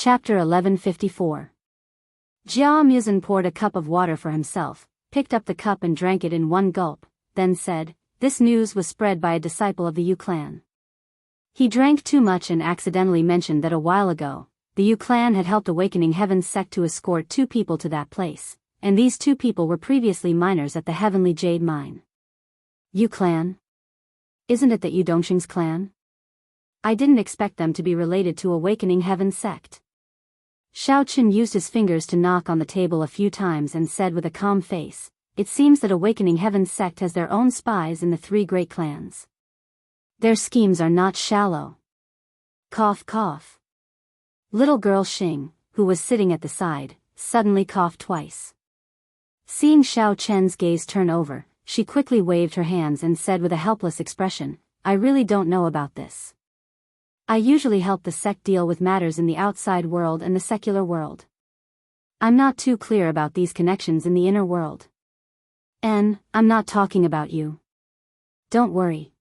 Chapter 1154. Jia Muzin poured a cup of water for himself, picked up the cup and drank it in one gulp, then said, "This news was spread by a disciple of the Yu clan." He drank too much and accidentally mentioned that a while ago, the Yu clan had helped Awakening Heaven's sect to escort 2 people to that place, and these 2 people were previously miners at the Heavenly Jade Mine. Yu clan? Isn't it that Yu Dongxing's clan? I didn't expect them to be related to Awakening Heaven's sect. Xiao Qin used his fingers to knock on the table a few times and said with a calm face, "It seems that Awakening Heaven's sect has their own spies in the 3 great clans. Their schemes are not shallow." Cough cough. Little girl Xing, who was sitting at the side, suddenly coughed twice. Seeing Xiao Chen's gaze turn over, she quickly waved her hands and said with a helpless expression, "I really don't know about this. I usually help the sect deal with matters in the outside world and the secular world. I'm not too clear about these connections in the inner world. And, I'm not talking about you. Don't worry."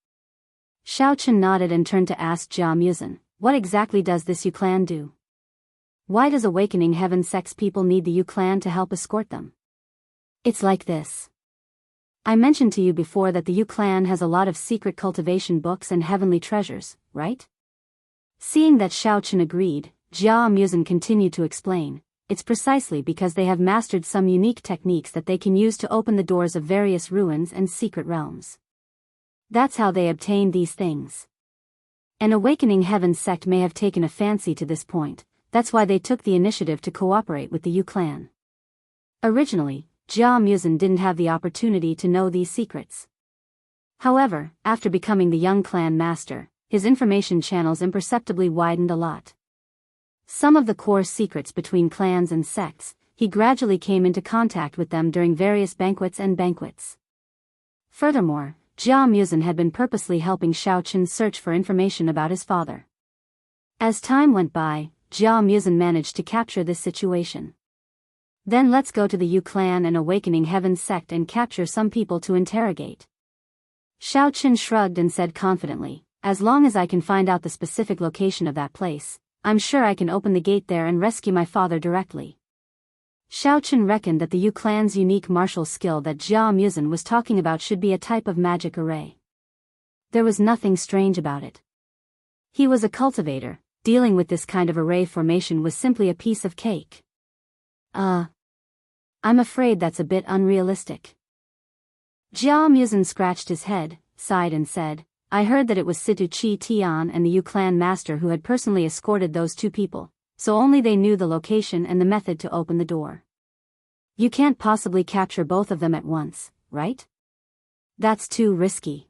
Xiao Chen nodded and turned to ask Jia Muzin, "What exactly does this Yu clan do? Why does Awakening Heaven sect's people need the Yu clan to help escort them?" "It's like this. I mentioned to you before that the Yu clan has a lot of secret cultivation books and heavenly treasures, right?" Seeing that Xiao Chen agreed, Jia Muzin continued to explain, "It's precisely because they have mastered some unique techniques that they can use to open the doors of various ruins and secret realms. That's how they obtain these things. An Awakening Heaven sect may have taken a fancy to this point, that's why they took the initiative to cooperate with the Yu clan." Originally, Jia Muzin didn't have the opportunity to know these secrets. However, after becoming the young clan master, his information channels imperceptibly widened a lot. Some of the core secrets between clans and sects, he gradually came into contact with them during various banquets. Furthermore, Jia Muzin had been purposely helping Xiao Chen search for information about his father. As time went by, Jia Muzin managed to capture this situation. "Then let's go to the Yu clan and Awakening Heaven sect and capture some people to interrogate." Xiao Chen shrugged and said confidently, "As long as I can find out the specific location of that place, I'm sure I can open the gate there and rescue my father directly." Xiao Chen reckoned that the Yu clan's unique martial skill that Jia Muzin was talking about should be a type of magic array. There was nothing strange about it. He was a cultivator, dealing with this kind of array formation was simply a piece of cake. I'm afraid that's a bit unrealistic." Jia Muzin scratched his head, sighed and said, "I heard that it was Situ Chi Tian and the Yu clan master who had personally escorted those 2 people, so only they knew the location and the method to open the door. You can't possibly capture both of them at once, right? That's too risky."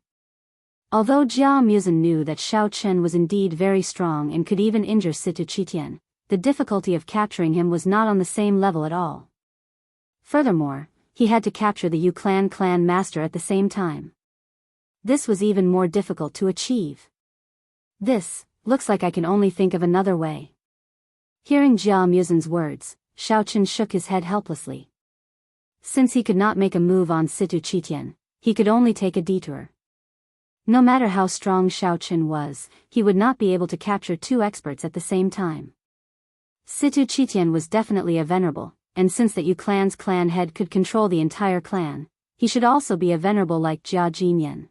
Although Jia Muzin knew that Xiao Chen was indeed very strong and could even injure Situ Chi Tian, the difficulty of capturing him was not on the same level at all. Furthermore, he had to capture the Yu clan master at the same time. This was even more difficult to achieve. "This, looks like I can only think of another way." Hearing Jia Muzin's words, Xiao Chen shook his head helplessly. Since he could not make a move on Situ Chi Tian, he could only take a detour. No matter how strong Xiao Chen was, he would not be able to capture 2 experts at the same time. Situ Chi Tian was definitely a venerable, and since that Yu clan's clan head could control the entire clan, he should also be a venerable like Jia Jinyan.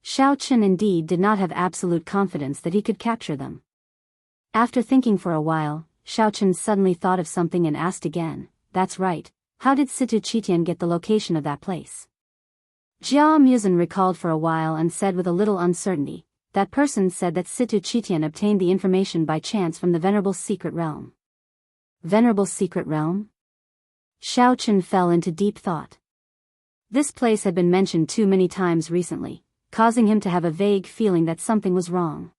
Xiao Chen indeed did not have absolute confidence that he could capture them. After thinking for a while, Xiao Chen suddenly thought of something and asked again, "That's right, how did Situ Chi Tian get the location of that place?" Jia Muzin recalled for a while and said with a little uncertainty, "That person said that Situ Chi Tian obtained the information by chance from the Venerable Secret Realm." Venerable Secret Realm? Xiao Chen fell into deep thought. This place had been mentioned too many times recently, causing him to have a vague feeling that something was wrong.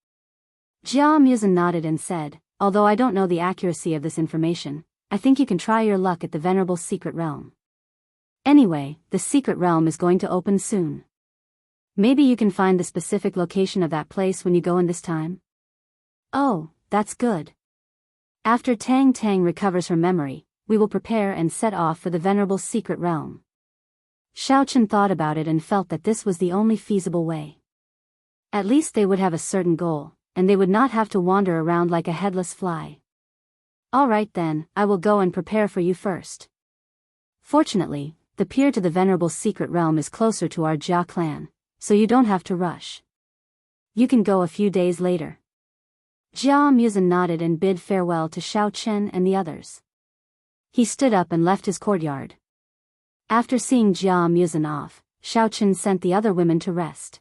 Jia Muzin nodded and said, "Although I don't know the accuracy of this information, I think you can try your luck at the Venerable Secret Realm. Anyway, the Secret Realm is going to open soon. Maybe you can find the specific location of that place when you go in this time?" "Oh, that's good. After Tang Tang recovers her memory, we will prepare and set off for the Venerable Secret Realm." Xiao Chen thought about it and felt that this was the only feasible way. At least they would have a certain goal, and they would not have to wander around like a headless fly. All right then, I will go and prepare for you first. Fortunately, the pier to the venerable secret realm is closer to our Jia clan, so you don't have to rush. You can go a few days later. Jia Muzin nodded and bid farewell to Xiao Chen and the others. He stood up and left his courtyard. After seeing Jia Muzin off, Xiao Chen sent the other women to rest.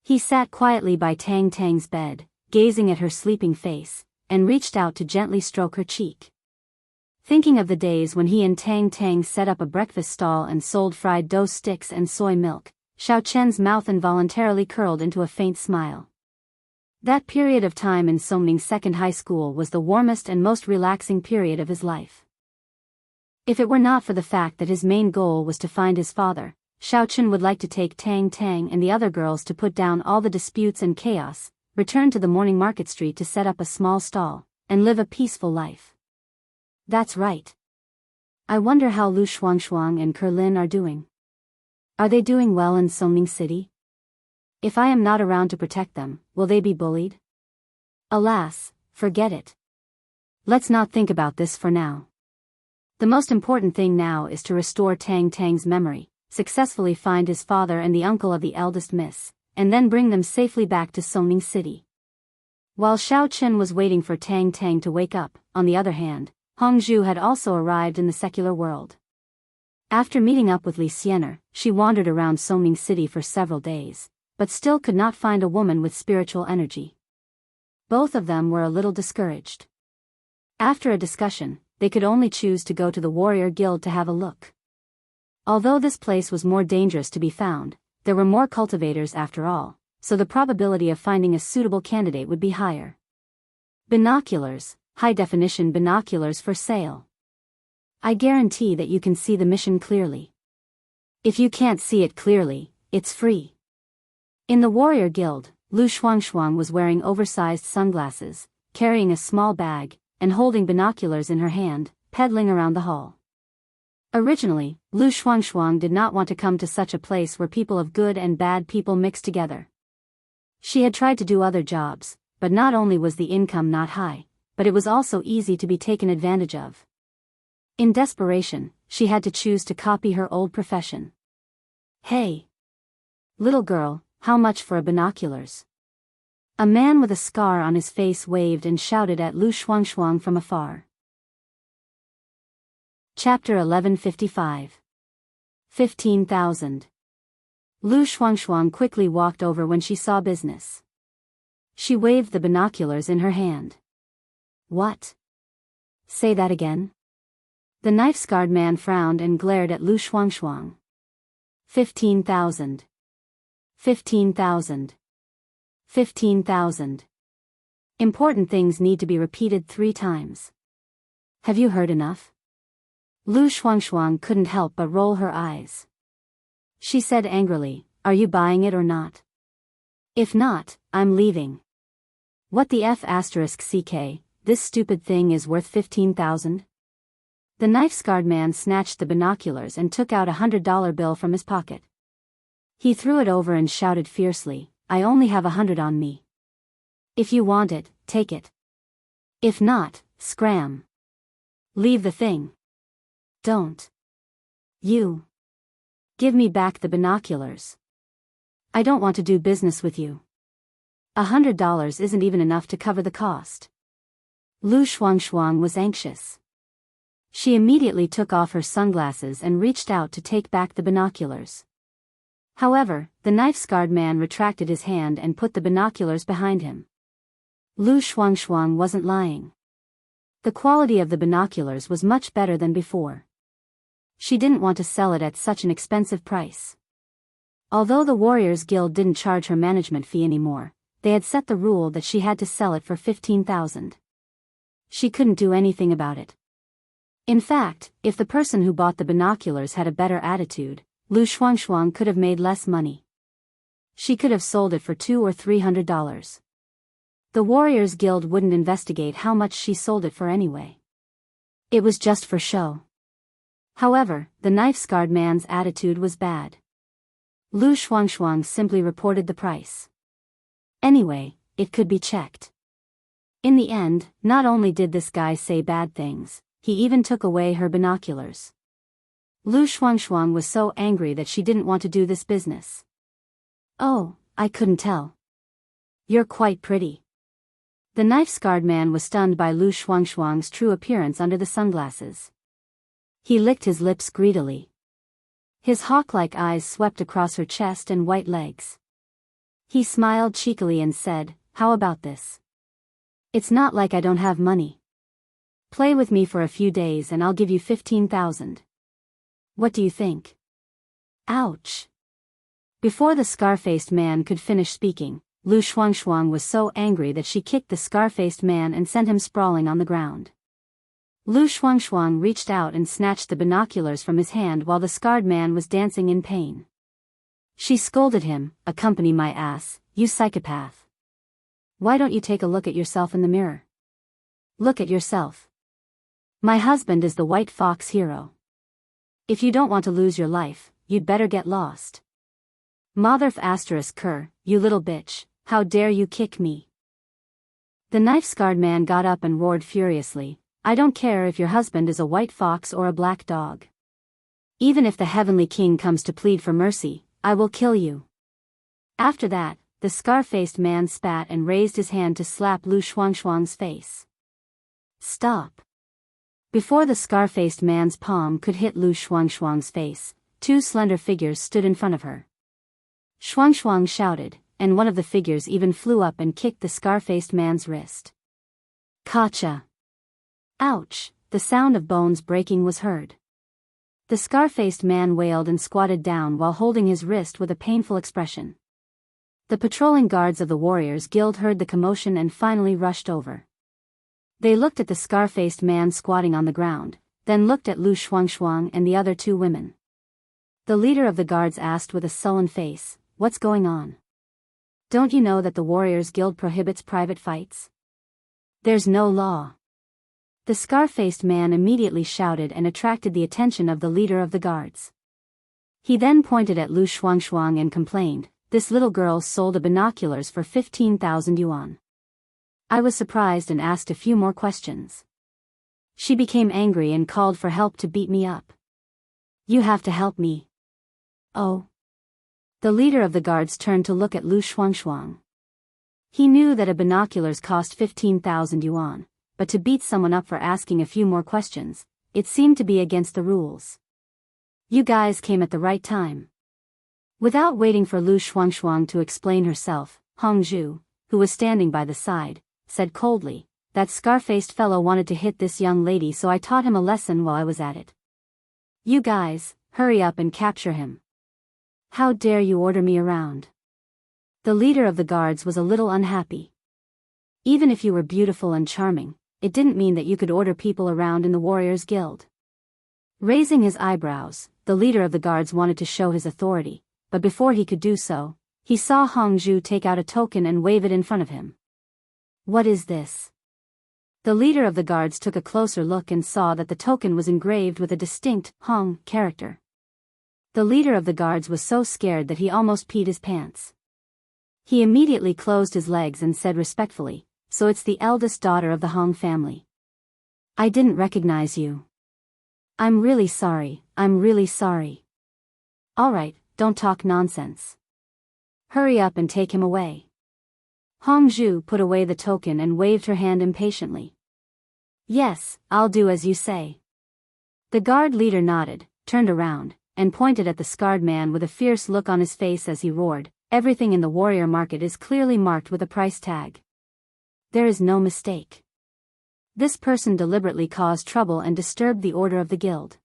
He sat quietly by Tang Tang's bed, gazing at her sleeping face, and reached out to gently stroke her cheek. Thinking of the days when he and Tang Tang set up a breakfast stall and sold fried dough sticks and soy milk, Xiao Chen's mouth involuntarily curled into a faint smile. That period of time in Songming's second high school was the warmest and most relaxing period of his life. If it were not for the fact that his main goal was to find his father, Xiao Chen would like to take Tang Tang and the other girls to put down all the disputes and chaos, return to the morning market street to set up a small stall, and live a peaceful life. That's right. I wonder how Lu Shuangshuang and Kerlin are doing. Are they doing well in Songming City? If I am not around to protect them, will they be bullied? Alas, forget it. Let's not think about this for now. The most important thing now is to restore Tang Tang's memory, successfully find his father and the uncle of the eldest miss, and then bring them safely back to Songming City. While Xiao Chen was waiting for Tang Tang to wake up, on the other hand, Hongzhu had also arrived in the secular world. After meeting up with Li Xiener, she wandered around Songming City for several days, but still could not find a woman with spiritual energy. Both of them were a little discouraged. After a discussion, they could only choose to go to the warrior guild to have a look. Although this place was more dangerous to be found, there were more cultivators after all, so the probability of finding a suitable candidate would be higher. Binoculars, high-definition binoculars for sale. I guarantee that you can see the mission clearly. If you can't see it clearly, it's free. In the warrior guild, Lu Shuangshuang was wearing oversized sunglasses, carrying a small bag, and holding binoculars in her hand, peddling around the hall. Originally, Lu Shuangshuang did not want to come to such a place where people of good and bad people mix together. She had tried to do other jobs, but not only was the income not high, but it was also easy to be taken advantage of. In desperation, she had to choose to copy her old profession. Hey! Little girl, how much for a binoculars? A man with a scar on his face waved and shouted at Lu Shuangshuang from afar. Chapter 1155. 15,000. Lu Shuangshuang quickly walked over when she saw business. She waved the binoculars in her hand. What? Say that again? The knife-scarred man frowned and glared at Lu Shuangshuang. 15,000. 15,000. 15,000. Important things need to be repeated 3 times. Have you heard enough? Lu Shuangshuang couldn't help but roll her eyes. She said angrily, are you buying it or not? If not, I'm leaving. What the F***ck, this stupid thing is worth 15,000? The knife-scarred man snatched the binoculars and took out $100 bill from his pocket. He threw it over and shouted fiercely, I only have 100 on me. If you want it, take it. If not, scram. Leave the thing. Don't. You. Give me back the binoculars. I don't want to do business with you. $100 isn't even enough to cover the cost. Lu Shuangshuang was anxious. She immediately took off her sunglasses and reached out to take back the binoculars. However, the knife-scarred man retracted his hand and put the binoculars behind him. Lu Shuangshuang wasn't lying. The quality of the binoculars was much better than before. She didn't want to sell it at such an expensive price. Although the Warriors Guild didn't charge her management fee anymore, they had set the rule that she had to sell it for 15,000. She couldn't do anything about it. In fact, if the person who bought the binoculars had a better attitude, Lu Shuangshuang could have made less money. She could have sold it for $200 or $300. The Warriors Guild wouldn't investigate how much she sold it for anyway. It was just for show. However, the knife-scarred man's attitude was bad. Lu Shuangshuang simply reported the price. Anyway, it could be checked. In the end, not only did this guy say bad things, he even took away her binoculars. Lu Shuangshuang was so angry that she didn't want to do this business. "Oh, I couldn't tell. You're quite pretty." The knife-scarred man was stunned by Lu Shuangshuang's true appearance under the sunglasses. He licked his lips greedily. His hawk-like eyes swept across her chest and white legs. He smiled cheekily and said, "How about this? It's not like I don't have money. Play with me for a few days and I'll give you 15,000. What do you think?" Ouch. Before the scar-faced man could finish speaking, Lu Shuangshuang was so angry that she kicked the scar-faced man and sent him sprawling on the ground. Lu Shuangshuang reached out and snatched the binoculars from his hand while the scarred man was dancing in pain. She scolded him, "Accompany my ass, you psychopath. Why don't you take a look at yourself in the mirror? Look at yourself. My husband is the white fox hero. If you don't want to lose your life, you'd better get lost. Motherf asterisk cur, you little bitch, how dare you kick me?" The knife-scarred man got up and roared furiously, "I don't care if your husband is a white fox or a black dog. Even if the heavenly king comes to plead for mercy, I will kill you." After that, the scar-faced man spat and raised his hand to slap Lu Shuangshuang's face. "Stop." Before the scar-faced man's palm could hit Lu Shuangshuang's face, two slender figures stood in front of her. Shuangshuang shouted, and one of the figures even flew up and kicked the scar-faced man's wrist. Gotcha. Ouch, the sound of bones breaking was heard. The scar-faced man wailed and squatted down while holding his wrist with a painful expression. The patrolling guards of the Warriors Guild heard the commotion and finally rushed over. They looked at the scar-faced man squatting on the ground, then looked at Lu Shuangshuang and the other two women. The leader of the guards asked with a sullen face, "What's going on? Don't you know that the Warriors Guild prohibits private fights? There's no law." The scar-faced man immediately shouted and attracted the attention of the leader of the guards. He then pointed at Lu Shuangshuang and complained, "This little girl sold binoculars for 15,000 yuan. I was surprised and asked a few more questions. She became angry and called for help to beat me up. You have to help me." "Oh." The leader of the guards turned to look at Lu Shuangshuang. He knew that binoculars cost 15,000 yuan. But to beat someone up for asking a few more questions, it seemed to be against the rules. "You guys came at the right time." Without waiting for Lu Shuangshuang to explain herself, Hong Zhu, who was standing by the side, said coldly, "That scar-faced fellow wanted to hit this young lady, so I taught him a lesson while I was at it. You guys, hurry up and capture him. How dare you order me around?" The leader of the guards was a little unhappy. Even if you were beautiful and charming, it didn't mean that you could order people around in the Warriors Guild. Raising his eyebrows, the leader of the guards wanted to show his authority, but before he could do so, he saw Hong Zhu take out a token and wave it in front of him. "What is this?" The leader of the guards took a closer look and saw that the token was engraved with a distinct Hong character. The leader of the guards was so scared that he almost peed his pants. He immediately closed his legs and said respectfully, "So it's the eldest daughter of the Hong family. I didn't recognize you. I'm really sorry, I'm really sorry. Alright, don't talk nonsense. Hurry up and take him away." Hong Zhu put away the token and waved her hand impatiently. "Yes, I'll do as you say." The guard leader nodded, turned around, and pointed at the scarred man with a fierce look on his face as he roared, "Everything in the warrior market is clearly marked with a price tag. There is no mistake. This person deliberately caused trouble and disturbed the order of the guild.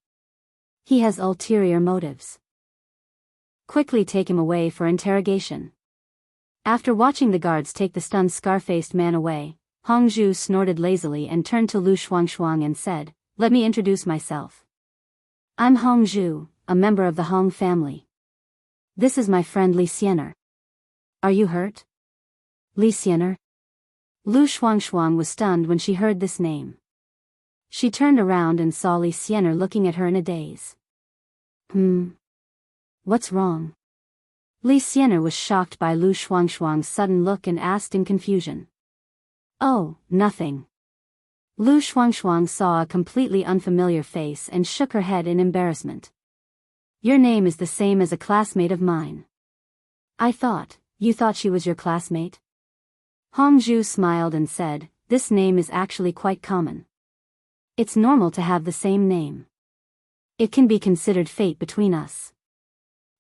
He has ulterior motives. Quickly take him away for interrogation." After watching the guards take the stunned scar-faced man away, Hong Zhu snorted lazily and turned to Lu Shuangshuang and said, "Let me introduce myself. I'm Hong Zhu, a member of the Hong family. This is my friend Li Xiener. Are you hurt?" Li Xiener? Lu Shuangshuang was stunned when she heard this name. She turned around and saw Li Xiener looking at her in a daze. What's wrong?" Li Xiener was shocked by Lu Shuangshuang's sudden look and asked in confusion. Oh, nothing. Lu Shuangshuang saw a completely unfamiliar face and shook her head in embarrassment. Your name is the same as a classmate of mine. You thought she was your classmate? Hongzhu smiled and said, this name is actually quite common. It's normal to have the same name. It can be considered fate between us.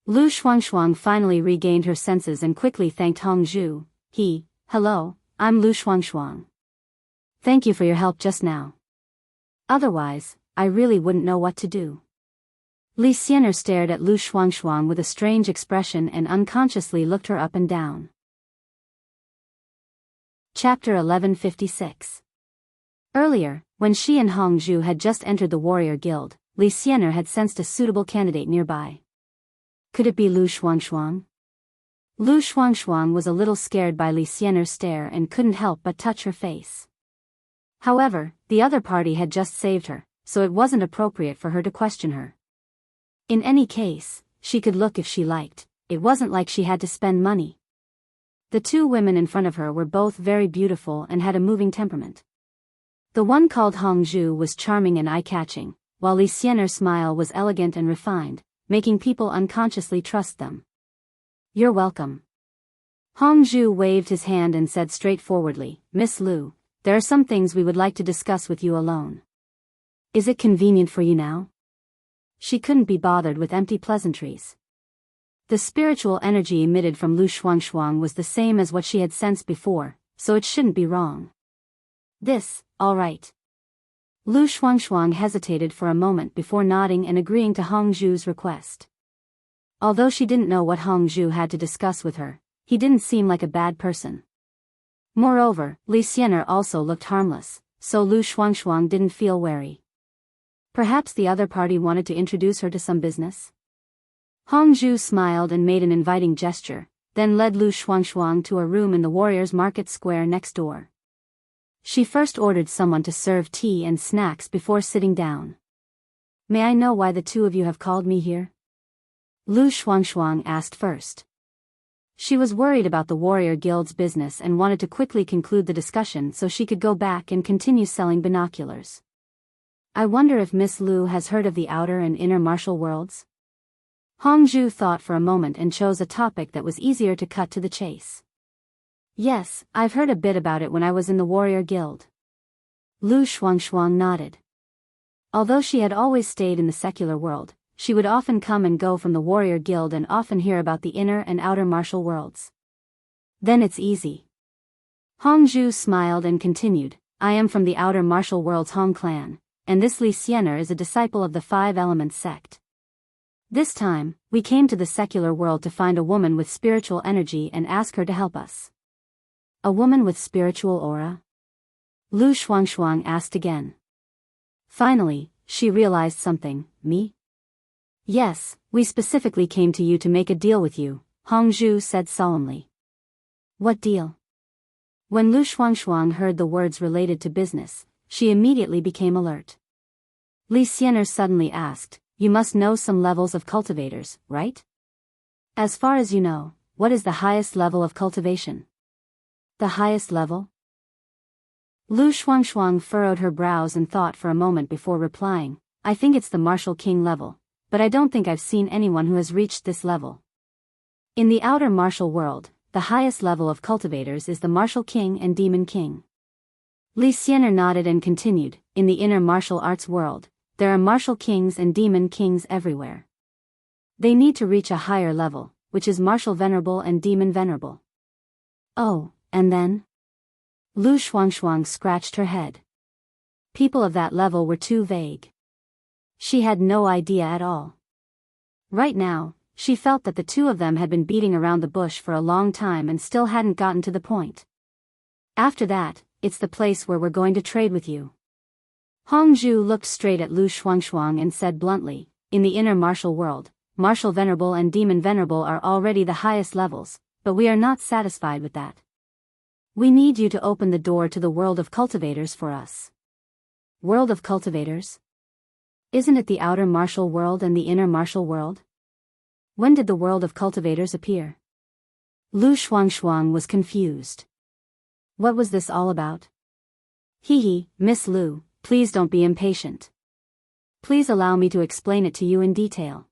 Lu Shuangshuang finally regained her senses and quickly thanked Hongzhu. Hello, I'm Lu Shuangshuang. Thank you for your help just now. Otherwise, I really wouldn't know what to do. Li Xianer stared at Lu Shuangshuang with a strange expression and unconsciously looked her up and down. Chapter 1156. Earlier, when she and Hongzhu had just entered the warrior guild, Li Xianer had sensed a suitable candidate nearby. Could it be Lu Shuangshuang? Lu Shuangshuang was a little scared by Li Xianer's stare and couldn't help but touch her face. However, the other party had just saved her, so it wasn't appropriate for her to question her. In any case, she could look if she liked. It wasn't like she had to spend money. The two women in front of her were both very beautiful and had a moving temperament. The one called Hongzhu was charming and eye-catching, while Li Xianer's smile was elegant and refined, making people unconsciously trust them. You're welcome. Hongzhu waved his hand and said straightforwardly, Miss Lu, there are some things we would like to discuss with you alone. Is it convenient for you now? She couldn't be bothered with empty pleasantries. The spiritual energy emitted from Lu Shuangshuang was the same as what she had sensed before, so it shouldn't be wrong. All right. Lu Shuangshuang hesitated for a moment before nodding and agreeing to Hongzhu's request. Although she didn't know what Hongzhu had to discuss with her, he didn't seem like a bad person. Moreover, Li Xianer also looked harmless, so Lu Shuangshuang didn't feel wary. Perhaps the other party wanted to introduce her to some business? Hongzhu smiled and made an inviting gesture, then led Lu Shuangshuang to a room in the warriors' market square next door. She first ordered someone to serve tea and snacks before sitting down. May I know why the two of you have called me here? Lu Shuangshuang asked first. She was worried about the warrior guild's business and wanted to quickly conclude the discussion so she could go back and continue selling binoculars. I wonder if Miss Lu has heard of the outer and inner martial worlds? Hongzhu thought for a moment and chose a topic that was easier to cut to the chase. Yes, I've heard a bit about it when I was in the warrior guild. Lu Shuangshuang nodded. Although she had always stayed in the secular world, she would often come and go from the warrior guild and often hear about the inner and outer martial worlds. Then it's easy. Hongzhu smiled and continued, I am from the outer martial world's Hong clan, and this Li Xianer is a disciple of the Five Elements sect. This time, we came to the secular world to find a woman with spiritual energy and ask her to help us. A woman with spiritual aura? Lu Shuangshuang asked again. Finally, she realized something. Me? Yes, we specifically came to you to make a deal with you, Hongzhu said solemnly. What deal? When Lu Shuangshuang heard the words related to business, she immediately became alert. Li Xianer suddenly asked, you must know some levels of cultivators, right? As far as you know, what is the highest level of cultivation? The highest level? Lu Shuangshuang furrowed her brows and thought for a moment before replying, I think it's the martial king level, but I don't think I've seen anyone who has reached this level. In the outer martial world, the highest level of cultivators is the martial king and demon king. Li Xianer nodded and continued, in the inner martial arts world, there are martial kings and demon kings everywhere. They need to reach a higher level, which is martial venerable and demon venerable. Oh, and then? Lu Shuangshuang scratched her head. People of that level were too vague. She had no idea at all. Right now, she felt that the two of them had been beating around the bush for a long time and still hadn't gotten to the point. After that, it's the place where we're going to trade with you. Hongzhu looked straight at Lu Shuangshuang and said bluntly, in the inner martial world, martial venerable and demon venerable are already the highest levels, but we are not satisfied with that. We need you to open the door to the world of cultivators for us. World of cultivators? Isn't it the outer martial world and the inner martial world? When did the world of cultivators appear? Lu Shuangshuang was confused. What was this all about? Hee, Miss Lu, please don't be impatient. Please allow me to explain it to you in detail.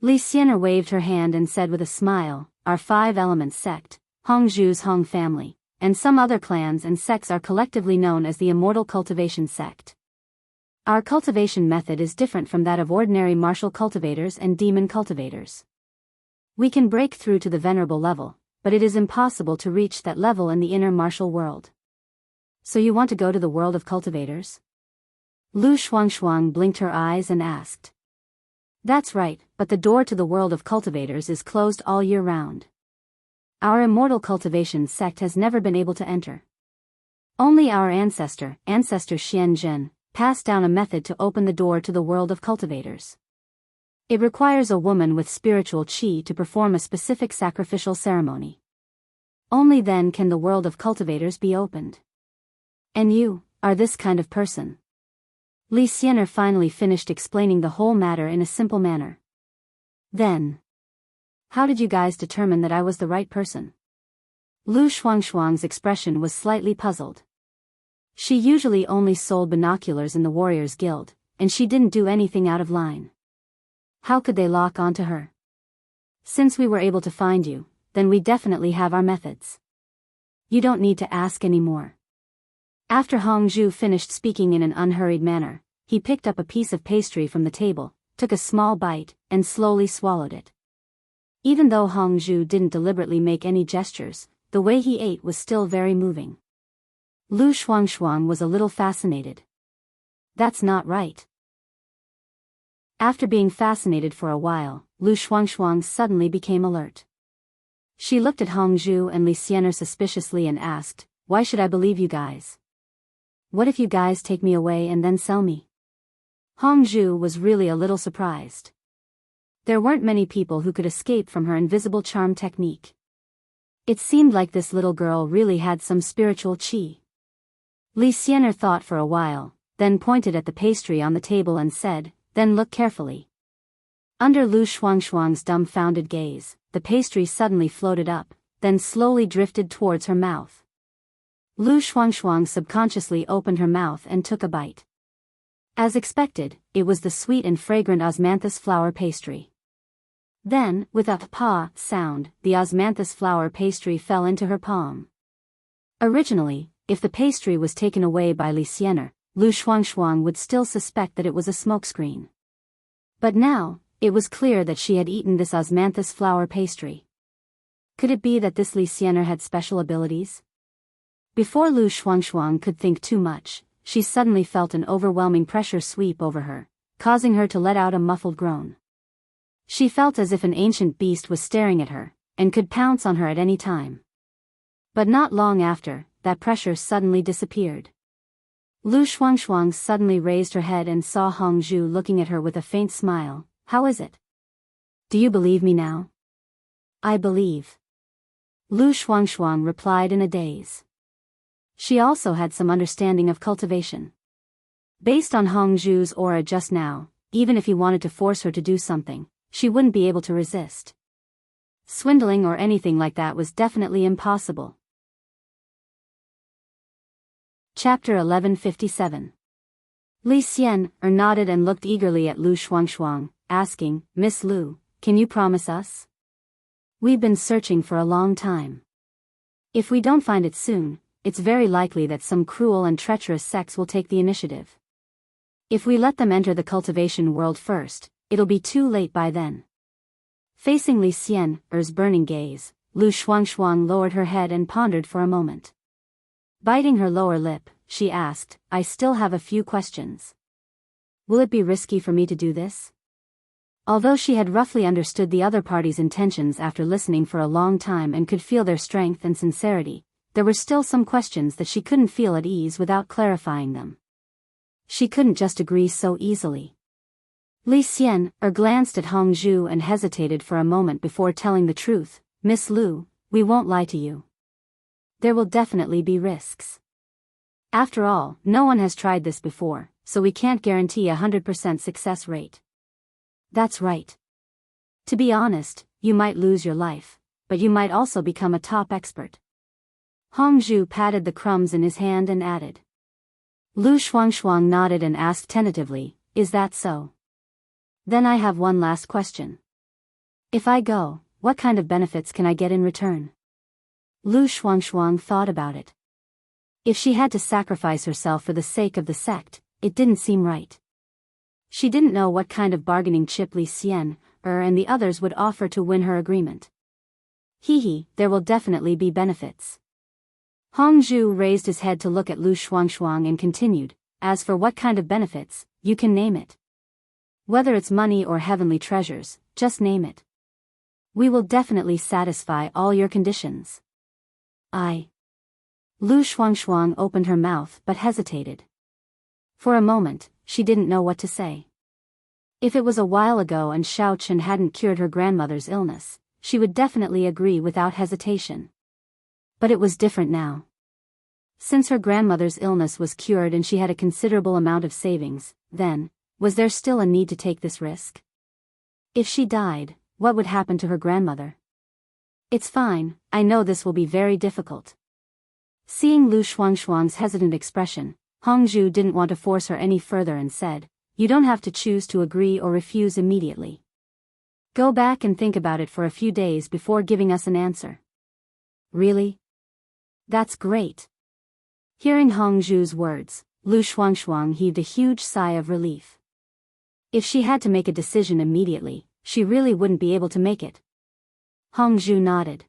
Li Xian'er waved her hand and said with a smile, our 5-element sect, Hongzhu's Hong family, and some other clans and sects are collectively known as the Immortal Cultivation Sect. Our cultivation method is different from that of ordinary martial cultivators and demon cultivators. We can break through to the venerable level, but it is impossible to reach that level in the inner martial world. So you want to go to the world of cultivators? Lu Shuangshuang blinked her eyes and asked. That's right, but the door to the world of cultivators is closed all year round. Our immortal cultivation sect has never been able to enter. Only our ancestor Xian Zhen, passed down a method to open the door to the world of cultivators. It requires a woman with spiritual qi to perform a specific sacrificial ceremony. Only then can the world of cultivators be opened. And you are this kind of person. Li Xian'er finally finished explaining the whole matter in a simple manner. Then, how did you guys determine that I was the right person? Lu Shuangshuang's expression was slightly puzzled. She usually only sold binoculars in the Warriors Guild, and she didn't do anything out of line. How could they lock onto her? Since we were able to find you, then we definitely have our methods. You don't need to ask anymore. After Hongzhu finished speaking in an unhurried manner, he picked up a piece of pastry from the table, took a small bite, and slowly swallowed it. Even though Hongzhu didn't deliberately make any gestures, the way he ate was still very moving. Lu Shuangshuang was a little fascinated. That's not right. After being fascinated for a while, Lu Shuangshuang suddenly became alert. She looked at Hongzhu and Li Xian'er suspiciously and asked, why should I believe you guys? What if you guys take me away and then sell me? Hongzhu was really a little surprised. There weren't many people who could escape from her invisible charm technique. It seemed like this little girl really had some spiritual qi. Li Xian'er thought for a while, then pointed at the pastry on the table and said, then look carefully. Under Lu Shuangshuang's dumbfounded gaze, the pastry suddenly floated up, then slowly drifted towards her mouth. Lu Shuangshuang subconsciously opened her mouth and took a bite. As expected, it was the sweet and fragrant osmanthus flower pastry. Then, with a pa sound, the osmanthus flower pastry fell into her palm. Originally, if the pastry was taken away by Li Xian'er, Lu Shuangshuang would still suspect that it was a smokescreen. But now, it was clear that she had eaten this osmanthus flower pastry. Could it be that this Li Xian'er had special abilities? Before Lu Shuangshuang could think too much, she suddenly felt an overwhelming pressure sweep over her, causing her to let out a muffled groan. She felt as if an ancient beast was staring at her, and could pounce on her at any time. But not long after, that pressure suddenly disappeared. Lu Shuangshuang suddenly raised her head and saw Hongzhu looking at her with a faint smile. How is it? Do you believe me now? I believe. Lu Shuangshuang replied in a daze. She also had some understanding of cultivation. Based on Hongzhu's aura just now, even if he wanted to force her to do something, she wouldn't be able to resist. Swindling or anything like that was definitely impossible. Chapter 1157. Li Xian'er nodded and looked eagerly at Lu Shuangshuang, asking, Miss Lu, can you promise us? We've been searching for a long time. If we don't find it soon, it's very likely that some cruel and treacherous sects will take the initiative. If we let them enter the cultivation world first, it'll be too late by then. Facing Li Xian'er's burning gaze, Lu Shuangshuang lowered her head and pondered for a moment. Biting her lower lip, she asked, I still have a few questions. Will it be risky for me to do this? Although she had roughly understood the other party's intentions after listening for a long time and could feel their strength and sincerity, there were still some questions that she couldn't feel at ease without clarifying them. She couldn't just agree so easily. Li Xian'er glanced at Hongzhu and hesitated for a moment before telling the truth. Miss Lu, we won't lie to you. There will definitely be risks. After all, no one has tried this before, so we can't guarantee a 100% success rate. That's right. To be honest, you might lose your life, but you might also become a top expert. Hongzhu patted the crumbs in his hand and added. Lu Shuangshuang nodded and asked tentatively, is that so? Then I have one last question. If I go, what kind of benefits can I get in return? Lu Shuangshuang thought about it. If she had to sacrifice herself for the sake of the sect, it didn't seem right. She didn't know what kind of bargaining chip Li Xian, and the others would offer to win her agreement. There will definitely be benefits. Hongzhu raised his head to look at Lu Shuangshuang and continued, as for what kind of benefits, you can name it. Whether it's money or heavenly treasures, just name it. We will definitely satisfy all your conditions. Lu Shuangshuang opened her mouth but hesitated. For a moment, she didn't know what to say. If it was a while ago and Xiao Chen hadn't cured her grandmother's illness, she would definitely agree without hesitation. But it was different now. Since her grandmother's illness was cured and she had a considerable amount of savings, then, was there still a need to take this risk? If she died, what would happen to her grandmother? It's fine, I know this will be very difficult. Seeing Lu Shuangshuang's hesitant expression, Hongzhu didn't want to force her any further and said, you don't have to choose to agree or refuse immediately. Go back and think about it for a few days before giving us an answer. Really? That's great. Hearing Hongzhu's words, Lu Shuangshuang heaved a huge sigh of relief. If she had to make a decision immediately, she really wouldn't be able to make it. Hongzhu nodded.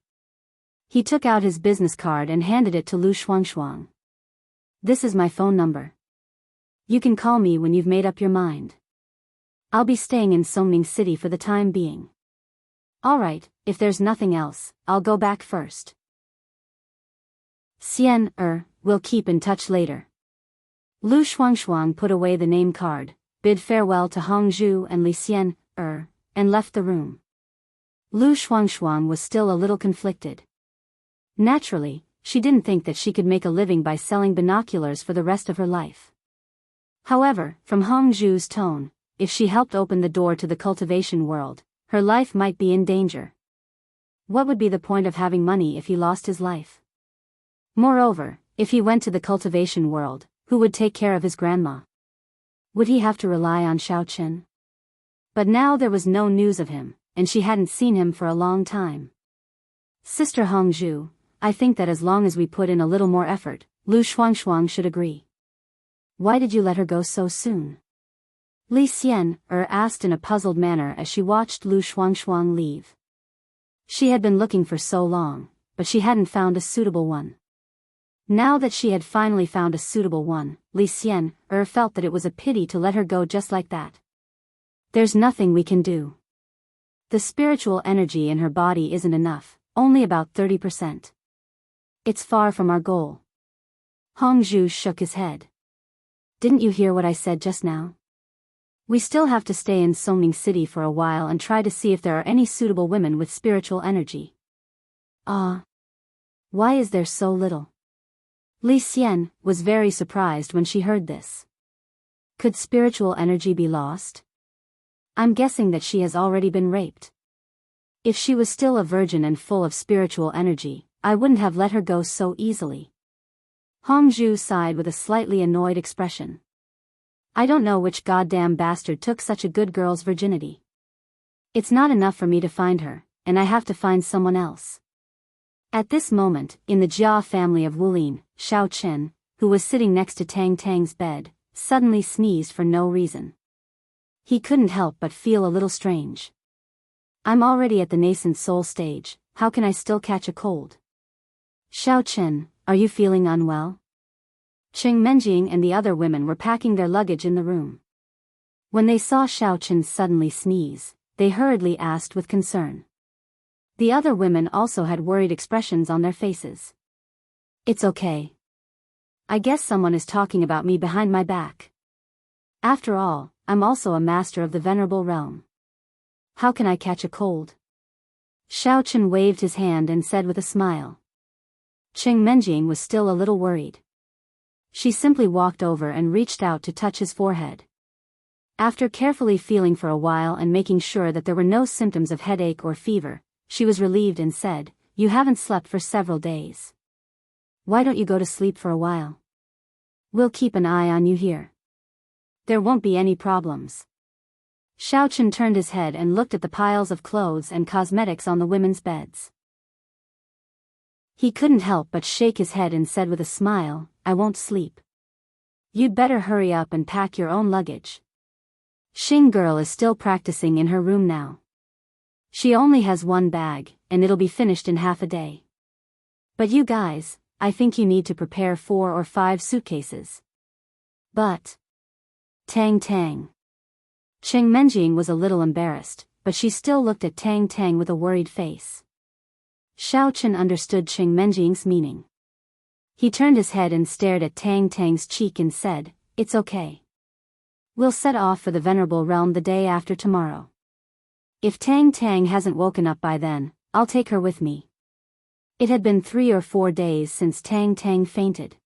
He took out his business card and handed it to Lu Shuangshuang. This is my phone number. You can call me when you've made up your mind. I'll be staying in Songning City for the time being. Alright, if there's nothing else, I'll go back first. Xian, we'll keep in touch later. Lu Shuangshuang put away the name card, bid farewell to Hongzhu and Li Xian, and left the room. Lu Shuangshuang was still a little conflicted. Naturally, she didn't think that she could make a living by selling binoculars for the rest of her life. However, from Hongzhu's tone, if she helped open the door to the cultivation world, her life might be in danger. What would be the point of having money if he lost his life? Moreover, if he went to the cultivation world, who would take care of his grandma? Would he have to rely on Xiao Chen? But now there was no news of him, and she hadn't seen him for a long time. Sister Hongzhu, I think that as long as we put in a little more effort, Lu Shuangshuang should agree. Why did you let her go so soon? Li Xian, asked in a puzzled manner as she watched Lu Shuangshuang leave. She had been looking for so long, but she hadn't found a suitable one. Now that she had finally found a suitable one, Li Xian, felt that it was a pity to let her go just like that. There's nothing we can do. The spiritual energy in her body isn't enough, only about 30%. It's far from our goal. Hongzhu shook his head. Didn't you hear what I said just now? We still have to stay in Songning City for a while and try to see if there are any suitable women with spiritual energy. Why is there so little? Li Xian was very surprised when she heard this. Could spiritual energy be lost? I'm guessing that she has already been raped. If she was still a virgin and full of spiritual energy, I wouldn't have let her go so easily. Hongzhu sighed with a slightly annoyed expression. I don't know which goddamn bastard took such a good girl's virginity. It's not enough for me to find her, and I have to find someone else. At this moment, in the Jia family of Wulin, Xiao Chen, who was sitting next to Tang Tang's bed, suddenly sneezed for no reason. He couldn't help but feel a little strange. I'm already at the nascent soul stage, how can I still catch a cold? Xiao Chen, are you feeling unwell? Cheng Menjing and the other women were packing their luggage in the room. When they saw Xiao Chen suddenly sneeze, they hurriedly asked with concern. The other women also had worried expressions on their faces. It's okay. I guess someone is talking about me behind my back. After all, I'm also a master of the venerable realm. How can I catch a cold? Xiao Chen waved his hand and said with a smile. Cheng Menjing was still a little worried. She simply walked over and reached out to touch his forehead. After carefully feeling for a while and making sure that there were no symptoms of headache or fever, she was relieved and said, You haven't slept for several days. Why don't you go to sleep for a while? We'll keep an eye on you here. There won't be any problems. Xiaochen turned his head and looked at the piles of clothes and cosmetics on the women's beds. He couldn't help but shake his head and said with a smile, I won't sleep. You'd better hurry up and pack your own luggage. Xing girl is still practicing in her room now. She only has one bag, and it'll be finished in half a day. But you guys, I think you need to prepare 4 or 5 suitcases. But... Tang Tang. Cheng Menjing was a little embarrassed, but she still looked at Tang Tang with a worried face. Xiaochen understood Cheng Menjing's meaning. He turned his head and stared at Tang Tang's cheek and said, It's okay. We'll set off for the Venerable Realm the day after tomorrow. If Tang Tang hasn't woken up by then, I'll take her with me. It had been 3 or 4 days since Tang Tang fainted.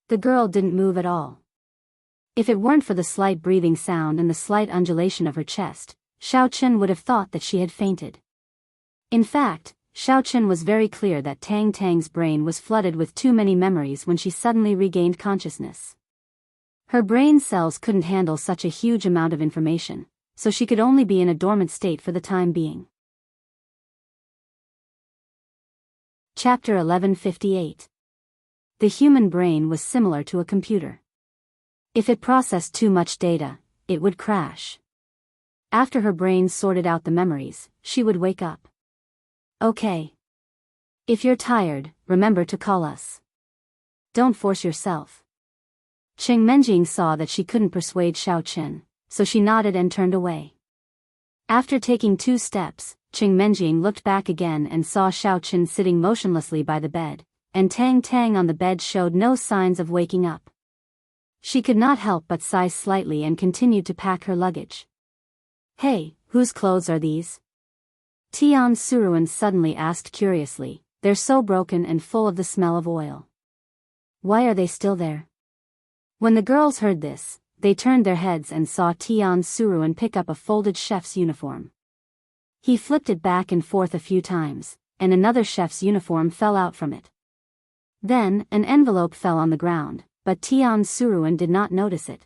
The girl didn't move at all. If it weren't for the slight breathing sound and the slight undulation of her chest, Xiaochen would have thought that she had fainted. In fact, Xiaochen was very clear that Tang Tang's brain was flooded with too many memories when she suddenly regained consciousness. Her brain cells couldn't handle such a huge amount of information, so she could only be in a dormant state for the time being. Chapter 1158. The human brain was similar to a computer. If it processed too much data, it would crash. After her brain sorted out the memories, she would wake up. Okay. If you're tired, remember to call us. Don't force yourself. Cheng Menjing saw that she couldn't persuade Xiaochen, so she nodded and turned away. After taking 2 steps, Cheng Menjing looked back again and saw Xiaochen sitting motionlessly by the bed, and Tang Tang on the bed showed no signs of waking up. She could not help but sigh slightly and continued to pack her luggage. Hey, whose clothes are these? Tian Suruan suddenly asked curiously, they're so broken and full of the smell of oil. Why are they still there? When the girls heard this, they turned their heads and saw Tian Suruan pick up a folded chef's uniform. He flipped it back and forth a few times, and another chef's uniform fell out from it. Then, an envelope fell on the ground, but Tian Suruan did not notice it.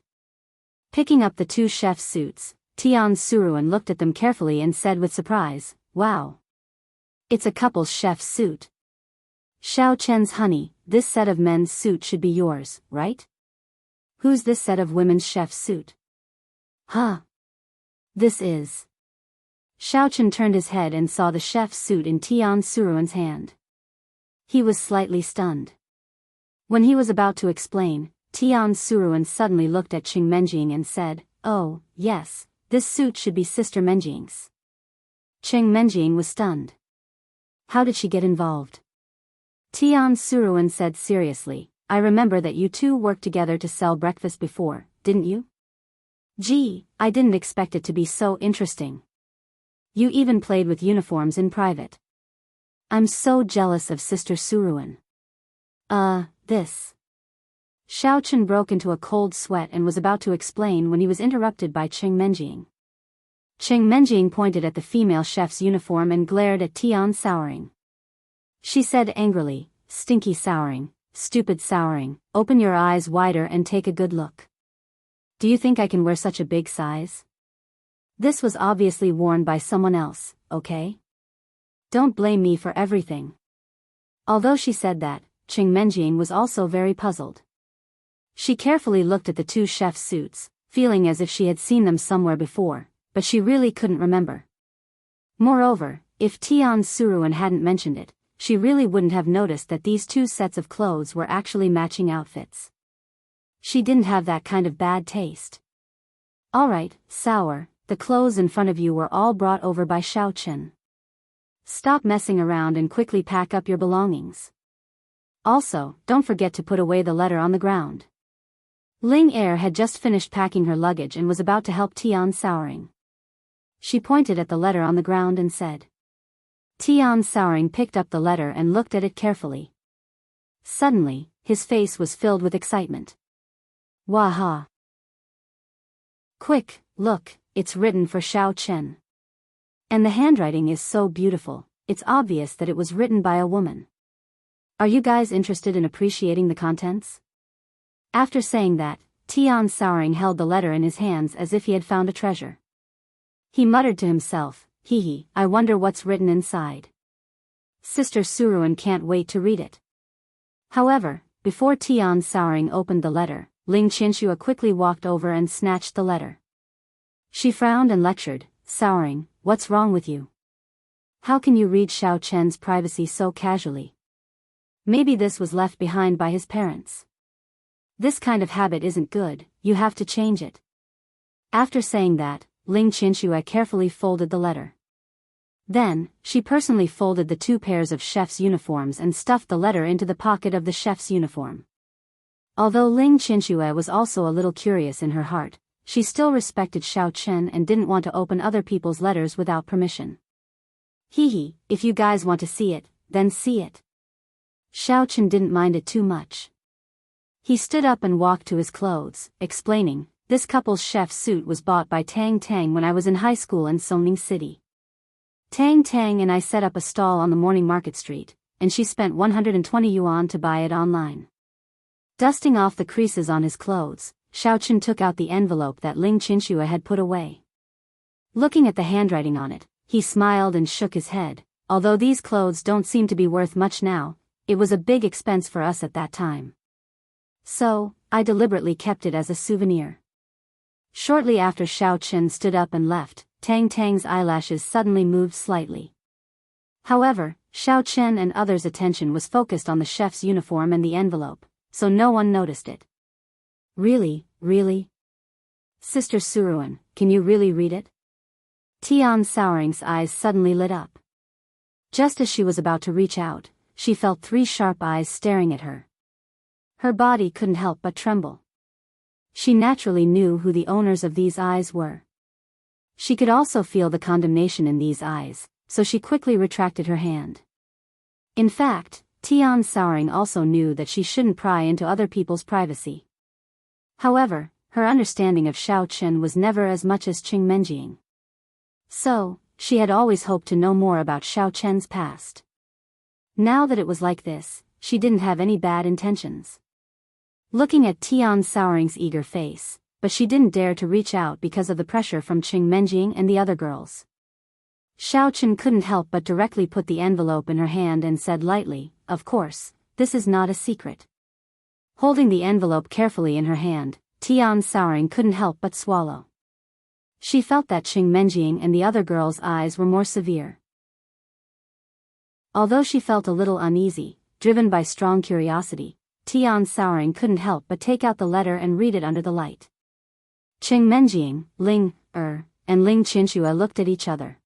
Picking up the 2 chef's suits, Tian Suruan looked at them carefully and said with surprise, Wow! It's a couple's chef's suit. Xiaochen's honey, this set of men's suit should be yours, right? Who's this set of women's chef's suit? Huh? This is... Xiaochen turned his head and saw the chef's suit in Tian Suruan's hand. He was slightly stunned. When he was about to explain, Tian Suruan suddenly looked at Cheng Menjing and said, Oh, yes, this suit should be Sister Menjing's. Cheng Menjing was stunned. How did she get involved? Tian Suruan said seriously, I remember that you 2 worked together to sell breakfast before, didn't you? Gee, I didn't expect it to be so interesting. You even played with uniforms in private. I'm so jealous of Sister Suruan. This. Xiaochen broke into a cold sweat and was about to explain when he was interrupted by Cheng Menjing. Cheng Menjing pointed at the female chef's uniform and glared at Tian Souring. She said angrily, Stinky Souring, stupid Souring, open your eyes wider and take a good look. Do you think I can wear such a big size? This was obviously worn by someone else, okay? Don't blame me for everything. Although she said that, Cheng Menjing was also very puzzled. She carefully looked at the 2 chef's suits, feeling as if she had seen them somewhere before, but she really couldn't remember. Moreover, if Tian Suruan hadn't mentioned it, she really wouldn't have noticed that these 2 sets of clothes were actually matching outfits. She didn't have that kind of bad taste. Alright, Sour, the clothes in front of you were all brought over by Xiaochen. Stop messing around and quickly pack up your belongings. Also, don't forget to put away the letter on the ground. Ling Er had just finished packing her luggage and was about to help Tian Souring. She pointed at the letter on the ground and said. Tian Souring picked up the letter and looked at it carefully. Suddenly, his face was filled with excitement. Waha! Quick, look, it's written for Xiaochen. And the handwriting is so beautiful, it's obvious that it was written by a woman. Are you guys interested in appreciating the contents? After saying that, Tian Souring held the letter in his hands as if he had found a treasure. He muttered to himself, hee hee, I wonder what's written inside. Sister Suruan can't wait to read it. However, before Tian Souring opened the letter, Ling Qianxue quickly walked over and snatched the letter. She frowned and lectured, Souring, what's wrong with you? How can you read Xiao Chen's privacy so casually? Maybe this was left behind by his parents. This kind of habit isn't good, you have to change it. After saying that, Ling Qianxue carefully folded the letter. Then, she personally folded the 2 pairs of chef's uniforms and stuffed the letter into the pocket of the chef's uniform. Although Ling Qianxue was also a little curious in her heart, she still respected Xiao Chen and didn't want to open other people's letters without permission. Hee hee, if you guys want to see it, then see it. Xiao Chen didn't mind it too much. He stood up and walked to his clothes, explaining, this couple's chef's suit was bought by Tang Tang when I was in high school in Songning City. Tang Tang and I set up a stall on the morning market street, and she spent 120 yuan to buy it online. Dusting off the creases on his clothes, Xiao Chen took out the envelope that Ling Qianxue had put away. Looking at the handwriting on it, he smiled and shook his head. Although these clothes don't seem to be worth much now, it was a big expense for us at that time. So, I deliberately kept it as a souvenir. Shortly after Xiao Chen stood up and left, Tang Tang's eyelashes suddenly moved slightly. However, Xiao Chen and others' attention was focused on the chef's uniform and the envelope, so no one noticed it. Really? Sister Suruan, can you really read it? Tian Souring's eyes suddenly lit up. Just as she was about to reach out, she felt 3 sharp eyes staring at her. Her body couldn't help but tremble. She naturally knew who the owners of these eyes were. She could also feel the condemnation in these eyes, so she quickly retracted her hand. In fact, Tian Souring also knew that she shouldn't pry into other people's privacy. However, her understanding of Xiao Chen was never as much as Qing Menjing. So, she had always hoped to know more about Xiao Chen's past. Now that it was like this, she didn't have any bad intentions. Looking at Tian Souring's eager face, but she didn't dare to reach out because of the pressure from Qing Menjing and the other girls. Xiao Chen couldn't help but directly put the envelope in her hand and said lightly, of course, this is not a secret. Holding the envelope carefully in her hand, Tian Souring couldn't help but swallow. She felt that Qing Menjing and the other girls' eyes were more severe. Although she felt a little uneasy, driven by strong curiosity, Tian Souring couldn't help but take out the letter and read it under the light. Qing Menjing, and Ling Qianxue looked at each other.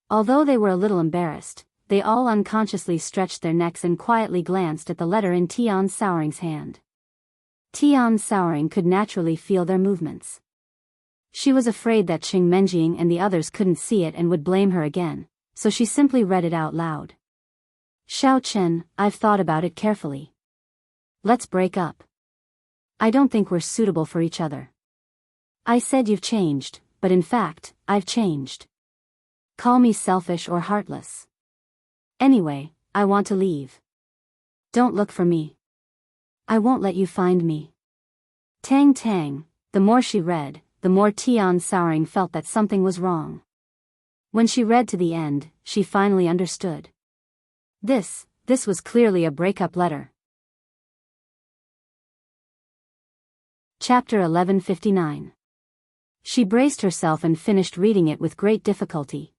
Although they were a little embarrassed, they all unconsciously stretched their necks and quietly glanced at the letter in Tian Souring's hand. Tian Souring could naturally feel their movements. She was afraid that Qing Menjing and the others couldn't see it and would blame her again, so she simply read it out loud. Xiao Chen, I've thought about it carefully. Let's break up. I don't think we're suitable for each other. I said you've changed, but in fact, I've changed. Call me selfish or heartless. Anyway, I want to leave. Don't look for me. I won't let you find me. Tang Tang, the more she read, the more Tian Souring felt that something was wrong. When she read to the end, she finally understood. This was clearly a breakup letter. Chapter 1159. She braced herself and finished reading it with great difficulty.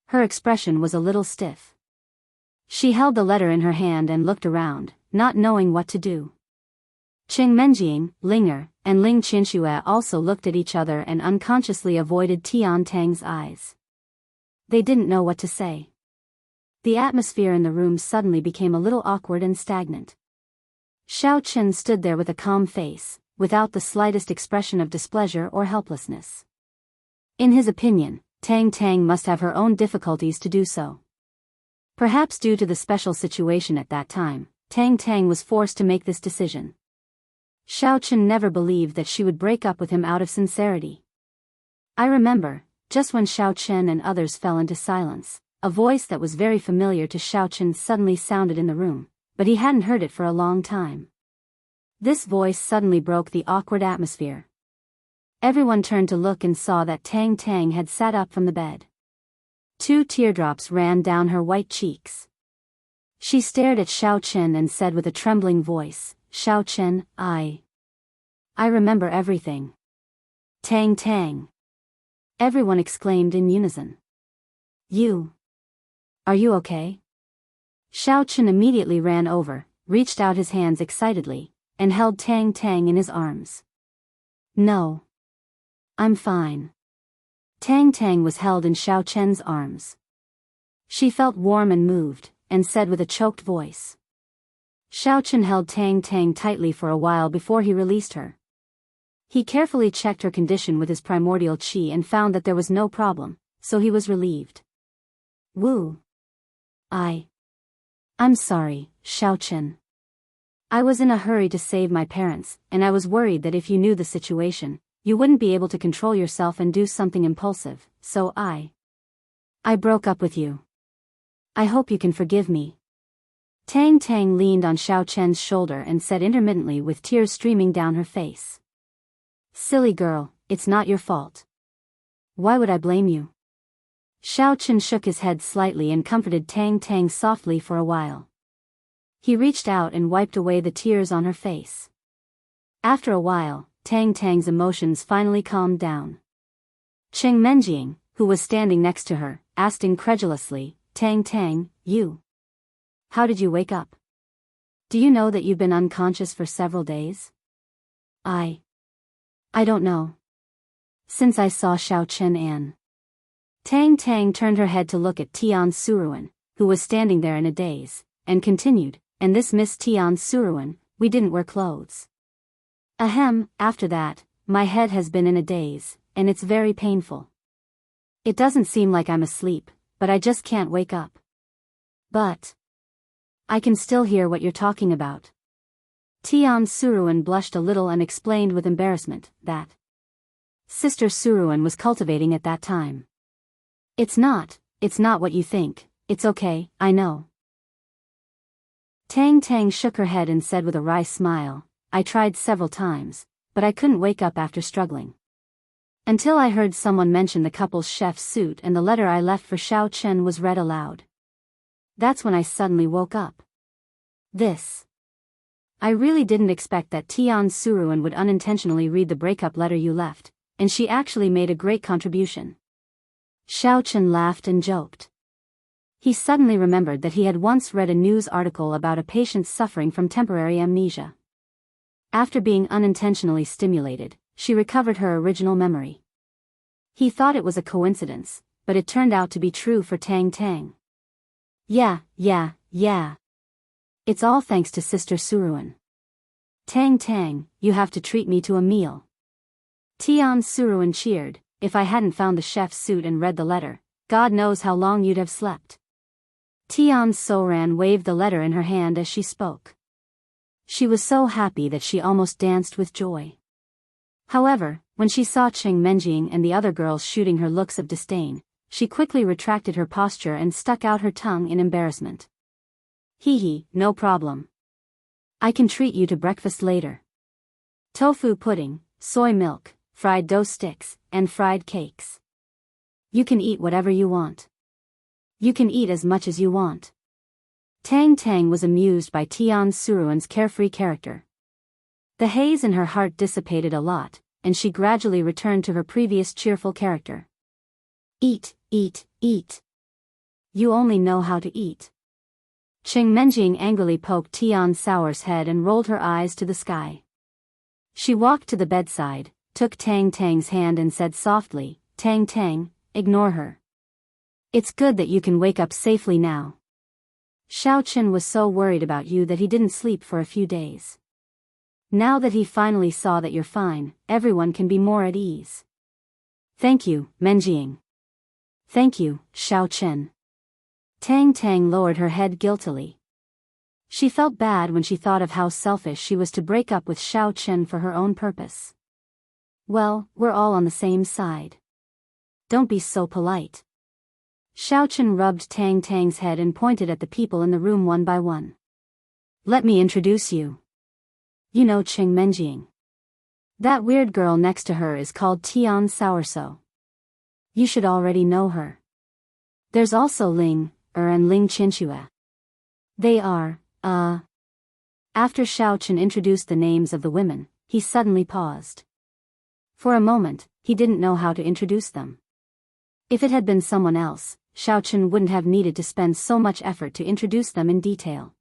Her expression was a little stiff. She held the letter in her hand and looked around, not knowing what to do. Qing Menjing, Linger, and Ling Qianxue also looked at each other and unconsciously avoided Tian Tang's eyes. They didn't know what to say. The atmosphere in the room suddenly became a little awkward and stagnant. Xiao Chen stood there with a calm face, without the slightest expression of displeasure or helplessness. In his opinion, Tang Tang must have her own difficulties to do so. Perhaps due to the special situation at that time, Tang Tang was forced to make this decision. Xiao Chen never believed that she would break up with him out of sincerity. I remember, just when Xiao Chen and others fell into silence, a voice that was very familiar to Xiao Chen suddenly sounded in the room. but he hadn't heard it for a long time. This voice suddenly broke the awkward atmosphere. Everyone turned to look and saw that Tang Tang had sat up from the bed. 2 teardrops ran down her white cheeks. She stared at Xiao Chen and said with a trembling voice, "Xiao Chen, I remember everything." "Tang Tang!" everyone exclaimed in unison. Are you okay?" Xiao Chen immediately ran over, reached out his hands excitedly, and held Tang Tang in his arms. "No. I'm fine." Tang Tang was held in Xiao Chen's arms. She felt warm and moved, and said with a choked voice. Xiao Chen held Tang Tang tightly for a while before he released her. He carefully checked her condition with his primordial qi and found that there was no problem, so he was relieved. "Wu. I'm sorry, Xiao Chen. I was in a hurry to save my parents, and I was worried that if you knew the situation, you wouldn't be able to control yourself and do something impulsive, so I broke up with you. I hope you can forgive me." Tang Tang leaned on Xiao Chen's shoulder and said intermittently with tears streaming down her face. "Silly girl, it's not your fault. Why would I blame you?" Xiao Chen shook his head slightly and comforted Tang Tang softly for a while. He reached out and wiped away the tears on her face. After a while, Tang Tang's emotions finally calmed down. Cheng Menjing, who was standing next to her, asked incredulously, "Tang Tang, how did you wake up? Do you know that you've been unconscious for several days?" I don't know. Since I saw Xiao Chen and..." Tang Tang turned her head to look at Tian Suruan, who was standing there in a daze, and continued, "And this Miss Tian Suruan, we didn't wear clothes. Ahem, after that, my head has been in a daze, and it's very painful. It doesn't seem like I'm asleep, but I just can't wake up. But I can still hear what you're talking about." Tian Suruan blushed a little and explained with embarrassment that Sister Suruan was cultivating at that time. It's not what you think, it's okay, I know." Tang Tang shook her head and said with a wry smile, "I tried several times, but I couldn't wake up after struggling. Until I heard someone mention the couple's chef's suit and the letter I left for Xiao Chen was read aloud. That's when I suddenly woke up. I really didn't expect that Tian Suruan would unintentionally read the breakup letter you left, and she actually made a great contribution." Xiao Chen laughed and joked. He suddenly remembered that he had once read a news article about a patient suffering from temporary amnesia. After being unintentionally stimulated, she recovered her original memory. He thought it was a coincidence, but it turned out to be true for Tang Tang. Yeah. It's all thanks to Sister Suruan. Tang Tang, you have to treat me to a meal." Tian Suruan cheered, "If I hadn't found the chef's suit and read the letter, God knows how long you'd have slept." Tian Soran waved the letter in her hand as she spoke. She was so happy that she almost danced with joy. However, when she saw Cheng Menjing and the other girls shooting her looks of disdain, she quickly retracted her posture and stuck out her tongue in embarrassment. No problem. I can treat you to breakfast later. Tofu pudding, soy milk, fried dough sticks, and fried cakes. You can eat whatever you want. You can eat as much as you want." Tang Tang was amused by Tian Suruan's carefree character. The haze in her heart dissipated a lot, and she gradually returned to her previous cheerful character. Eat. You only know how to eat." Cheng Menjing angrily poked Tian Sour's head and rolled her eyes to the sky. She walked to the bedside, took Tang Tang's hand and said softly, "Tang Tang, ignore her. It's good that you can wake up safely now. Xiao Chen was so worried about you that he didn't sleep for a few days. Now that he finally saw that you're fine, everyone can be more at ease." "Thank you, Menjing." "Thank you, Xiao Chen." Tang Tang lowered her head guiltily. She felt bad when she thought of how selfish she was to break up with Xiao Chen for her own purpose. Well, we're all on the same side. Don't be so polite. Xiao Chen rubbed Tang Tang's head and pointed at the people in the room one by one. Let me introduce you. You know Qing Menjing. That weird girl next to her is called Tian Sourso. You should already know her. There's also Ling, and Ling Qinxue. They are, After Xiao Chen introduced the names of the women, he suddenly paused. For a moment, he didn't know how to introduce them. If it had been someone else, Xiao Chen wouldn't have needed to spend so much effort to introduce them in detail.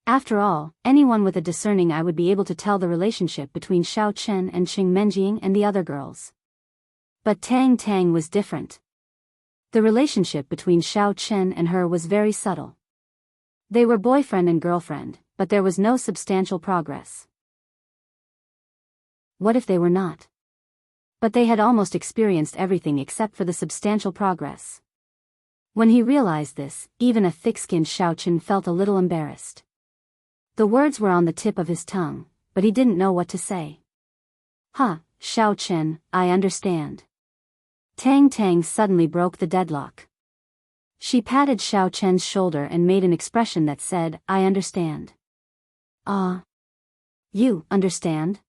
After all, anyone with a discerning eye would be able to tell the relationship between Xiao Chen and Qing Menjing and the other girls. But Tang Tang was different. The relationship between Xiao Chen and her was very subtle. They were boyfriend and girlfriend, but there was no substantial progress. What if they were not? But they had almost experienced everything except for the substantial progress. When he realized this, even a thick-skinned Xiao Chen felt a little embarrassed. The words were on the tip of his tongue, but he didn't know what to say. Xiao Chen, I understand. Tang Tang suddenly broke the deadlock. She patted Xiao Chen's shoulder and made an expression that said, I understand. You understand?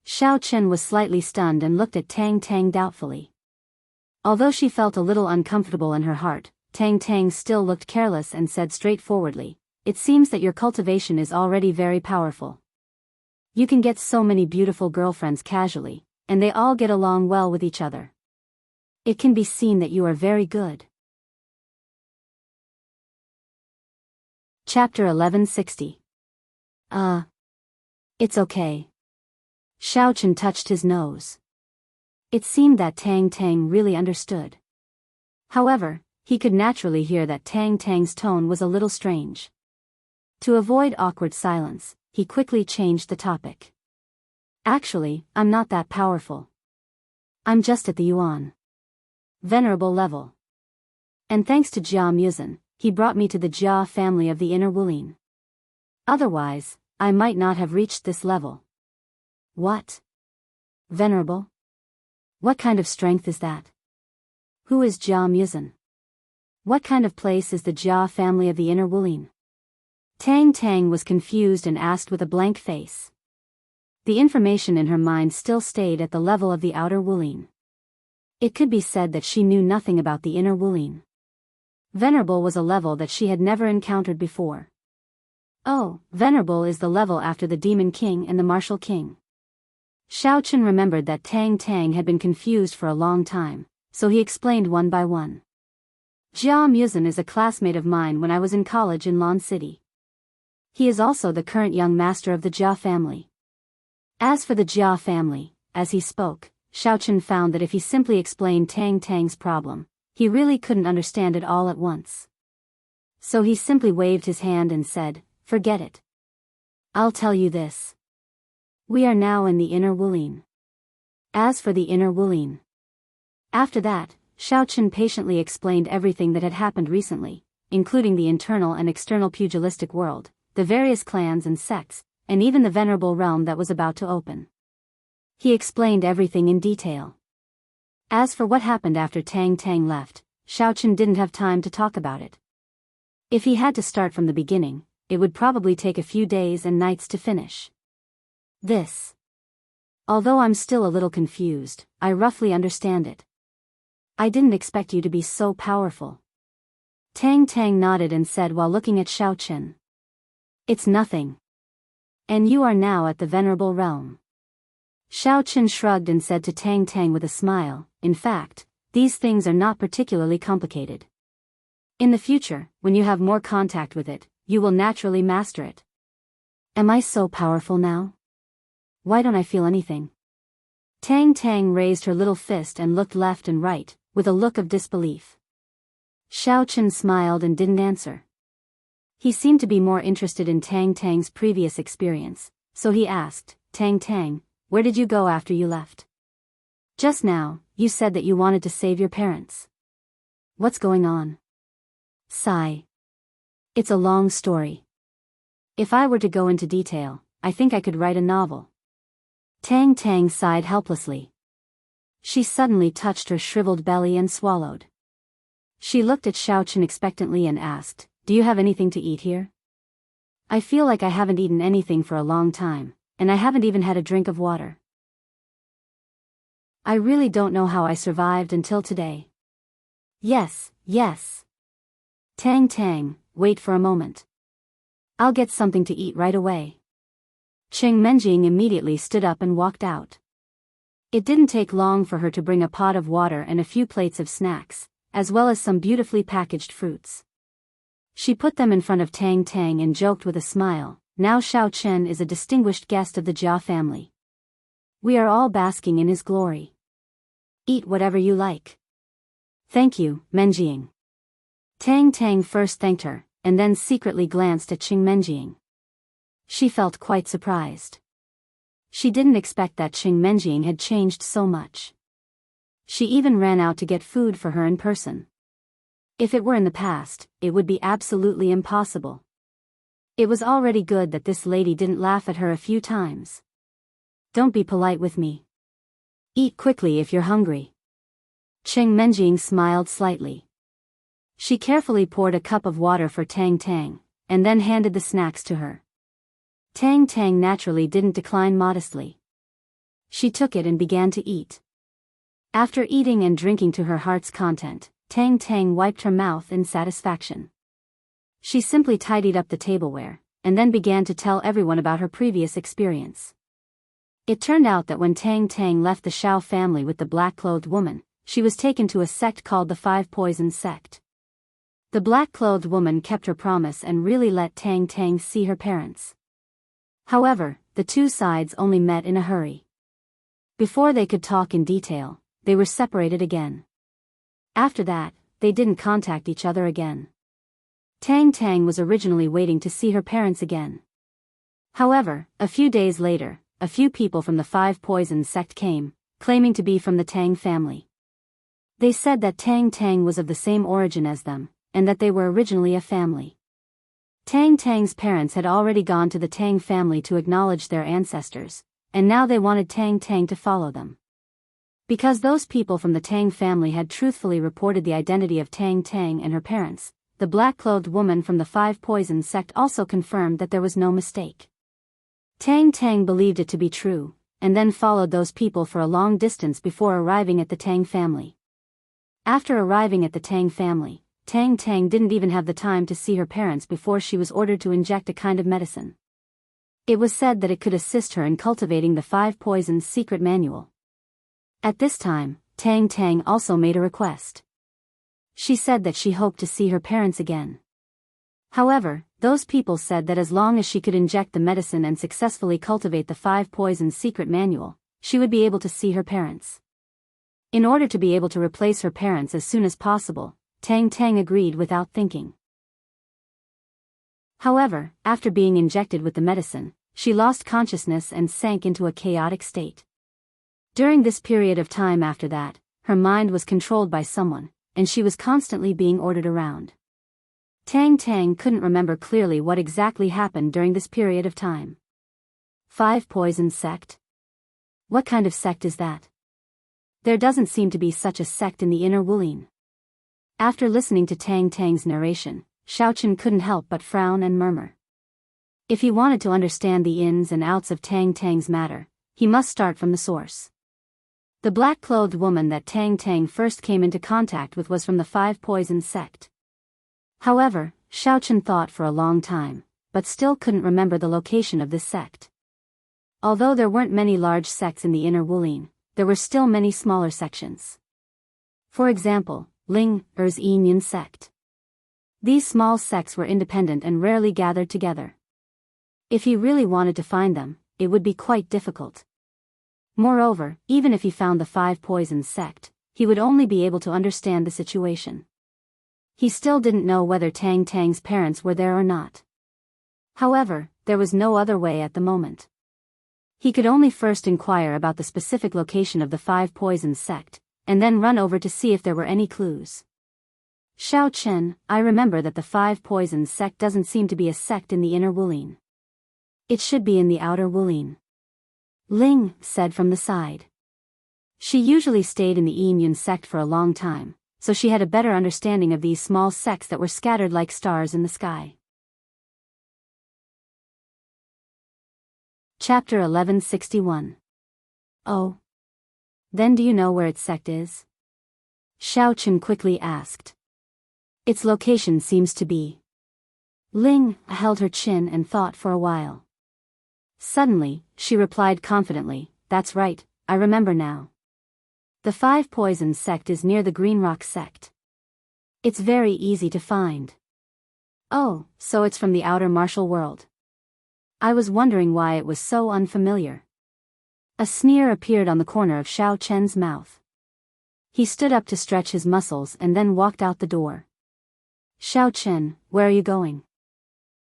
Xiao Chen was slightly stunned and looked at Tang Tang doubtfully. Although she felt a little uncomfortable in her heart, Tang Tang still looked careless and said straightforwardly, It seems that your cultivation is already very powerful. You can get so many beautiful girlfriends casually, and they all get along well with each other. It can be seen that you are very good. Chapter 1160. It's okay. Xiao Chen touched his nose. It seemed that Tang Tang really understood. However, he could naturally hear that Tang Tang's tone was a little strange. To avoid awkward silence, he quickly changed the topic. Actually, I'm not that powerful. I'm just at the Yuan Venerable level. And thanks to Jia Muzin, he brought me to the Jia family of the Inner Wulin. Otherwise, I might not have reached this level. What? Venerable? What kind of strength is that? Who is Jia Muzin? What kind of place is the Jia family of the Inner Wulin? Tang Tang was confused and asked with a blank face. The information in her mind still stayed at the level of the Outer Wulin. It could be said that she knew nothing about the Inner Wulin. Venerable was a level that she had never encountered before. Oh, Venerable is the level after the Demon King and the Martial King. Xiao Chen remembered that Tang Tang had been confused for a long time, so he explained one by one. Jia Muzin is a classmate of mine when I was in college in Lan City. He is also the current young master of the Jia family. As for the Jia family, as he spoke, Xiao Chen found that if he simply explained Tang Tang's problem, he really couldn't understand it all at once. So he simply waved his hand and said, Forget it. I'll tell you this. We are now in the Inner Wulin. As for the Inner Wulin. After that, Xiao Chen patiently explained everything that had happened recently, including the internal and external pugilistic world, the various clans and sects, and even the venerable realm that was about to open. He explained everything in detail. As for what happened after Tang Tang left, Xiao Chen didn't have time to talk about it. If he had to start from the beginning, it would probably take a few days and nights to finish. This. Although I'm still a little confused, I roughly understand it. I didn't expect you to be so powerful. Tang Tang nodded and said while looking at Xiao Chen. It's nothing. And you are now at the Venerable Realm. Xiao Chen shrugged and said to Tang Tang with a smile, In fact, these things are not particularly complicated. In the future, when you have more contact with it, you will naturally master it. Am I so powerful now? Why don't I feel anything? Tang Tang raised her little fist and looked left and right, with a look of disbelief. Xiao Chen smiled and didn't answer. He seemed to be more interested in Tang Tang's previous experience, so he asked, Tang Tang, where did you go after you left? Just now, you said that you wanted to save your parents. What's going on? Sigh. It's a long story. If I were to go into detail, I think I could write a novel. Tang Tang sighed helplessly. She suddenly touched her shriveled belly and swallowed. She looked at Xiao Chen expectantly and asked, Do you have anything to eat here? I feel like I haven't eaten anything for a long time, and I haven't even had a drink of water. I really don't know how I survived until today. Yes, yes. Tang Tang, wait for a moment. I'll get something to eat right away. Ching Menjing immediately stood up and walked out. It didn't take long for her to bring a pot of water and a few plates of snacks, as well as some beautifully packaged fruits. She put them in front of Tang Tang and joked with a smile, "Now Xiao Chen is a distinguished guest of the Jia family. We are all basking in his glory. Eat whatever you like." "Thank you, Menjing." Tang Tang first thanked her, and then secretly glanced at Ching Menjing. She felt quite surprised. She didn't expect that Ching Menjing had changed so much. She even ran out to get food for her in person. If it were in the past, it would be absolutely impossible. It was already good that this lady didn't laugh at her a few times. "Don't be polite with me. Eat quickly if you're hungry." Ching Menjing smiled slightly. She carefully poured a cup of water for Tang Tang, and then handed the snacks to her. Tang Tang naturally didn't decline modestly. She took it and began to eat. After eating and drinking to her heart's content, Tang Tang wiped her mouth in satisfaction. She simply tidied up the tableware, and then began to tell everyone about her previous experience. It turned out that when Tang Tang left the Shao family with the black-clothed woman, she was taken to a sect called the Five Poisons Sect. The black-clothed woman kept her promise and really let Tang Tang see her parents. However, the two sides only met in a hurry. Before they could talk in detail, they were separated again. After that, they didn't contact each other again. Tang Tang was originally waiting to see her parents again. However, a few days later, a few people from the Five Poisons Sect came, claiming to be from the Tang family. They said that Tang Tang was of the same origin as them, and that they were originally a family. Tang Tang's parents had already gone to the Tang family to acknowledge their ancestors, and now they wanted Tang Tang to follow them. Because those people from the Tang family had truthfully reported the identity of Tang Tang and her parents, the black-clothed woman from the Five Poisons Sect also confirmed that there was no mistake. Tang Tang believed it to be true, and then followed those people for a long distance before arriving at the Tang family. After arriving at the Tang family, Tang Tang didn't even have the time to see her parents before she was ordered to inject a kind of medicine. It was said that it could assist her in cultivating the Five Poisons secret manual. At this time, Tang Tang also made a request. She said that she hoped to see her parents again. However, those people said that as long as she could inject the medicine and successfully cultivate the Five Poisons secret manual, she would be able to see her parents. In order to be able to replace her parents as soon as possible, Tang Tang agreed without thinking. However, after being injected with the medicine, she lost consciousness and sank into a chaotic state. During this period of time after that, her mind was controlled by someone, and she was constantly being ordered around. Tang Tang couldn't remember clearly what exactly happened during this period of time. Five Poisons Sect? What kind of sect is that? There doesn't seem to be such a sect in the inner Wulin. After listening to Tang Tang's narration, Xiaochen couldn't help but frown and murmur. If he wanted to understand the ins and outs of Tang Tang's matter, he must start from the source. The black-clothed woman that Tang Tang first came into contact with was from the Five Poisons Sect. However, Xiaochen thought for a long time, but still couldn't remember the location of this sect. Although there weren't many large sects in the inner Wulin, there were still many smaller sections. For example, Ling Er's Yin sect. These small sects were independent and rarely gathered together. If he really wanted to find them, it would be quite difficult. Moreover, even if he found the Five Poisons Sect, he would only be able to understand the situation. He still didn't know whether Tang Tang's parents were there or not. However, there was no other way at the moment. He could only first inquire about the specific location of the Five Poisons Sect, and then run over to see if there were any clues. "Xiao Chen, I remember that the Five Poisons Sect doesn't seem to be a sect in the inner Wulin. It should be in the outer Wulin," Ling said from the side. She usually stayed in the Yin sect for a long time, so she had a better understanding of these small sects that were scattered like stars in the sky. Chapter 1161. Oh. Then do you know where its sect is? Xiao Chen quickly asked. Its location seems to be. Ling held her chin and thought for a while. Suddenly, she replied confidently, "That's right, I remember now. The Five Poisons sect is near the Green Rock sect. It's very easy to find." Oh, so it's from the outer martial world. I was wondering why it was so unfamiliar. A sneer appeared on the corner of Xiao Chen's mouth. He stood up to stretch his muscles and then walked out the door. "Xiao Chen, where are you going?"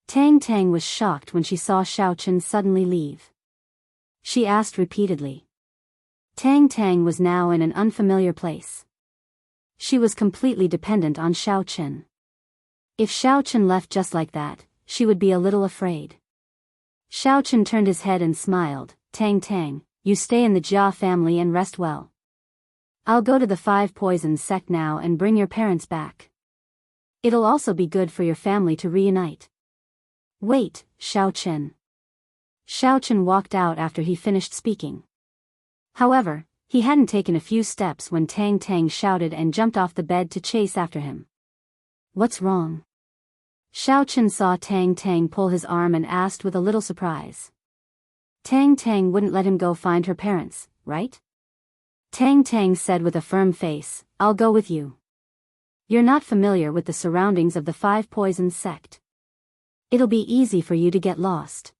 Tang Tang was shocked when she saw Xiao Chen suddenly leave. She asked repeatedly. Tang Tang was now in an unfamiliar place. She was completely dependent on Xiao Chen. If Xiao Chen left just like that, she would be a little afraid. Xiao Chen turned his head and smiled. "Tang Tang, you stay in the Jia family and rest well. I'll go to the Five Poisons sect now and bring your parents back. It'll also be good for your family to reunite." "Wait, Xiao Chen." Xiao Chen walked out after he finished speaking. However, he hadn't taken a few steps when Tang Tang shouted and jumped off the bed to chase after him. "What's wrong?" Xiao Chen saw Tang Tang pull his arm and asked with a little surprise. Tang Tang wouldn't let him go find her parents, right? Tang Tang said with a firm face, "I'll go with you. You're not familiar with the surroundings of the Five Poisons sect. It'll be easy for you to get lost.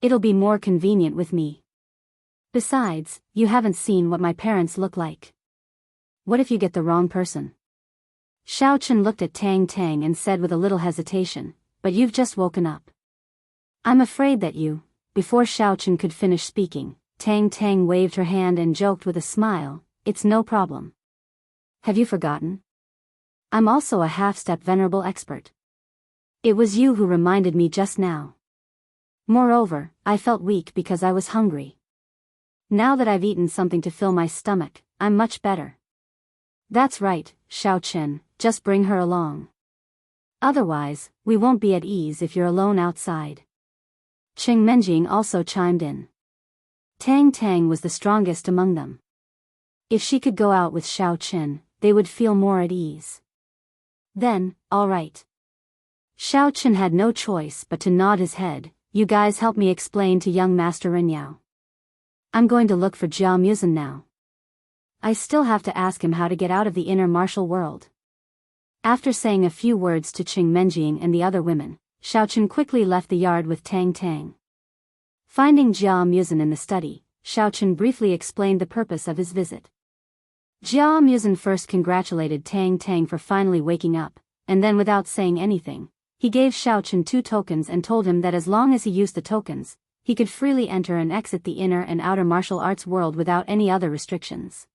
It'll be more convenient with me. Besides, you haven't seen what my parents look like. What if you get the wrong person?" Xiao Chen looked at Tang Tang and said with a little hesitation, "But you've just woken up. I'm afraid that you..." Before Xiao Chen could finish speaking, Tang Tang waved her hand and joked with a smile, "It's no problem. Have you forgotten? I'm also a half-step venerable expert. It was you who reminded me just now. Moreover, I felt weak because I was hungry. Now that I've eaten something to fill my stomach, I'm much better." "That's right, Xiao Chen, just bring her along. Otherwise, we won't be at ease if you're alone outside." Cheng Menjing also chimed in. Tang Tang was the strongest among them. If she could go out with Xiao Chen, they would feel more at ease. Then, all right. Xiao Chen had no choice but to nod his head. "You guys help me explain to young Master Rinyao. I'm going to look for Jia Muzan now. I still have to ask him how to get out of the inner martial world." After saying a few words to Cheng Menjing and the other women, Xiao Chen quickly left the yard with Tang Tang. Finding Jia Muzan in the study, Xiao Chen briefly explained the purpose of his visit. Jia Muzan first congratulated Tang Tang for finally waking up, and then without saying anything, he gave Xiao Chen 2 tokens and told him that as long as he used the tokens, he could freely enter and exit the inner and outer martial arts world without any other restrictions.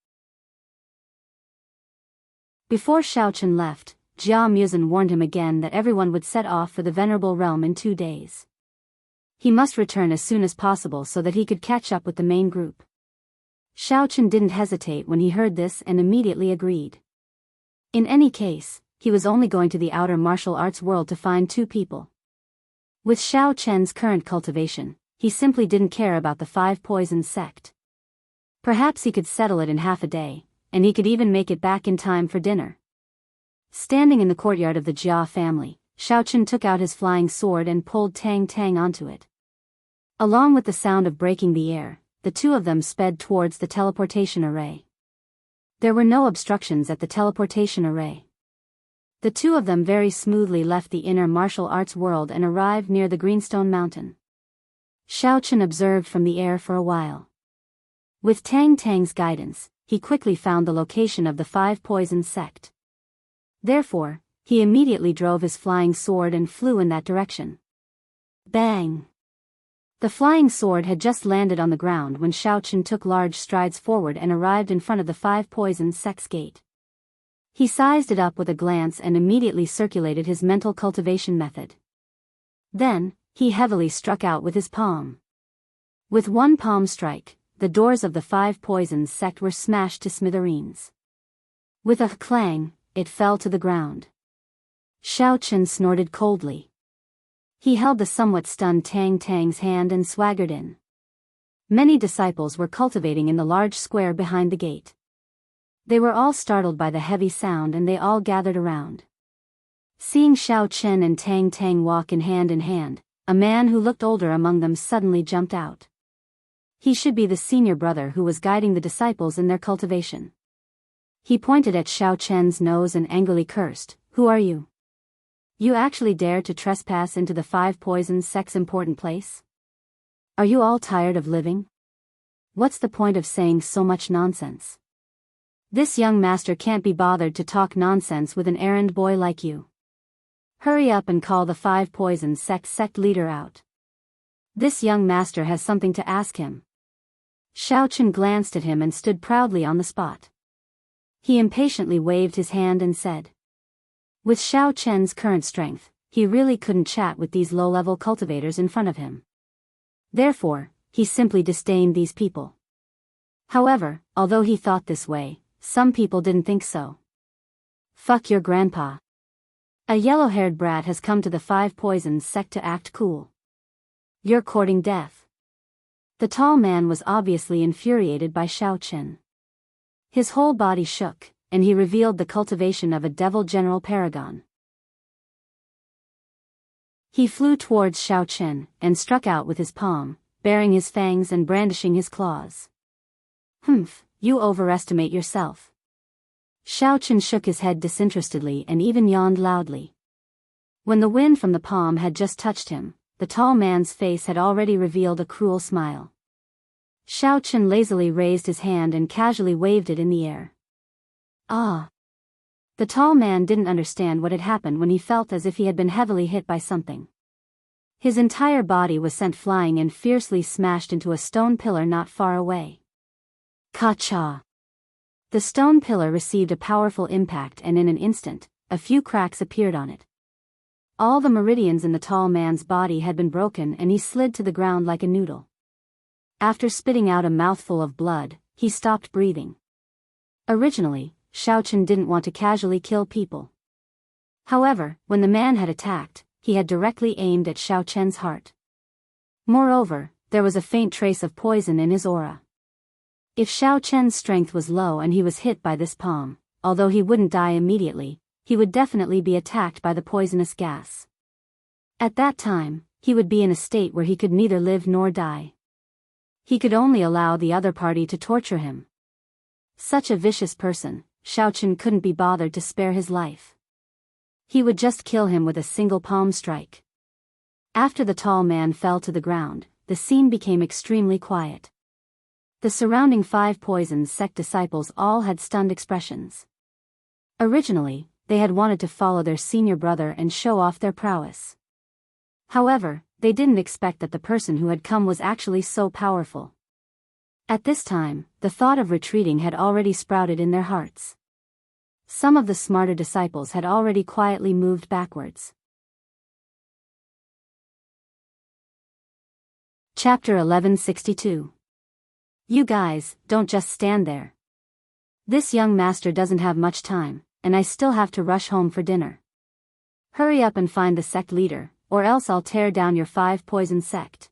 Before Xiao Chen left, Jia Muzan warned him again that everyone would set off for the Venerable Realm in 2 days. He must return as soon as possible so that he could catch up with the main group. Xiao Chen didn't hesitate when he heard this and immediately agreed. In any case, he was only going to the outer martial arts world to find 2 people. With Xiao Chen's current cultivation, he simply didn't care about the Five Poisons sect. Perhaps he could settle it in half a day, and he could even make it back in time for dinner. Standing in the courtyard of the Jia family, Xiao Chen took out his flying sword and pulled Tang Tang onto it. Along with the sound of breaking the air, the 2 of them sped towards the teleportation array. There were no obstructions at the teleportation array. The 2 of them very smoothly left the inner martial arts world and arrived near the Greenstone Mountain. Xiao Chen observed from the air for a while. With Tang Tang's guidance, he quickly found the location of the Five Poisons sect. Therefore, he immediately drove his flying sword and flew in that direction. Bang! The flying sword had just landed on the ground when Xiao Chen took large strides forward and arrived in front of the Five Poisons sect's gate. He sized it up with a glance and immediately circulated his mental cultivation method. Then, he heavily struck out with his palm. With one palm strike, the doors of the Five Poisons sect were smashed to smithereens. With a clang, it fell to the ground. Xiao Chen snorted coldly. He held the somewhat stunned Tang Tang's hand and swaggered in. Many disciples were cultivating in the large square behind the gate. They were all startled by the heavy sound and they all gathered around. Seeing Xiao Chen and Tang Tang walk in hand, a man who looked older among them suddenly jumped out. He should be the senior brother who was guiding the disciples in their cultivation. He pointed at Xiao Chen's nose and angrily cursed, "Who are you? You actually dare to trespass into the Five Poisons sect's important place? Are you all tired of living? What's the point of saying so much nonsense? This young master can't be bothered to talk nonsense with an errand boy like you. Hurry up and call the Five Poisons sect leader out. This young master has something to ask him." Xiao Chen glanced at him and stood proudly on the spot. He impatiently waved his hand and said. With Xiao Chen's current strength, he really couldn't chat with these low-level cultivators in front of him. Therefore, he simply disdained these people. However, although he thought this way, some people didn't think so. "Fuck your grandpa. A yellow-haired brat has come to the Five Poisons sect to act cool. You're courting death." The tall man was obviously infuriated by Xiao Chen. His whole body shook, and he revealed the cultivation of a devil general paragon. He flew towards Xiao Chen, and struck out with his palm, baring his fangs and brandishing his claws. "Humph, you overestimate yourself." Xiao Chen shook his head disinterestedly and even yawned loudly. When the wind from the palm had just touched him, the tall man's face had already revealed a cruel smile. Xiao Chen lazily raised his hand and casually waved it in the air. "Ah!" The tall man didn't understand what had happened when he felt as if he had been heavily hit by something. His entire body was sent flying and fiercely smashed into a stone pillar not far away. Ka-cha! The stone pillar received a powerful impact and in an instant, a few cracks appeared on it. All the meridians in the tall man's body had been broken and he slid to the ground like a noodle. After spitting out a mouthful of blood, he stopped breathing. Originally, Xiao Chen didn't want to casually kill people. However, when the man had attacked, he had directly aimed at Xiao Chen's heart. Moreover, there was a faint trace of poison in his aura. If Xiao Chen's strength was low and he was hit by this palm, although he wouldn't die immediately, he would definitely be attacked by the poisonous gas. At that time, he would be in a state where he could neither live nor die. He could only allow the other party to torture him. Such a vicious person, Xiao Chen couldn't be bothered to spare his life. He would just kill him with a single palm strike. After the tall man fell to the ground, the scene became extremely quiet. The surrounding Five Poisons sect disciples all had stunned expressions. Originally, they had wanted to follow their senior brother and show off their prowess. However, they didn't expect that the person who had come was actually so powerful. At this time, the thought of retreating had already sprouted in their hearts. Some of the smarter disciples had already quietly moved backwards. Chapter 1162. You guys, don't just stand there. This young master doesn't have much time, and I still have to rush home for dinner. Hurry up and find the sect leader, or else I'll tear down your Five Poison sect.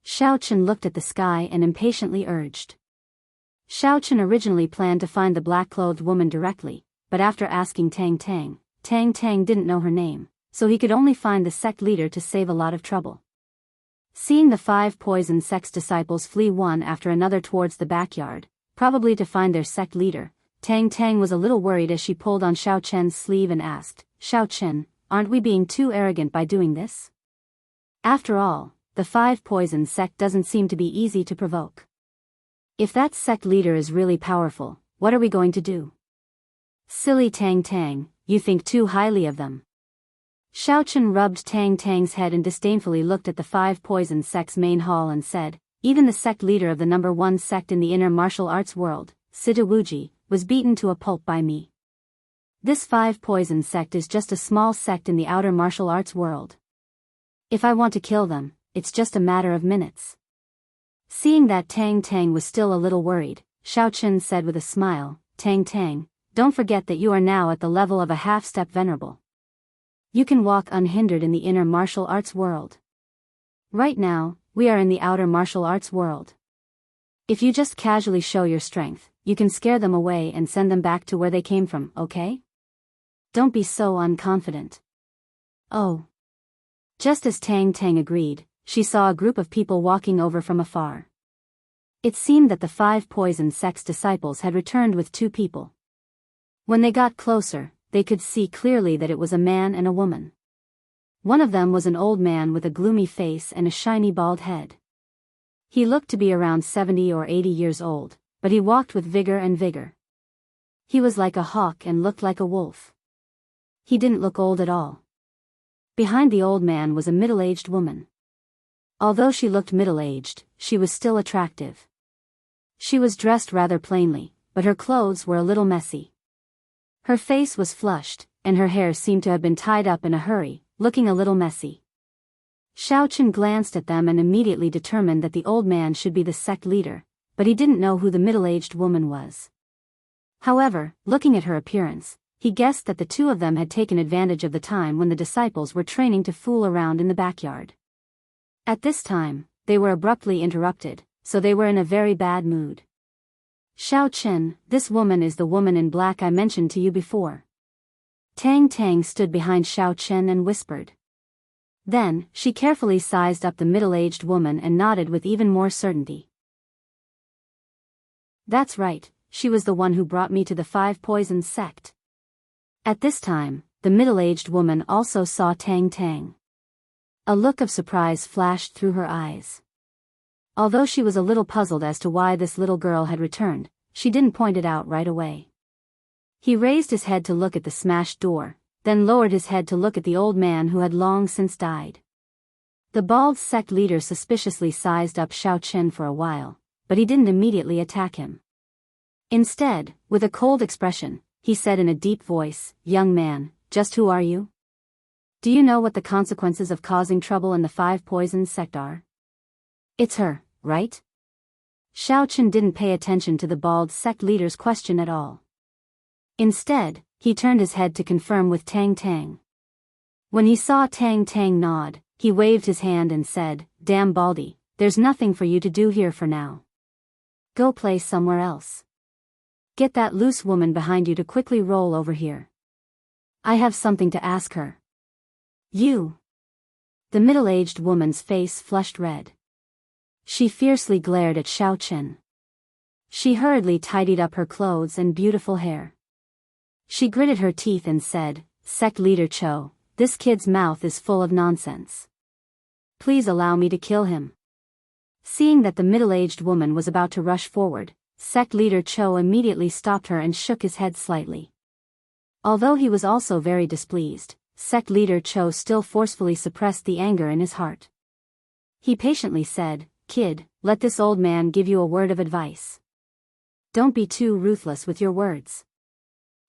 Xiao Chen looked at the sky and impatiently urged. Xiao Chen originally planned to find the black-clothed woman directly, but after asking Tang Tang didn't know her name, so he could only find the sect leader to save a lot of trouble. Seeing the Five Poison sect's disciples flee one after another towards the backyard, probably to find their sect leader, Tang Tang was a little worried as she pulled on Xiao Chen's sleeve and asked, "Xiao Chen, aren't we being too arrogant by doing this? After all, the Five Poison sect doesn't seem to be easy to provoke. If that sect leader is really powerful, what are we going to do?" "Silly Tang Tang, you think too highly of them." Xiao Chen rubbed Tang Tang's head and disdainfully looked at the Five Poison sect's main hall and said, "Even the sect leader of the number one sect in the inner martial arts world, Sita Wuji, was beaten to a pulp by me. This Five Poison sect is just a small sect in the outer martial arts world. If I want to kill them, it's just a matter of minutes." Seeing that Tang Tang was still a little worried, Xiao Chen said with a smile, "Tang Tang, don't forget that you are now at the level of a half-step venerable. You can walk unhindered in the inner martial arts world. Right now, we are in the outer martial arts world. If you just casually show your strength, you can scare them away and send them back to where they came from, okay? Don't be so unconfident. Oh. Just as Tang Tang agreed, she saw a group of people walking over from afar. It seemed that the 5 poison sect's disciples had returned with 2 people. When they got closer, they could see clearly that it was a man and a woman. One of them was an old man with a gloomy face and a shiny bald head. He looked to be around 70 or 80 years old, but he walked with vigor. He was like a hawk and looked like a wolf. He didn't look old at all. Behind the old man was a middle-aged woman. Although she looked middle-aged, she was still attractive. She was dressed rather plainly, but her clothes were a little messy. Her face was flushed, and her hair seemed to have been tied up in a hurry, looking a little messy. Xiao Chen glanced at them and immediately determined that the old man should be the sect leader, but he didn't know who the middle-aged woman was. However, looking at her appearance, he guessed that the 2 of them had taken advantage of the time when the disciples were training to fool around in the backyard. At this time, they were abruptly interrupted, so they were in a very bad mood. Xiao Chen, this woman is the woman in black I mentioned to you before. Tang Tang stood behind Xiao Chen and whispered. Then, she carefully sized up the middle-aged woman and nodded with even more certainty. That's right, she was the one who brought me to the 5 poison sect. At this time, the middle-aged woman also saw Tang Tang. A look of surprise flashed through her eyes. Although she was a little puzzled as to why this little girl had returned, she didn't point it out right away. He raised his head to look at the smashed door, then lowered his head to look at the old man who had long since died. The bald sect leader suspiciously sized up Xiao Chen for a while, but he didn't immediately attack him. Instead, with a cold expression, he said in a deep voice, "Young man, just who are you? Do you know what the consequences of causing trouble in the 5 poison sect are?" "It's her, right?" Xiao Chen didn't pay attention to the bald sect leader's question at all. Instead, he turned his head to confirm with Tang Tang. When he saw Tang Tang nod, he waved his hand and said, "Damn Baldy, there's nothing for you to do here for now. Go play somewhere else. Get that loose woman behind you to quickly roll over here. I have something to ask her." "You?" The middle-aged woman's face flushed red. She fiercely glared at Xiao Chen. She hurriedly tidied up her clothes and beautiful hair. She gritted her teeth and said, "Sect leader Cho, this kid's mouth is full of nonsense. Please allow me to kill him." Seeing that the middle-aged woman was about to rush forward, sect leader Cho immediately stopped her and shook his head slightly. Although he was also very displeased, sect leader Cho still forcefully suppressed the anger in his heart. He patiently said, "Kid, let this old man give you a word of advice. Don't be too ruthless with your words.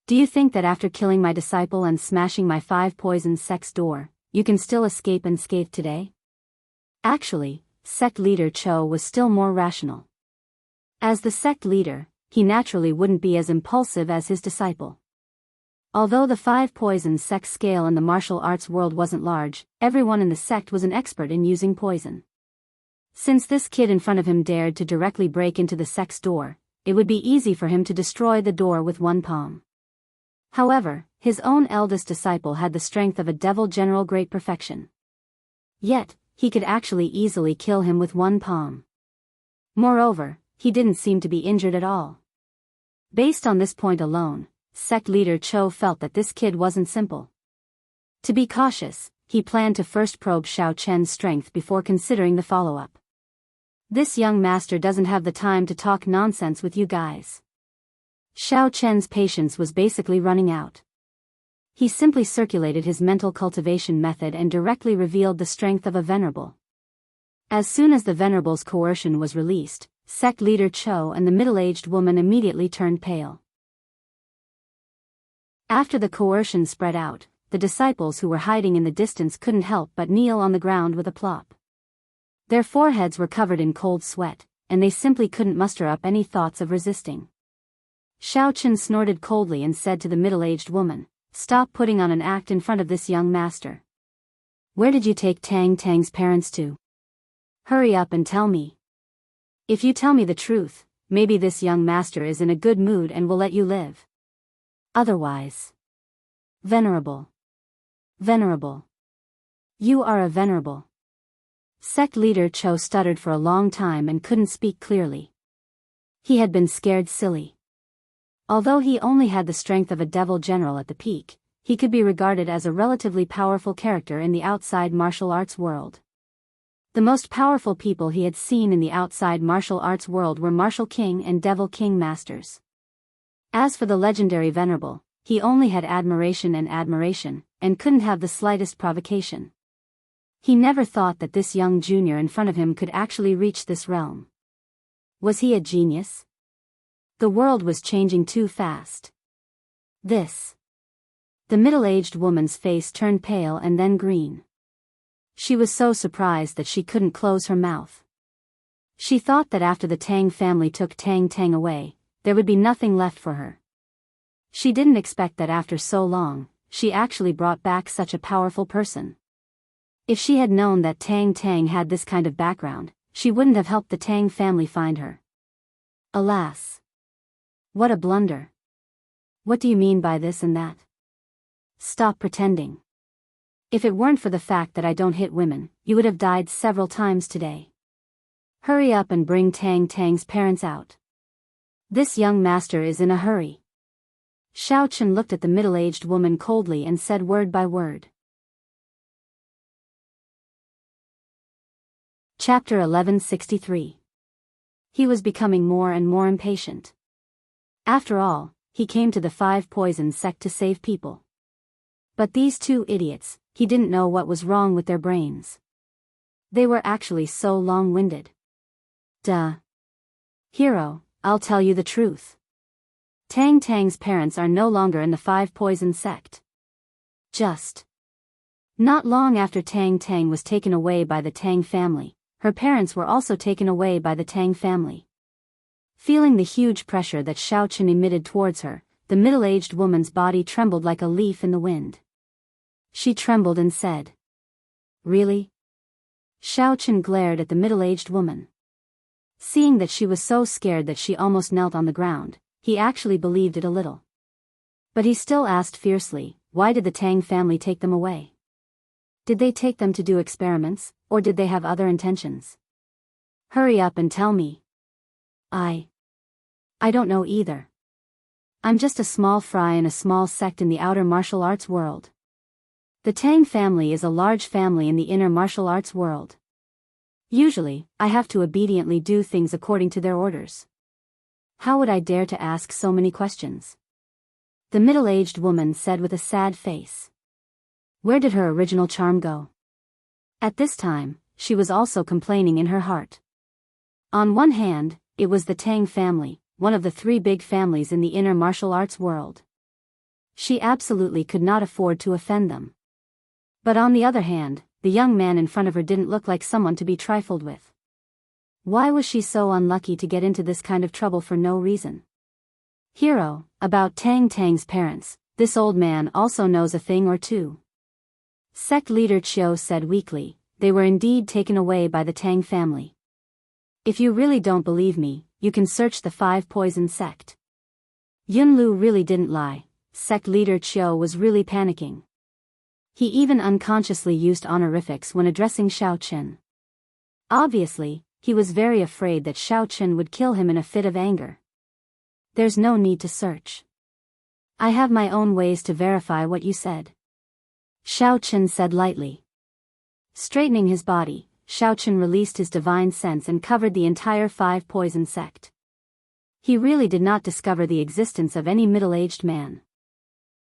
Do you think that after killing my disciple and smashing my 5 poison sect's door, you can still escape unscathed today?" Actually, sect leader Cho was still more rational. As the sect leader, he naturally wouldn't be as impulsive as his disciple. Although the 5 poison sect scale in the martial arts world wasn't large, everyone in the sect was an expert in using poison. Since this kid in front of him dared to directly break into the sect's door, it would be easy for him to destroy the door with one palm. However, his own eldest disciple had the strength of a devil general great perfection. Yet, he could actually easily kill him with one palm. Moreover, he didn't seem to be injured at all. Based on this point alone, sect leader Cho felt that this kid wasn't simple. To be cautious, he planned to first probe Xiao Chen's strength before considering the follow-up. This young master doesn't have the time to talk nonsense with you guys. Xiao Chen's patience was basically running out. He simply circulated his mental cultivation method and directly revealed the strength of a venerable. As soon as the venerable's coercion was released, sect leader Cho and the middle-aged woman immediately turned pale. After the coercion spread out, the disciples who were hiding in the distance couldn't help but kneel on the ground with a plop. Their foreheads were covered in cold sweat, and they simply couldn't muster up any thoughts of resisting. Xiao Chen snorted coldly and said to the middle-aged woman, "Stop putting on an act in front of this young master. Where did you take Tang Tang's parents to? Hurry up and tell me." If you tell me the truth, maybe this young master is in a good mood and will let you live. Otherwise. Venerable. Venerable. You are a venerable. Sect leader Cho stuttered for a long time and couldn't speak clearly. He had been scared silly. Although he only had the strength of a devil general at the peak, he could be regarded as a relatively powerful character in the outside martial arts world. The most powerful people he had seen in the outside martial arts world were Martial King and Devil King masters. As for the legendary Venerable, he only had admiration, and couldn't have the slightest provocation. He never thought that this young junior in front of him could actually reach this realm. Was he a genius? The world was changing too fast. The middle-aged woman's face turned pale and then green. She was so surprised that she couldn't close her mouth. She thought that after the Tang family took Tang Tang away, there would be nothing left for her. She didn't expect that after so long, she actually brought back such a powerful person. If she had known that Tang Tang had this kind of background, she wouldn't have helped the Tang family find her. Alas! What a blunder. What do you mean by this and that? Stop pretending. If it weren't for the fact that I don't hit women, you would have died several times today. Hurry up and bring Tang Tang's parents out. This young master is in a hurry. Xiao Chen looked at the middle-aged woman coldly and said word by word. Chapter 1163. He was becoming more and more impatient. After all, he came to the Five Poisons sect to save people. But these two idiots, he didn't know what was wrong with their brains. They were actually so long-winded. Duh. Hero, I'll tell you the truth. Tang Tang's parents are no longer in the Five Poisons sect. Just not long after Tang Tang was taken away by the Tang family, her parents were also taken away by the Tang family. Feeling the huge pressure that Xiao Chen emitted towards her, the middle-aged woman's body trembled like a leaf in the wind. She trembled and said, "Really?" Xiao Chen glared at the middle-aged woman. Seeing that she was so scared that she almost knelt on the ground, he actually believed it a little. But he still asked fiercely, why did the Tang family take them away? Did they take them to do experiments, or did they have other intentions? Hurry up and tell me. I don't know either. I'm just a small fry in a small sect in the outer martial arts world. The Tang family is a large family in the inner martial arts world. Usually, I have to obediently do things according to their orders. How would I dare to ask so many questions? The middle-aged woman said with a sad face. Where did her original charm go? At this time, she was also complaining in her heart. On one hand, it was the Tang family, one of the three big families in the inner martial arts world. She absolutely could not afford to offend them. But on the other hand, the young man in front of her didn't look like someone to be trifled with. Why was she so unlucky to get into this kind of trouble for no reason? Hero, about Tang Tang's parents, this old man also knows a thing or two. Sect leader Chiu said weakly, they were indeed taken away by the Tang family. If you really don't believe me, you can search the Five Poisons sect. Yunlu really didn't lie. Sect leader Chiu was really panicking. He even unconsciously used honorifics when addressing Xiao Chen. Obviously, he was very afraid that Xiao Chen would kill him in a fit of anger. There's no need to search. I have my own ways to verify what you said. Xiao Chen said lightly. Straightening his body, Xiao Chen released his divine sense and covered the entire Five Poisons sect. He really did not discover the existence of any middle-aged man.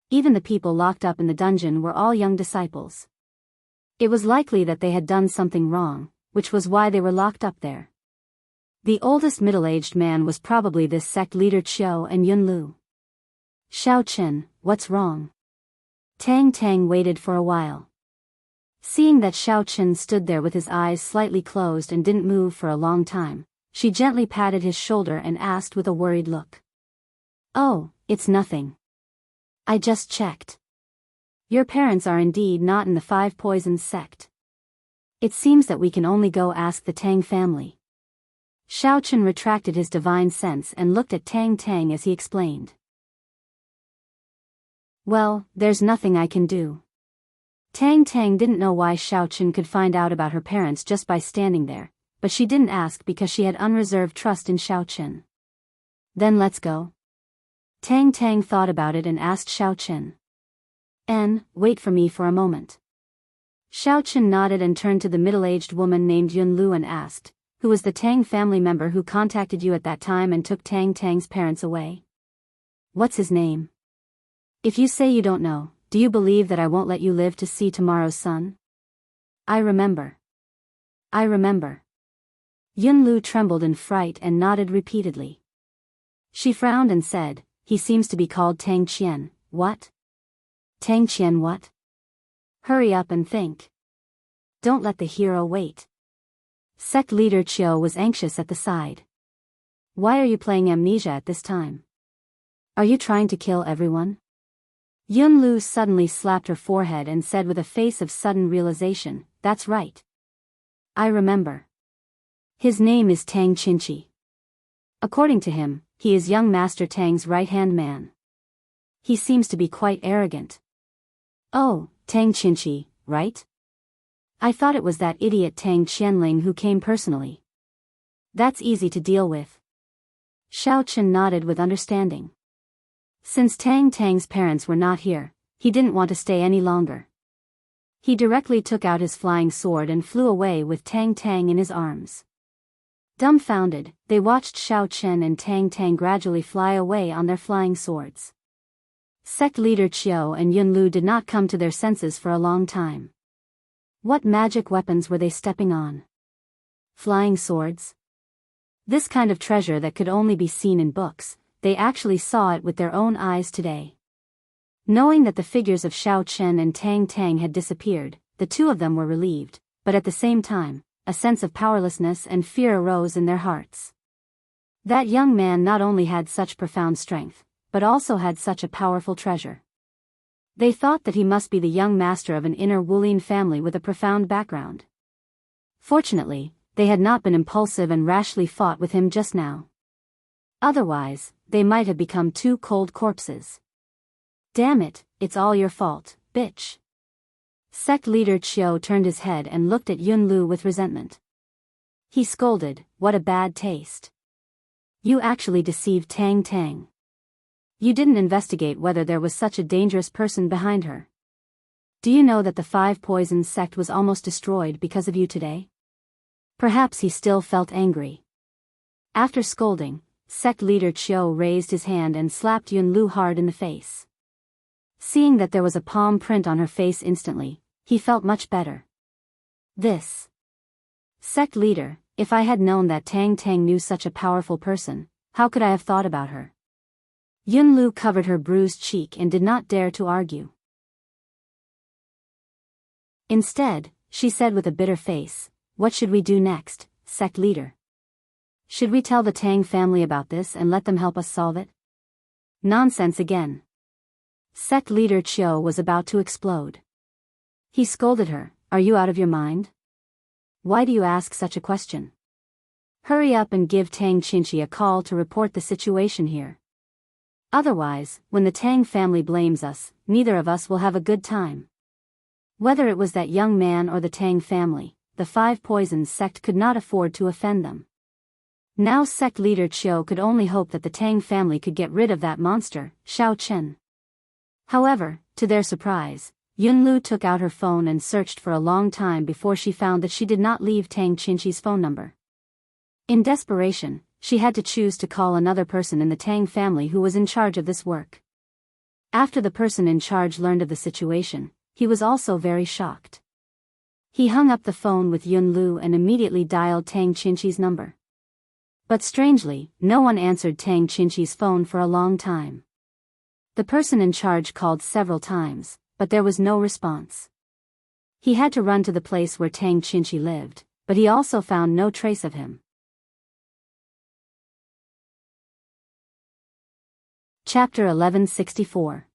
Even the people locked up in the dungeon were all young disciples. It was likely that they had done something wrong, which was why they were locked up there. The oldest middle-aged man was probably this sect leader Chiu and Yunlu. Xiao Chen, what's wrong? Tang Tang waited for a while. Seeing that Xiao Chen stood there with his eyes slightly closed and didn't move for a long time, she gently patted his shoulder and asked with a worried look. Oh, it's nothing. I just checked. Your parents are indeed not in the Five Poisons sect. It seems that we can only go ask the Tang family. Xiao Chen retracted his divine sense and looked at Tang Tang as he explained. Well, there's nothing I can do. Tang Tang didn't know why Xiao Chen could find out about her parents just by standing there, but she didn't ask because she had unreserved trust in Xiao Chen. Then let's go. Tang Tang thought about it and asked Xiao Chen. Wait for me for a moment. Xiao Chen nodded and turned to the middle-aged woman named Yun Lu and asked, who was the Tang family member who contacted you at that time and took Tang Tang's parents away? What's his name? If you say you don't know, do you believe that I won't let you live to see tomorrow's sun? I remember. I remember. Yun Lu trembled in fright and nodded repeatedly. She frowned and said, he seems to be called Tang Qian. What? Tang Qian what? Hurry up and think. Don't let the hero wait. Sect leader Qiu was anxious at the side. Why are you playing amnesia at this time? Are you trying to kill everyone? Yun Lu suddenly slapped her forehead and said with a face of sudden realization, that's right. I remember. His name is Tang Qinqi. According to him, he is young Master Tang's right-hand man. He seems to be quite arrogant. Oh, Tang Qinqi, right? I thought it was that idiot Tang Qianling who came personally. That's easy to deal with. Xiao Chen nodded with understanding. Since Tang Tang's parents were not here, he didn't want to stay any longer. He directly took out his flying sword and flew away with Tang Tang in his arms. Dumbfounded, they watched Xiao Chen and Tang Tang gradually fly away on their flying swords. Sect leader Qiu and Yun Lu did not come to their senses for a long time. What magic weapons were they stepping on? Flying swords? This kind of treasure that could only be seen in books, they actually saw it with their own eyes today. Knowing that the figures of Xiao Chen and Tang Tang had disappeared, the two of them were relieved, but at the same time, a sense of powerlessness and fear arose in their hearts. That young man not only had such profound strength, but also had such a powerful treasure. They thought that he must be the young master of an inner Wulin family with a profound background. Fortunately, they had not been impulsive and rashly fought with him just now. Otherwise, they might have become two cold corpses. Damn it, it's all your fault, bitch. Sect leader Qiu turned his head and looked at Yun Lu with resentment. He scolded, what a bad taste. You actually deceived Tang Tang. You didn't investigate whether there was such a dangerous person behind her. Do you know that the Five Poisons sect was almost destroyed because of you today? Perhaps he still felt angry. After scolding, sect leader Qiu raised his hand and slapped Yun Lu hard in the face. Seeing that there was a palm print on her face instantly, he felt much better. This. Sect leader, if I had known that Tang Tang knew such a powerful person, how could I have thought about her? Yun Lu covered her bruised cheek and did not dare to argue. Instead, she said with a bitter face, what should we do next, sect leader? Should we tell the Tang family about this and let them help us solve it? Nonsense again. Sect leader Qiu was about to explode. He scolded her, are you out of your mind? Why do you ask such a question? Hurry up and give Tang Qinqi a call to report the situation here. Otherwise, when the Tang family blames us, neither of us will have a good time. Whether it was that young man or the Tang family, the Five Poisons sect could not afford to offend them. Now sect leader Qiu could only hope that the Tang family could get rid of that monster, Xiao Chen. However, to their surprise, Yun Lu took out her phone and searched for a long time before she found that she did not leave Tang Qinqi's phone number. In desperation, she had to choose to call another person in the Tang family who was in charge of this work. After the person in charge learned of the situation, he was also very shocked. He hung up the phone with Yun Lu and immediately dialed Tang Qinqi's number. But strangely, no one answered Tang Qinqi's phone for a long time. The person in charge called several times, but there was no response. He had to run to the place where Tang Qinqi lived, but he also found no trace of him. Chapter 1164.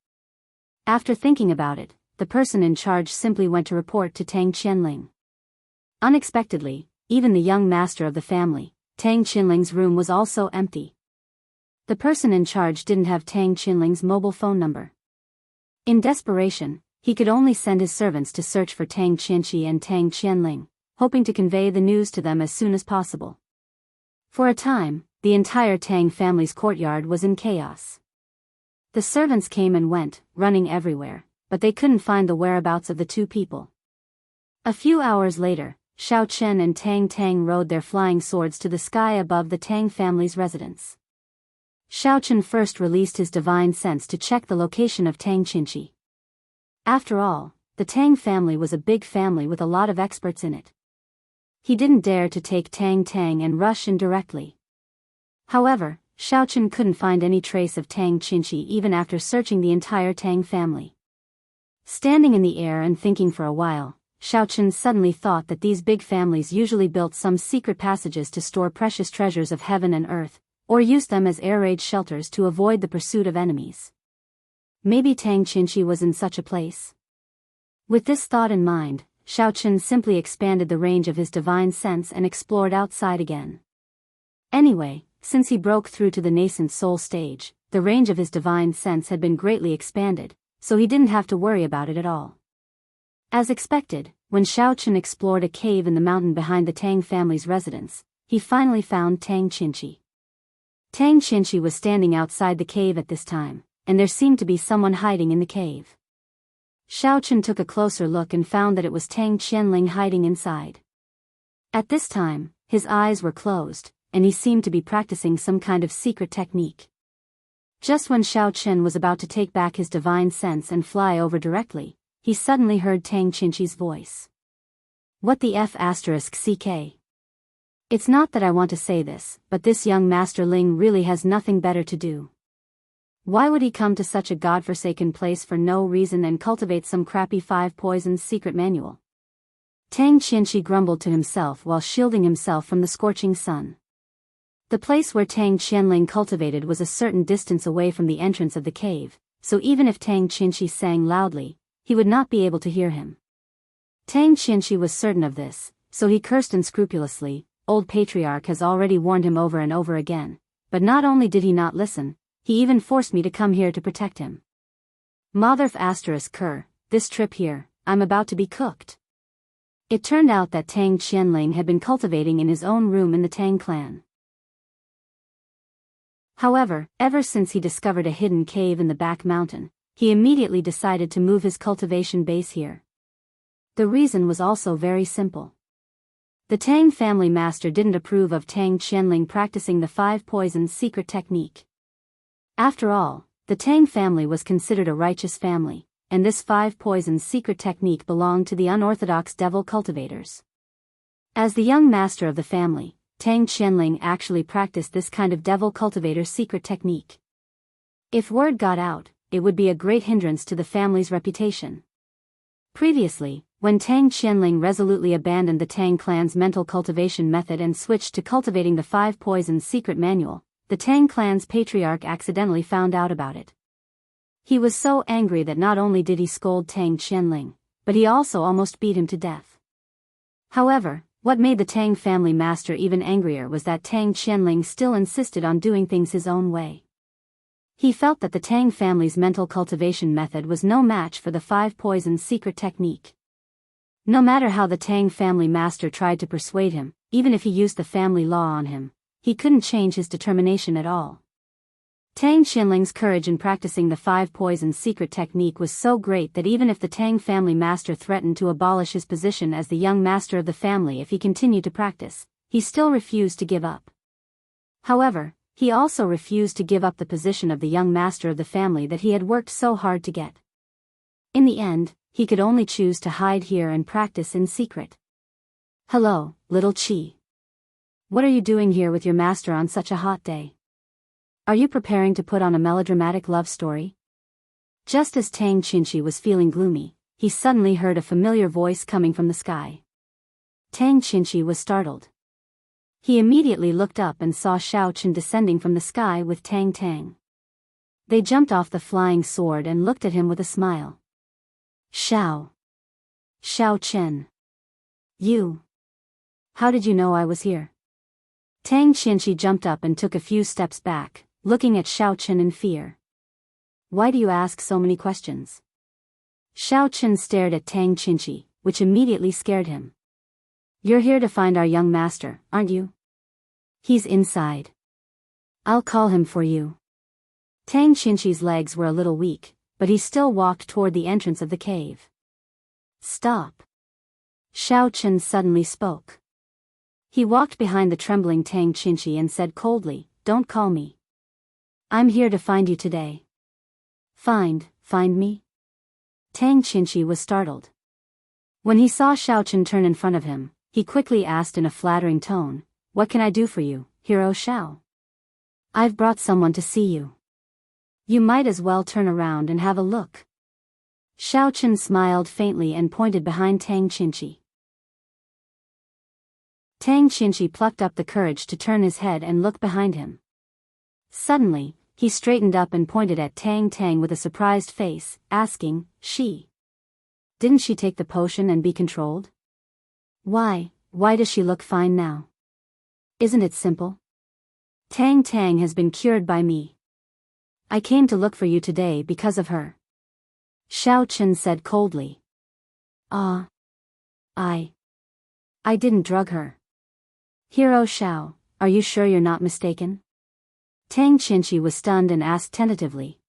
After thinking about it, the person in charge simply went to report to Tang Qianling. Unexpectedly, even the young master of the family, Tang Qinling's room was also empty. The person in charge didn't have Tang Qinling's mobile phone number. In desperation, he could only send his servants to search for Tang Qianqi and Tang Qianling, hoping to convey the news to them as soon as possible. For a time, the entire Tang family's courtyard was in chaos. The servants came and went, running everywhere, but they couldn't find the whereabouts of the two people. A few hours later, Xiao Chen and Tang Tang rode their flying swords to the sky above the Tang family's residence. Xiao Chen first released his divine sense to check the location of Tang Qinqi. After all, the Tang family was a big family with a lot of experts in it. He didn't dare to take Tang Tang and rush in directly. However, Xiao Chen couldn't find any trace of Tang Qinqi even after searching the entire Tang family. Standing in the air and thinking for a while, Xiao Chen suddenly thought that these big families usually built some secret passages to store precious treasures of heaven and earth, or used them as air raid shelters to avoid the pursuit of enemies. Maybe Tang Qinqi was in such a place. With this thought in mind, Xiao Chen simply expanded the range of his divine sense and explored outside again. Anyway, since he broke through to the nascent soul stage, the range of his divine sense had been greatly expanded, so he didn't have to worry about it at all. As expected, when Xiao Chen explored a cave in the mountain behind the Tang family's residence, he finally found Tang Qinqi. Tang Qinqi was standing outside the cave at this time, and there seemed to be someone hiding in the cave. Xiao Chen took a closer look and found that it was Tang Qianling hiding inside. At this time, his eyes were closed, and he seemed to be practicing some kind of secret technique. Just when Xiao Chen was about to take back his divine sense and fly over directly, he suddenly heard Tang Qinqi's voice. What the f***ck? It's not that I want to say this, but this young Master Ling really has nothing better to do. Why would he come to such a godforsaken place for no reason and cultivate some crappy 5 poisons secret manual? Tang Qinqi grumbled to himself while shielding himself from the scorching sun. The place where Tang Qianling cultivated was a certain distance away from the entrance of the cave, so even if Tang Qinqi sang loudly, he would not be able to hear him. Tang Qinqi was certain of this, so he cursed unscrupulously. Old Patriarch has already warned him over and over again, but not only did he not listen, he even forced me to come here to protect him. Motherf ***, this trip here, I'm about to be cooked. It turned out that Tang Qianling had been cultivating in his own room in the Tang clan. However, ever since he discovered a hidden cave in the back mountain, he immediately decided to move his cultivation base here. The reason was also very simple. The Tang family master didn't approve of Tang Qianling practicing the 5 poisons secret technique. After all, the Tang family was considered a righteous family, and this 5 poisons secret technique belonged to the unorthodox devil cultivators. As the young master of the family, Tang Qianling actually practiced this kind of devil cultivator secret technique. If word got out, it would be a great hindrance to the family's reputation. Previously, when Tang Qianling resolutely abandoned the Tang clan's mental cultivation method and switched to cultivating the 5 poisons secret manual, the Tang clan's patriarch accidentally found out about it. He was so angry that not only did he scold Tang Qianling, but he also almost beat him to death. However, what made the Tang family master even angrier was that Tang Qianling still insisted on doing things his own way. He felt that the Tang family's mental cultivation method was no match for the 5 poisons secret technique. No matter how the Tang family master tried to persuade him, even if he used the family law on him, he couldn't change his determination at all. Tang Qianling's courage in practicing the 5 poisons secret technique was so great that even if the Tang family master threatened to abolish his position as the young master of the family if he continued to practice, he still refused to give up. However, he also refused to give up the position of the young master of the family that he had worked so hard to get. In the end, he could only choose to hide here and practice in secret. Hello, little Qi. What are you doing here with your master on such a hot day? Are you preparing to put on a melodramatic love story? Just as Tang Qinqi was feeling gloomy, he suddenly heard a familiar voice coming from the sky. Tang Qinqi was startled. He immediately looked up and saw Xiao Chen descending from the sky with Tang Tang. They jumped off the flying sword and looked at him with a smile. Xiao Chen. You. How did you know I was here? Tang Qinshi jumped up and took a few steps back, looking at Xiao Chen in fear. Why do you ask so many questions? Xiao Chen stared at Tang Qinshi, which immediately scared him. You're here to find our young master, aren't you? He's inside. I'll call him for you. Tang Qinshi's legs were a little weak, but he still walked toward the entrance of the cave. Stop. Xiao Chen suddenly spoke. He walked behind the trembling Tang Qinshi and said coldly, Don't call me. I'm here to find you today. Find me? Tang Qinshi was startled. When he saw Xiao Chen turn in front of him, he quickly asked in a flattering tone, What can I do for you, Hero Xiao? I've brought someone to see you. You might as well turn around and have a look. Xiao Chen smiled faintly and pointed behind Tang Qinshi. Tang Qinshi plucked up the courage to turn his head and look behind him. Suddenly, he straightened up and pointed at Tang Tang with a surprised face, asking, Didn't she take the potion and be controlled? Why does she look fine now? Isn't it simple? Tang Tang has been cured by me. I came to look for you today because of her. Xiao Chen said coldly. I didn't drug her. Hero Xiao, are you sure you're not mistaken? Tang Qinshi was stunned and asked tentatively.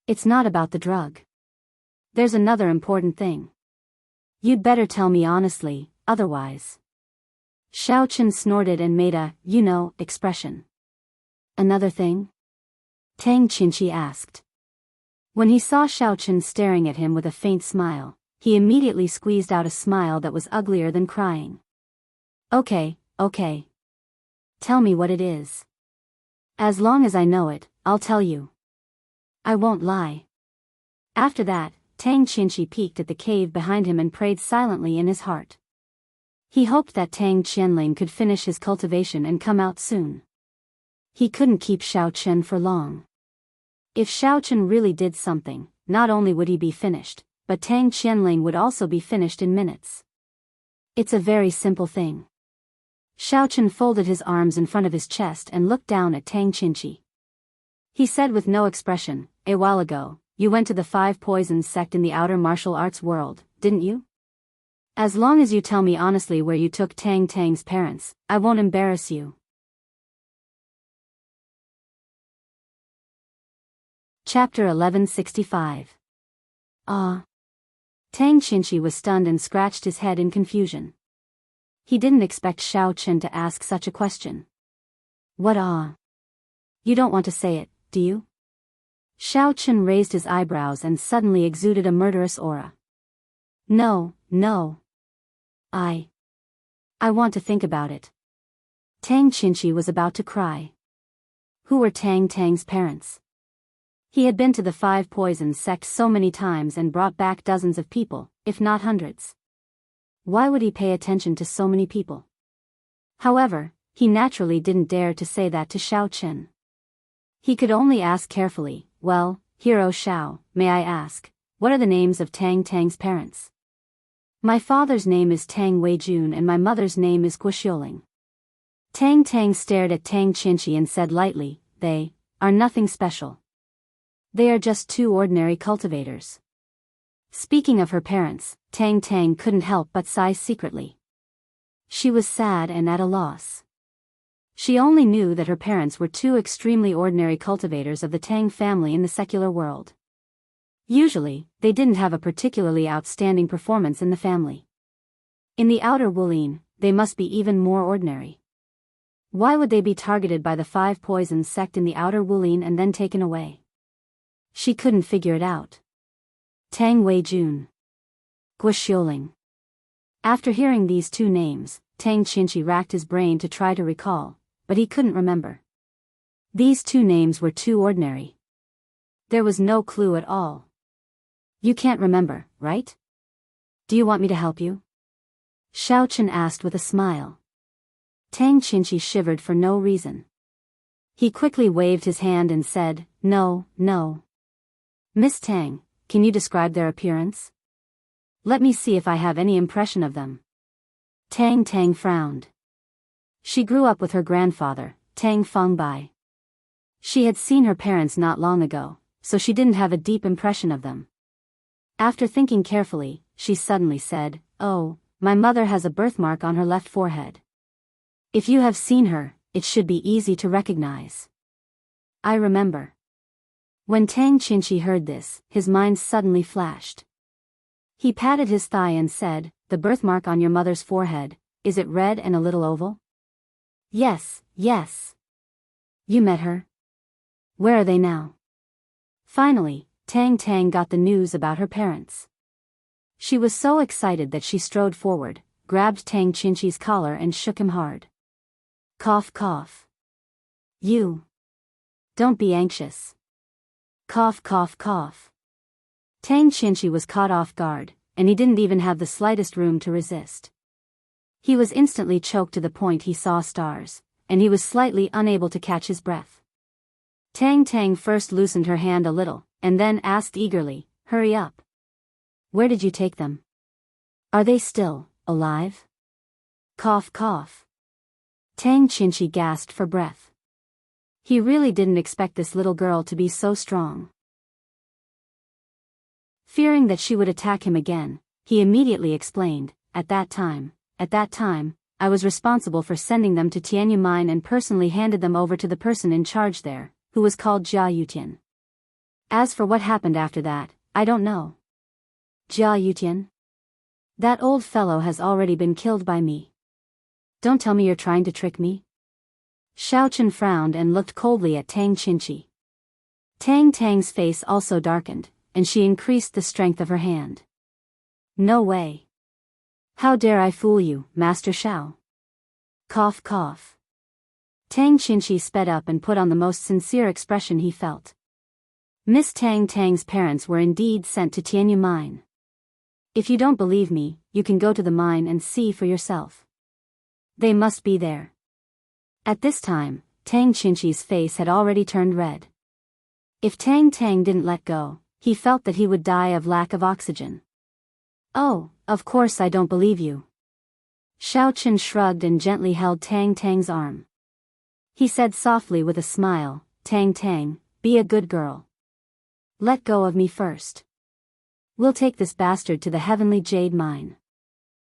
It's not about the drug. There's another important thing. You'd better tell me honestly, otherwise. Xiao Chen snorted and made a, expression. Another thing? Tang Qinshi asked. When he saw Xiao Chen staring at him with a faint smile, he immediately squeezed out a smile that was uglier than crying. Okay. Tell me what it is. As long as I know it, I'll tell you. I won't lie. After that, Tang Qinshi peeked at the cave behind him and prayed silently in his heart. He hoped that Tang Qianling could finish his cultivation and come out soon. He couldn't keep Xiao Chen for long. If Xiao Chen really did something, not only would he be finished, but Tang Qianling would also be finished in minutes. It's a very simple thing. Xiao Chen folded his arms in front of his chest and looked down at Tang Qinshi. He said with no expression, A while ago, you went to the 5 Poisons sect in the outer martial arts world, didn't you? As long as you tell me honestly where you took Tang Tang's parents, I won't embarrass you. Chapter 1165. Tang Qinshi was stunned and scratched his head in confusion. He didn't expect Xiao Chen to ask such a question. What You don't want to say it, do you? Xiao Chen raised his eyebrows and suddenly exuded a murderous aura. No. I want to think about it. Tang Qinshi was about to cry. Who were Tang Tang's parents? He had been to the 5 Poisons sect so many times and brought back dozens of people, if not hundreds. Why would he pay attention to so many people? However, he naturally didn't dare to say that to Xiao Chen. He could only ask carefully, Well, Hero Xiao, may I ask, what are the names of Tang Tang's parents? My father's name is Tang Weijun and my mother's name is Guoxioling. Tang Tang stared at Tang Qinshi and said lightly, They are nothing special. They are just 2 ordinary cultivators. Speaking of her parents, Tang Tang couldn't help but sigh secretly. She was sad and at a loss. She only knew that her parents were 2 extremely ordinary cultivators of the Tang family in the secular world. Usually, they didn't have a particularly outstanding performance in the family. In the outer Wulin, they must be even more ordinary. Why would they be targeted by the 5 Poisons sect in the outer Wulin and then taken away? She couldn't figure it out. Tang Weijun. Guoxioling. After hearing these 2 names, Tang Qinshi racked his brain to try to recall, but he couldn't remember. These 2 names were too ordinary. There was no clue at all. You can't remember, right? Do you want me to help you? Xiao Chen asked with a smile. Tang Qinshi shivered for no reason. He quickly waved his hand and said, No. Miss Tang, can you describe their appearance? Let me see if I have any impression of them. Tang Tang frowned. She grew up with her grandfather, Tang Fengbai. She had seen her parents not long ago, so she didn't have a deep impression of them. After thinking carefully, she suddenly said, "Oh, my mother has a birthmark on her left forehead. If you have seen her, it should be easy to recognize." "I remember." When Tang Qinshi heard this, his mind suddenly flashed. He patted his thigh and said, "The birthmark on your mother's forehead, is it red and a little oval?" "Yes, yes." "You met her? Where are they now?" Finally, Tang Tang got the news about her parents. She was so excited that she strode forward, grabbed Tang Qinshi's collar and shook him hard. Cough cough. "You. Don't be anxious." Cough cough cough. Tang Qinshi was caught off guard, and he didn't even have the slightest room to resist. He was instantly choked to the point he saw stars, and he was slightly unable to catch his breath. Tang Tang first loosened her hand a little, and then asked eagerly, "Hurry up. Where did you take them? Are they still alive?" Cough cough. Tang Qinshi gasped for breath. He really didn't expect this little girl to be so strong. Fearing that she would attack him again, he immediately explained, At that time, I was responsible for sending them to Tianyu Mine and personally handed them over to the person in charge there, who was called Jia Yutian. As for what happened after that, I don't know." "Jia Yutian? That old fellow has already been killed by me. Don't tell me you're trying to trick me?" Xiao Chen frowned and looked coldly at Tang Qinshi. Tang Tang's face also darkened, and she increased the strength of her hand. "No way. How dare I fool you, Master Xiao?" Cough cough. Tang Qinshi sped up and put on the most sincere expression he felt. Miss Tang Tang's parents were indeed sent to Tianyu Mine. If you don't believe me, you can go to the mine and see for yourself. They must be there. At this time, Tang Qinshi's face had already turned red. If Tang Tang didn't let go, he felt that he would die of lack of oxygen. "Oh, of course I don't believe you." Xiao Chen shrugged and gently held Tang Tang's arm. He said softly with a smile, "Tang Tang, be a good girl. Let go of me first. We'll take this bastard to the heavenly jade mine.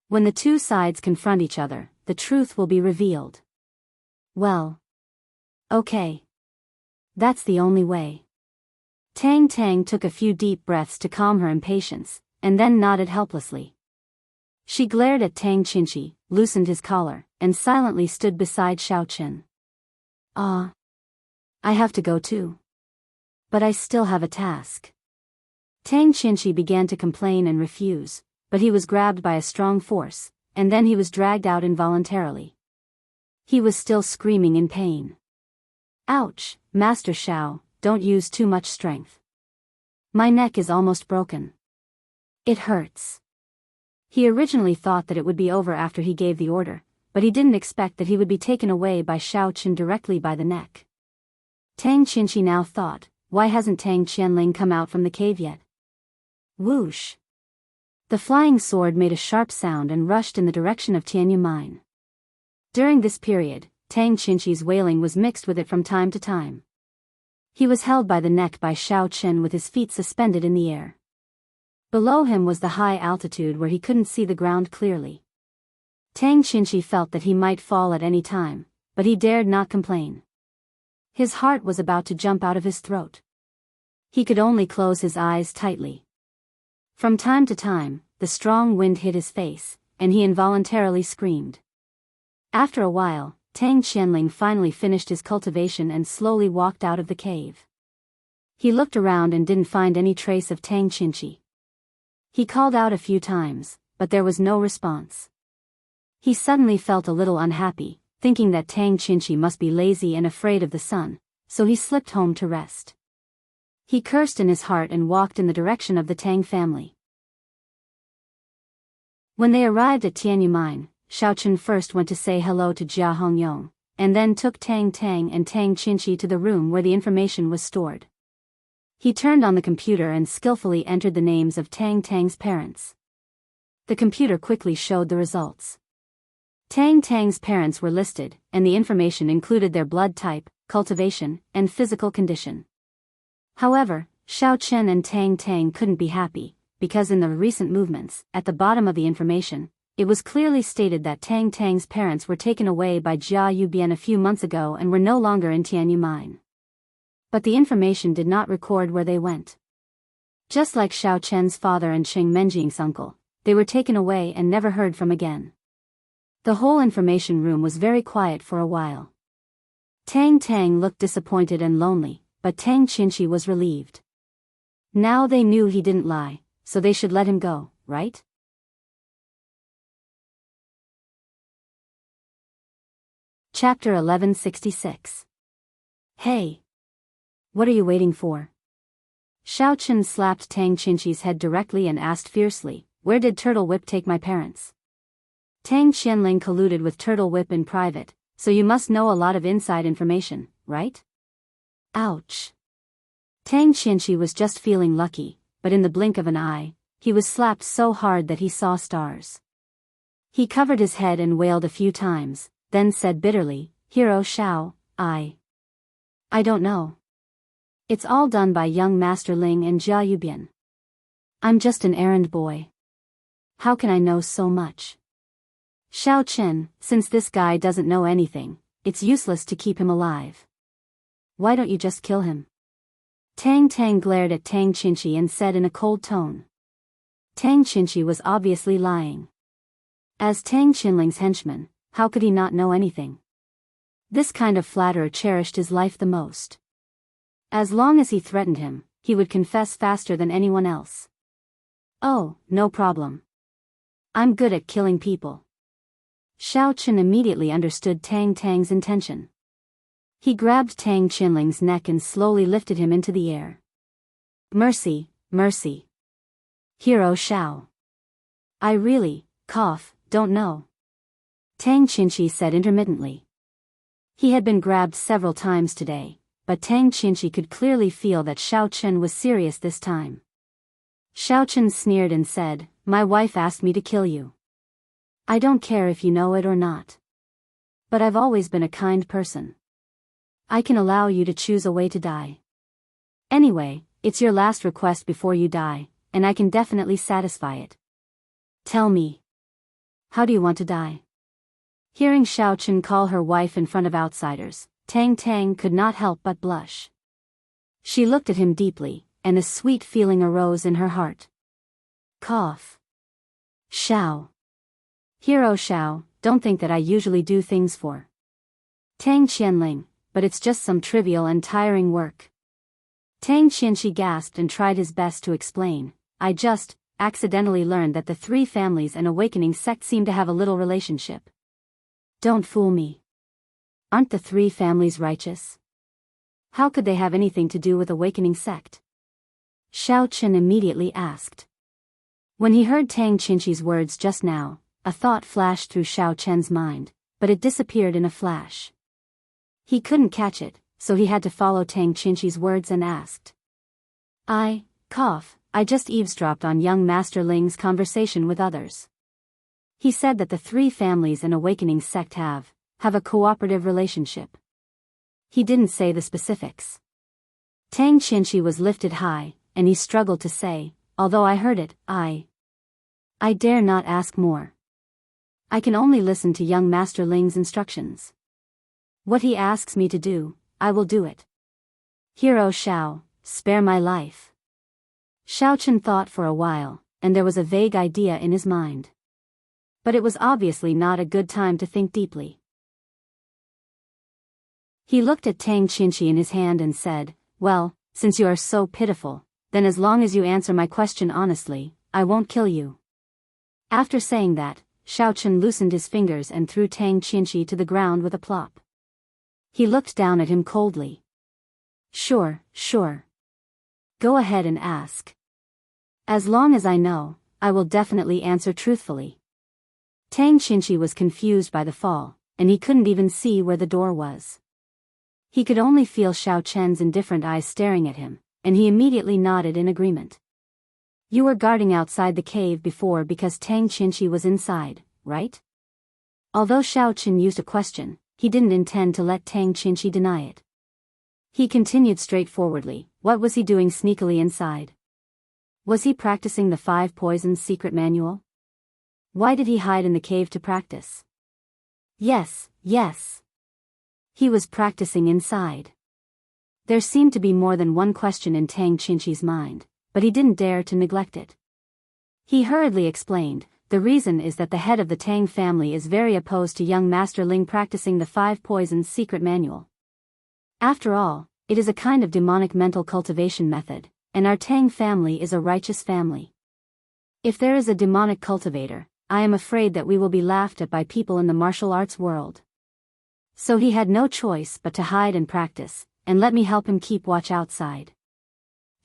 When the two sides confront each other, the truth will be revealed." "Well. Okay. That's the only way." Tang Tang took a few deep breaths to calm her impatience, and then nodded helplessly. She glared at Tang Qinshi, loosened his collar, and silently stood beside Xiao Chen. "Ah. I have to go too. But I still have a task." Tang Qinshi began to complain and refuse, but he was grabbed by a strong force, and then he was dragged out involuntarily. He was still screaming in pain. "Ouch, Master Xiao, don't use too much strength. My neck is almost broken. It hurts." He originally thought that it would be over after he gave the order, but he didn't expect that he would be taken away by Xiao Chen directly by the neck. Tang Qinshi now thought, why hasn't Tang Qianling come out from the cave yet? Whoosh! The flying sword made a sharp sound and rushed in the direction of Tianyu Mine. During this period, Tang Qinshi's wailing was mixed with it from time to time. He was held by the neck by Xiao Chen with his feet suspended in the air. Below him was the high altitude where he couldn't see the ground clearly. Tang Qinshi felt that he might fall at any time, but he dared not complain. His heart was about to jump out of his throat. He could only close his eyes tightly. From time to time, the strong wind hit his face, and he involuntarily screamed. After a while, Tang Qianling finally finished his cultivation and slowly walked out of the cave. He looked around and didn't find any trace of Tang Qinshi. He called out a few times, but there was no response. He suddenly felt a little unhappy, thinking that Tang Qinshi must be lazy and afraid of the sun, so he slipped home to rest. He cursed in his heart and walked in the direction of the Tang family. When they arrived at Tianyu Mine, Xiao Chen first went to say hello to Jia Hongyong, and then took Tang Tang and Tang Qinshi to the room where the information was stored. He turned on the computer and skillfully entered the names of Tang Tang's parents. The computer quickly showed the results. Tang Tang's parents were listed, and the information included their blood type, cultivation, and physical condition. However, Xiao Chen and Tang Tang couldn't be happy, because in the recent movements, at the bottom of the information, it was clearly stated that Tang Tang's parents were taken away by Jia Yubian a few months ago and were no longer in Tianyu Mine. But the information did not record where they went. Just like Xiao Chen's father and Xing Menjing's uncle, they were taken away and never heard from again. The whole information room was very quiet for a while. Tang Tang looked disappointed and lonely, but Tang Qinshi was relieved. Now they knew he didn't lie, so they should let him go, right? Chapter 1166. Hey! What are you waiting for? Xiao Chen slapped Tang Qinshi's head directly and asked fiercely, where did Turtle Whip take my parents? Tang Qianling colluded with Turtle Whip in private, so you must know a lot of inside information, right? Ouch. Tang Qianshi was just feeling lucky, but in the blink of an eye, he was slapped so hard that he saw stars. He covered his head and wailed a few times, then said bitterly, Hero Xiao, I don't know. It's all done by young Master Ling and Jia Yubian. I'm just an errand boy. How can I know so much? Xiao Chen, since this guy doesn't know anything, it's useless to keep him alive. Why don't you just kill him? Tang Tang glared at Tang Qinshi and said in a cold tone. Tang Qinshi was obviously lying. As Tang Qinling's henchman, how could he not know anything? This kind of flatterer cherished his life the most. As long as he threatened him, he would confess faster than anyone else. Oh, no problem. I'm good at killing people. Xiao Chen immediately understood Tang Tang's intention. He grabbed Tang Qinling's neck and slowly lifted him into the air. Mercy, mercy. Hero Xiao. I really, don't know. Tang Qinshi said intermittently. He had been grabbed several times today, but Tang Qinshi could clearly feel that Xiao Chen was serious this time. Xiao Chen sneered and said, my wife asked me to kill you. I don't care if you know it or not. But I've always been a kind person. I can allow you to choose a way to die. Anyway, it's your last request before you die, and I can definitely satisfy it. Tell me. How do you want to die? Hearing Xiao Chen call her wife in front of outsiders, Tang Tang could not help but blush. She looked at him deeply, and a sweet feeling arose in her heart. Xiao. Hero Xiao, don't think that I usually do things for Tang Qianling, but it's just some trivial and tiring work. Tang Qianshi gasped and tried his best to explain, I just accidentally learned that the three families and awakening sect seem to have a little relationship. Don't fool me. Aren't the three families righteous? How could they have anything to do with awakening sect? Xiao Chen immediately asked. When he heard Tang Qinshi's words just now, a thought flashed through Xiao Chen's mind, but it disappeared in a flash. He couldn't catch it, so he had to follow Tang Qinshi's words and asked. I just eavesdropped on young Master Ling's conversation with others. He said that the three families and awakening sect have a cooperative relationship. He didn't say the specifics. Tang Qinshi was lifted high, and he struggled to say, although I heard it, I dare not ask more. I can only listen to young Master Ling's instructions. What he asks me to do, I will do it. Hero Xiao, spare my life. Xiao Chen thought for a while, and there was a vague idea in his mind. But it was obviously not a good time to think deeply. He looked at Tang Qinshi in his hand and said, well, since you are so pitiful, then as long as you answer my question honestly, I won't kill you. After saying that, Xiao Chen loosened his fingers and threw Tang Qinshi to the ground with a plop. He looked down at him coldly. Sure. Go ahead and ask. As long as I know, I will definitely answer truthfully. Tang Qinshi was confused by the fall, and he couldn't even see where the door was. He could only feel Xiao Chen's indifferent eyes staring at him, and he immediately nodded in agreement. You were guarding outside the cave before because Tang Qinshi was inside, right? Although Xiao Chen used a question, he didn't intend to let Tang Qinshi deny it. He continued straightforwardly. What was he doing sneakily inside? Was he practicing the 5 Poisons secret manual? Why did he hide in the cave to practice? Yes. He was practicing inside. There seemed to be more than one question in Tang Qinshi's mind, but he didn't dare to neglect it. He hurriedly explained, the reason is that the head of the Tang family is very opposed to young Master Ling practicing the 5 Poisons secret manual. After all, it is a kind of demonic mental cultivation method, and our Tang family is a righteous family. If there is a demonic cultivator, I am afraid that we will be laughed at by people in the martial arts world. So he had no choice but to hide and practice, and let me help him keep watch outside.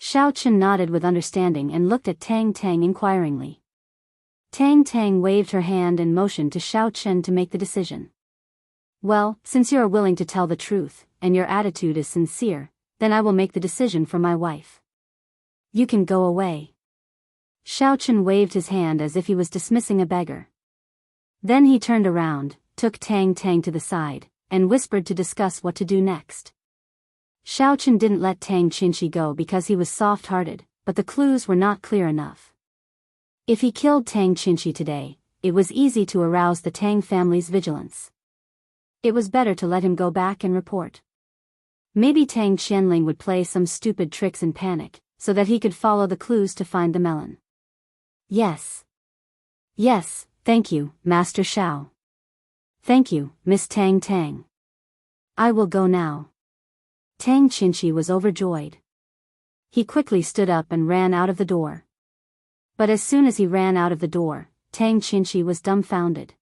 Xiao Chen nodded with understanding and looked at Tang Tang inquiringly. Tang Tang waved her hand and motioned to Xiao Chen to make the decision. Well, since you are willing to tell the truth, and your attitude is sincere, then I will make the decision for my wife. You can go away. Xiao Chen waved his hand as if he was dismissing a beggar. Then he turned around, took Tang Tang to the side, and whispered to discuss what to do next. Xiao Chen didn't let Tang Qinshi go because he was soft-hearted, but the clues were not clear enough. If he killed Tang Qinshi today, it was easy to arouse the Tang family's vigilance. It was better to let him go back and report. Maybe Tang Qianling would play some stupid tricks in panic, so that he could follow the clues to find the melon. Yes, thank you, Master Xiao. Thank you, Miss Tang Tang. I will go now. Tang Qinshi was overjoyed. He quickly stood up and ran out of the door. But as soon as he ran out of the door, Tang Qinshi was dumbfounded.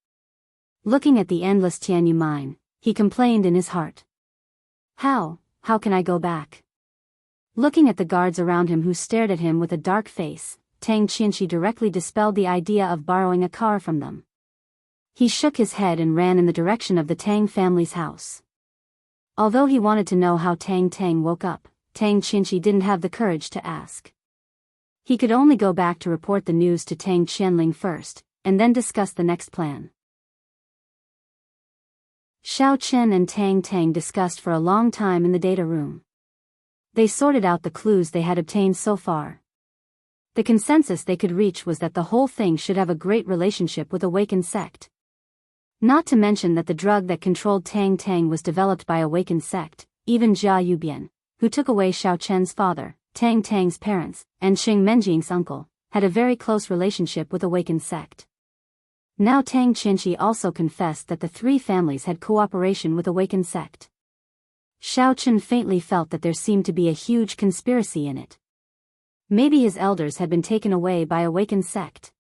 Looking at the endless Tianyu mine, he complained in his heart. How can I go back? Looking at the guards around him who stared at him with a dark face, Tang Qinshi directly dispelled the idea of borrowing a car from them. He shook his head and ran in the direction of the Tang family's house. Although he wanted to know how Tang Tang woke up, Tang Qinshi didn't have the courage to ask. He could only go back to report the news to Tang Qianling first, and then discuss the next plan. Xiao Chen and Tang Tang discussed for a long time in the data room. They sorted out the clues they had obtained so far. The consensus they could reach was that the whole thing should have a great relationship with Awakened Sect. Not to mention that the drug that controlled Tang Tang was developed by Awakened Sect. Even Jia Yubian, who took away Xiao Chen's father, Tang Tang's parents, and Xing Menjing's uncle, had a very close relationship with Awakened Sect. Now Tang Qinshi also confessed that the 3 families had cooperation with Awakened Sect. Xiao Chen faintly felt that there seemed to be a huge conspiracy in it. Maybe his elders had been taken away by Awakened Sect.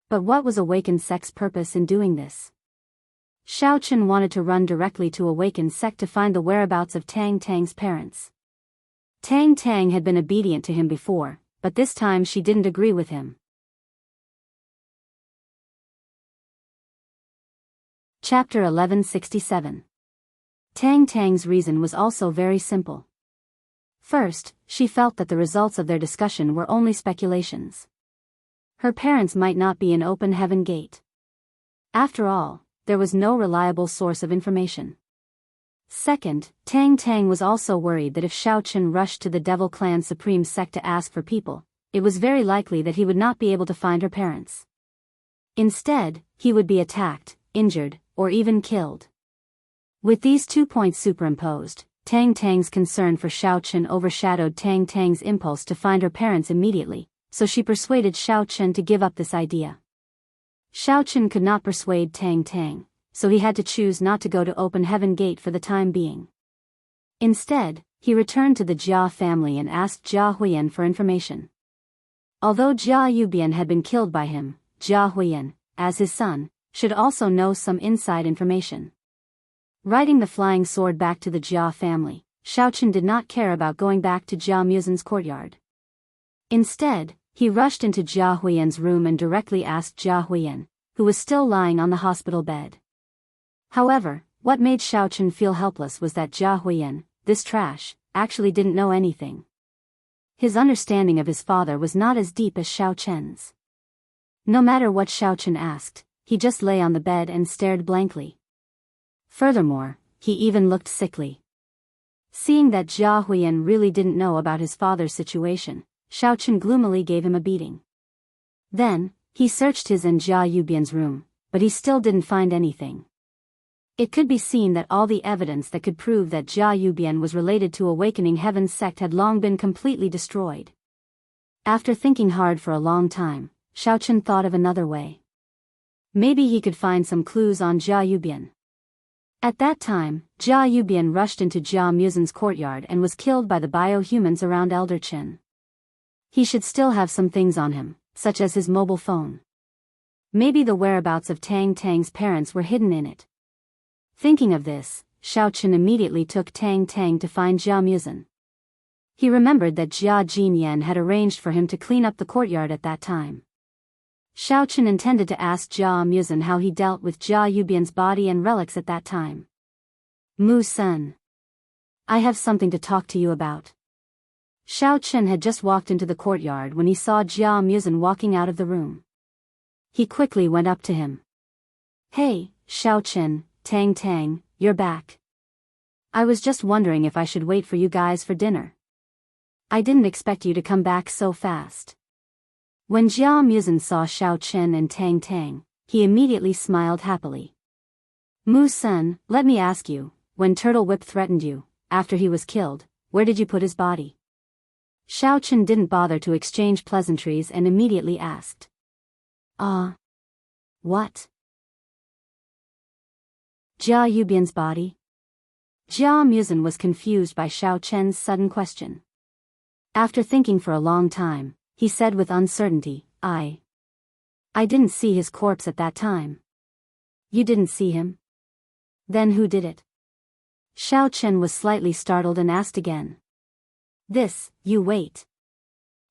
But what was Awakened Sect's purpose in doing this? Xiao Chen wanted to run directly to Awakened Sect to find the whereabouts of Tang Tang's parents. Tang Tang had been obedient to him before, but this time she didn't agree with him. Chapter 1167. Tang Tang's reason was also very simple. First, she felt that the results of their discussion were only speculations. Her parents might not be an open heaven gate. After all, there was no reliable source of information. Second, Tang Tang was also worried that if Xiao Chen rushed to the Devil Clan Supreme Sect to ask for people, it was very likely that he would not be able to find her parents. Instead, he would be attacked, injured, or even killed. With these 2 points superimposed, Tang Tang's concern for Xiao Chen overshadowed Tang Tang's impulse to find her parents immediately, so she persuaded Xiao Chen to give up this idea. Xiao Chen could not persuade Tang Tang, so he had to choose not to go to Open Heaven Gate for the time being. Instead, he returned to the Jia family and asked Jia Huiyan for information. Although Jia Yubian had been killed by him, Jia Huiyan, as his son, should also know some inside information. Riding the flying sword back to the Jia family, Xiao Chen did not care about going back to Jia Muzin's courtyard. Instead, he rushed into Jia Huiyan's room and directly asked Jia Huiyan, who was still lying on the hospital bed. However, what made Xiao Chen feel helpless was that Jia Huiyan, this trash, actually didn't know anything. His understanding of his father was not as deep as Xiao Chen's. No matter what Xiao Chen asked, he just lay on the bed and stared blankly. Furthermore, he even looked sickly. Seeing that Jia Huiyan really didn't know about his father's situation, Xiaochen gloomily gave him a beating. Then, he searched his and Jia Yubian's room, but he still didn't find anything. It could be seen that all the evidence that could prove that Jia Yubian was related to Awakening Heaven's sect had long been completely destroyed. After thinking hard for a long time, Xiaochen thought of another way. Maybe he could find some clues on Jia Yubian. At that time, Jia Yubian rushed into Jia Muzin's courtyard and was killed by the biohumans around Elder Qin. He should still have some things on him, such as his mobile phone. Maybe the whereabouts of Tang Tang's parents were hidden in it. Thinking of this, Xiaochen immediately took Tang Tang to find Jia Muzin. He remembered that Jia Jinyan had arranged for him to clean up the courtyard at that time. Xiaochen intended to ask Jia Muzin how he dealt with Jia Yubian's body and relics at that time. Mu Sun. I have something to talk to you about. Xiaochen had just walked into the courtyard when he saw Jia Muzin walking out of the room. He quickly went up to him. Hey, Xiaochen, Tang Tang, you're back. I was just wondering if I should wait for you guys for dinner. I didn't expect you to come back so fast. When Jia Muzin saw Xiaochen and Tang Tang, he immediately smiled happily. Mu Sun, let me ask you, when Turtle Whip threatened you, after he was killed, where did you put his body? Xiaochen didn't bother to exchange pleasantries and immediately asked. What? Jia Yubian's body? Jia Muzin was confused by Xiaochen's sudden question. After thinking for a long time, he said with uncertainty, I didn't see his corpse at that time. You didn't see him? Then who did it? Xiaochen was slightly startled and asked again. You wait.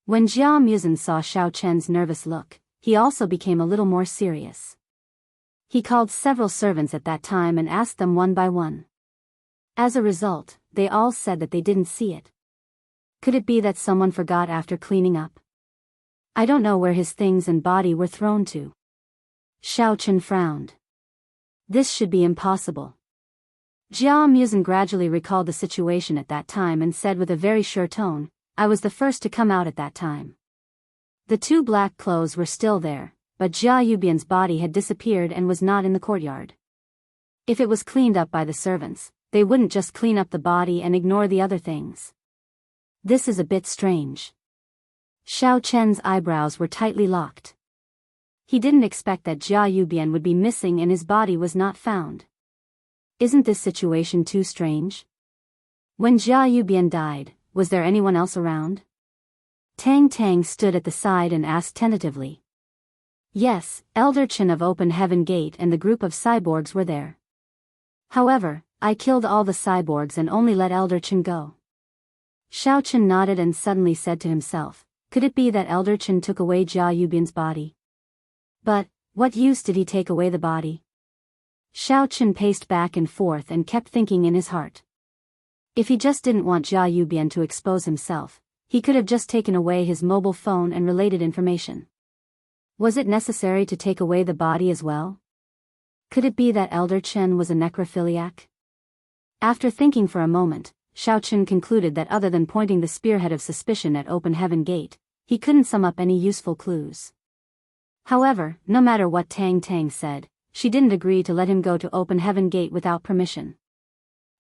When Jia Muzin saw Xiaochen's nervous look, he also became a little more serious. He called several servants at that time and asked them one by one. As a result, they all said that they didn't see it. Could it be that someone forgot after cleaning up? I don't know where his things and body were thrown to. Xiaochen frowned. This should be impossible. Jia Muzin gradually recalled the situation at that time and said with a very sure tone, I was the first to come out at that time. The two black clothes were still there, but Jia Yubian's body had disappeared and was not in the courtyard. If it was cleaned up by the servants, they wouldn't just clean up the body and ignore the other things. This is a bit strange. Xiaochen's eyebrows were tightly locked. He didn't expect that Jia Yubian would be missing and his body was not found. Isn't this situation too strange? When Jia Yubian died, was there anyone else around? Tang Tang stood at the side and asked tentatively. Yes, Elder Qin of Open Heaven Gate and the group of cyborgs were there. However, I killed all the cyborgs and only let Elder Qin go. Xiaochen nodded and suddenly said to himself, could it be that Elder Qin took away Jia Yubian's body? But, what use did he take away the body? Xiaochen paced back and forth and kept thinking in his heart. If he just didn't want Jia Yubian to expose himself, he could have just taken away his mobile phone and related information. Was it necessary to take away the body as well? Could it be that Elder Qin was a necrophiliac? After thinking for a moment, Xiaochen concluded that other than pointing the spearhead of suspicion at Open Heaven Gate, he couldn't sum up any useful clues. However, no matter what Tang Tang said, she didn't agree to let him go to Open Heaven Gate without permission.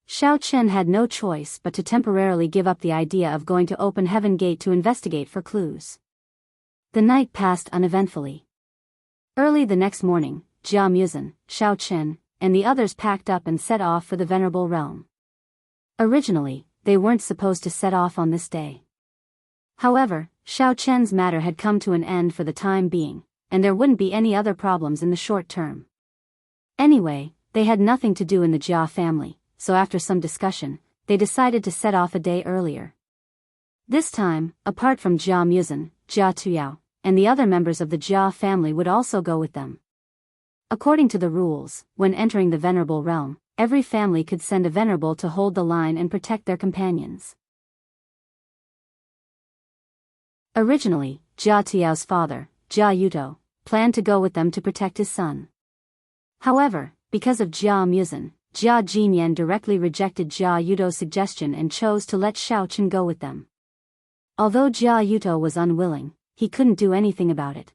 Xiaochen had no choice but to temporarily give up the idea of going to Open Heaven Gate to investigate for clues. The night passed uneventfully. Early the next morning, Jia Muzin, Xiaochen, and the others packed up and set off for the Venerable Realm. Originally, they weren't supposed to set off on this day. However, Xiaochen's matter had come to an end for the time being, and there wouldn't be any other problems in the short term. Anyway, they had nothing to do in the Jia family, so after some discussion, they decided to set off a day earlier. This time, apart from Jia Muzin, Jia Tuyao, and the other members of the Jia family would also go with them. According to the rules, when entering the Venerable Realm, every family could send a Venerable to hold the line and protect their companions. Originally, Jia Tuyao's father, Jia Yuto, planned to go with them to protect his son. However, because of Jia Muzin, Jia Jinyan directly rejected Jia Yuto's suggestion and chose to let Xiao Chen go with them. Although Jia Yuto was unwilling, he couldn't do anything about it.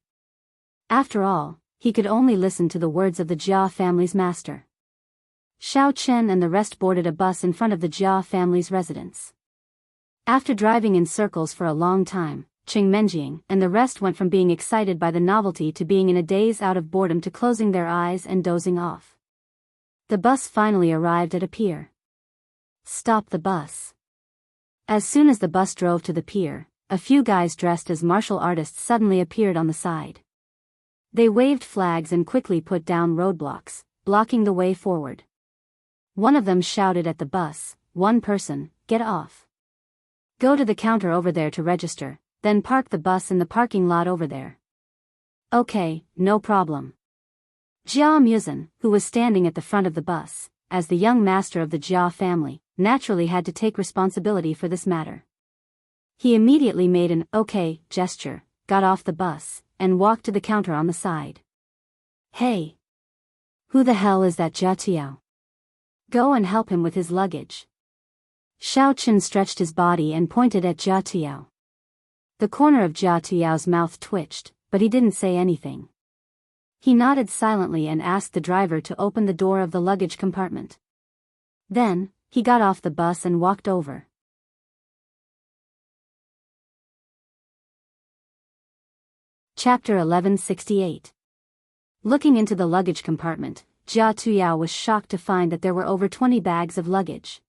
After all, he could only listen to the words of the Jia family's master. Xiao Chen and the rest boarded a bus in front of the Jia family's residence. After driving in circles for a long time, Qing Menjing and the rest went from being excited by the novelty to being in a daze out of boredom to closing their eyes and dozing off. The bus finally arrived at a pier. Stop the bus. As soon as the bus drove to the pier, a few guys dressed as martial artists suddenly appeared on the side. They waved flags and quickly put down roadblocks, blocking the way forward. One of them shouted at the bus, "One person, get off. Go to the counter over there to register, then park the bus in the parking lot over there." "Okay, no problem." Jia Muzin, who was standing at the front of the bus, as the young master of the Jia family, naturally had to take responsibility for this matter. He immediately made an "okay" gesture, got off the bus, and walked to the counter on the side. "Hey! Who the hell is that Jia Tiao? Go and help him with his luggage." Xiao Chen stretched his body and pointed at Jia Tiao. The corner of Jia Tiao's mouth twitched, but he didn't say anything. He nodded silently and asked the driver to open the door of the luggage compartment. Then, he got off the bus and walked over. Chapter 1168. Looking into the luggage compartment, Jia Tuyao was shocked to find that there were over 20 bags of luggage.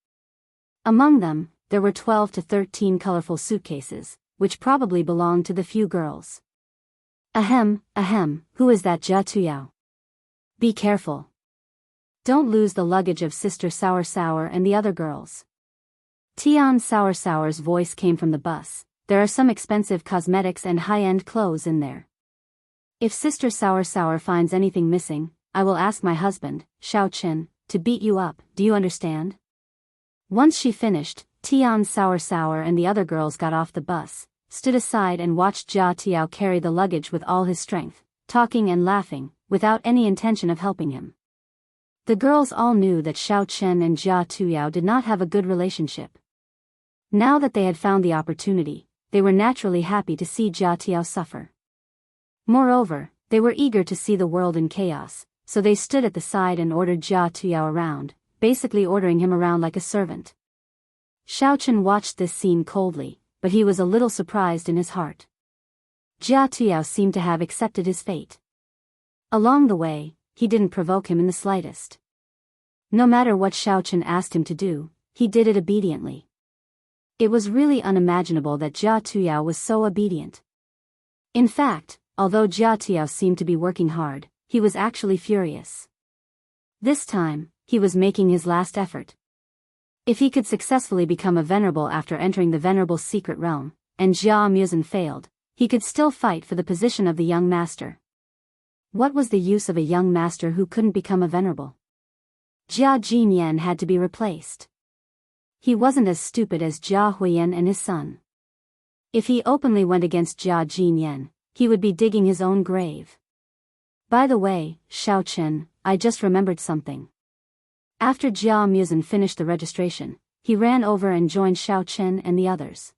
Among them, there were 12 to 13 colorful suitcases, which probably belonged to the few girls. Ahem, who is that Jia Tuyao? Be careful. Don't lose the luggage of Sister Sour Sour and the other girls. Tian Sour Sour's voice came from the bus. There are some expensive cosmetics and high-end clothes in there. If Sister Sour Sour finds anything missing, I will ask my husband, Xiao Chen, to beat you up, do you understand? Once she finished, Tian Sour Sour and the other girls got off the bus, stood aside and watched Jia Tiao carry the luggage with all his strength, talking and laughing, without any intention of helping him. The girls all knew that Xiao Chen and Jia Tuyao did not have a good relationship. Now that they had found the opportunity, they were naturally happy to see Jia Tiao suffer. Moreover, they were eager to see the world in chaos, so they stood at the side and ordered Jia Tuyao around, basically ordering him around like a servant. Xiao Chen watched this scene coldly, but he was a little surprised in his heart. Jia Tuyao seemed to have accepted his fate. Along the way, he didn't provoke him in the slightest. No matter what Xiao Chen asked him to do, he did it obediently. It was really unimaginable that Jia Tuyao was so obedient. In fact, although Jia Tuyao seemed to be working hard, he was actually furious. This time, he was making his last effort. If he could successfully become a venerable after entering the venerable secret realm, and Jia Muzin failed, he could still fight for the position of the young master. What was the use of a young master who couldn't become a venerable? Jia Jinyan had to be replaced. He wasn't as stupid as Jia Huiyan and his son. If he openly went against Jia Jinyan, he would be digging his own grave. By the way, Xiao Chen, I just remembered something. After Jia Muzin finished the registration, he ran over and joined Xiao Chen and the others.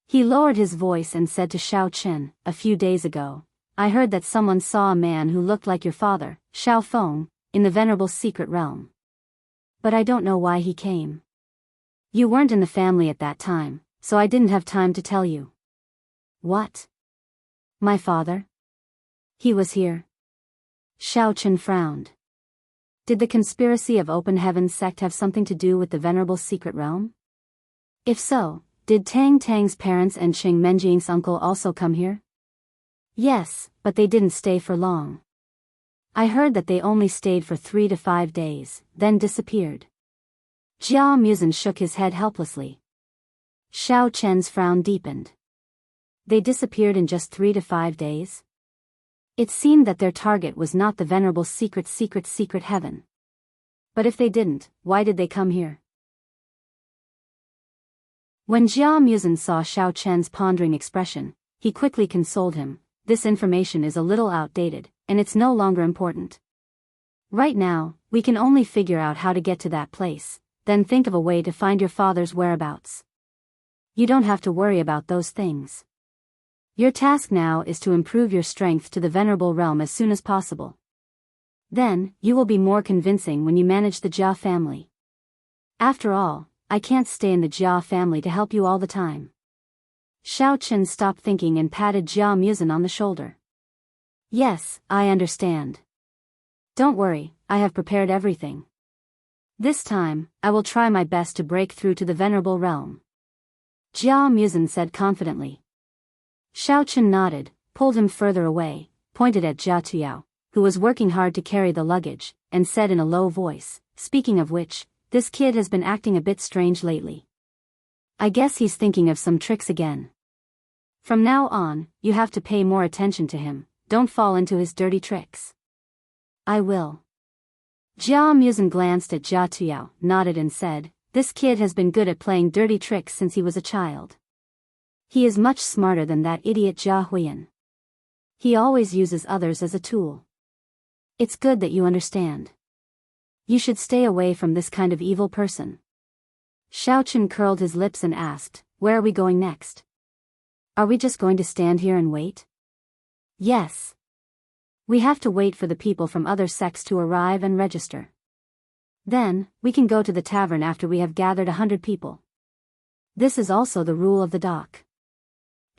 He lowered his voice and said to Xiao Chen, "A few days ago, I heard that someone saw a man who looked like your father, Xiao Feng, in the venerable secret realm. But I don't know why he came. You weren't in the family at that time, so I didn't have time to tell you." "What? My father? He was here?" Xiao Chen frowned. Did the conspiracy of Open Heavens sect have something to do with the venerable secret realm? If so, did Tang Tang's parents and Qing Menjing's uncle also come here? Yes, but they didn't stay for long. I heard that they only stayed for 3 to 5 days, then disappeared. Jia Muzin shook his head helplessly. Xiao Chen's frown deepened. They disappeared in just 3 to 5 days? It seemed that their target was not the venerable secret heaven. But if they didn't, why did they come here? When Jia Muzin saw Xiao Chen's pondering expression, he quickly consoled him. This information is a little outdated, and it's no longer important. Right now, we can only figure out how to get to that place, then think of a way to find your father's whereabouts. You don't have to worry about those things. Your task now is to improve your strength to the venerable realm as soon as possible. Then, you will be more convincing when you manage the Jia family. After all, I can't stay in the Jia family to help you all the time. Xiao Chen stopped thinking and patted Jia Muzin on the shoulder. Yes, I understand. Don't worry, I have prepared everything. This time, I will try my best to break through to the venerable realm. Jia Muzin said confidently. Xiao Chen nodded, pulled him further away, pointed at Jia Tuyao, who was working hard to carry the luggage, and said in a low voice, speaking of which, this kid has been acting a bit strange lately. I guess he's thinking of some tricks again. From now on, you have to pay more attention to him, don't fall into his dirty tricks. I will. Jia Muzin glanced at Jia Tuyao, nodded and said, this kid has been good at playing dirty tricks since he was a child. He is much smarter than that idiot Jia Huiyan. He always uses others as a tool. It's good that you understand. You should stay away from this kind of evil person. Xiao Chen curled his lips and asked, where are we going next? Are we just going to stand here and wait? Yes. We have to wait for the people from other sects to arrive and register. Then, we can go to the tavern after we have gathered 100 people. This is also the rule of the dock.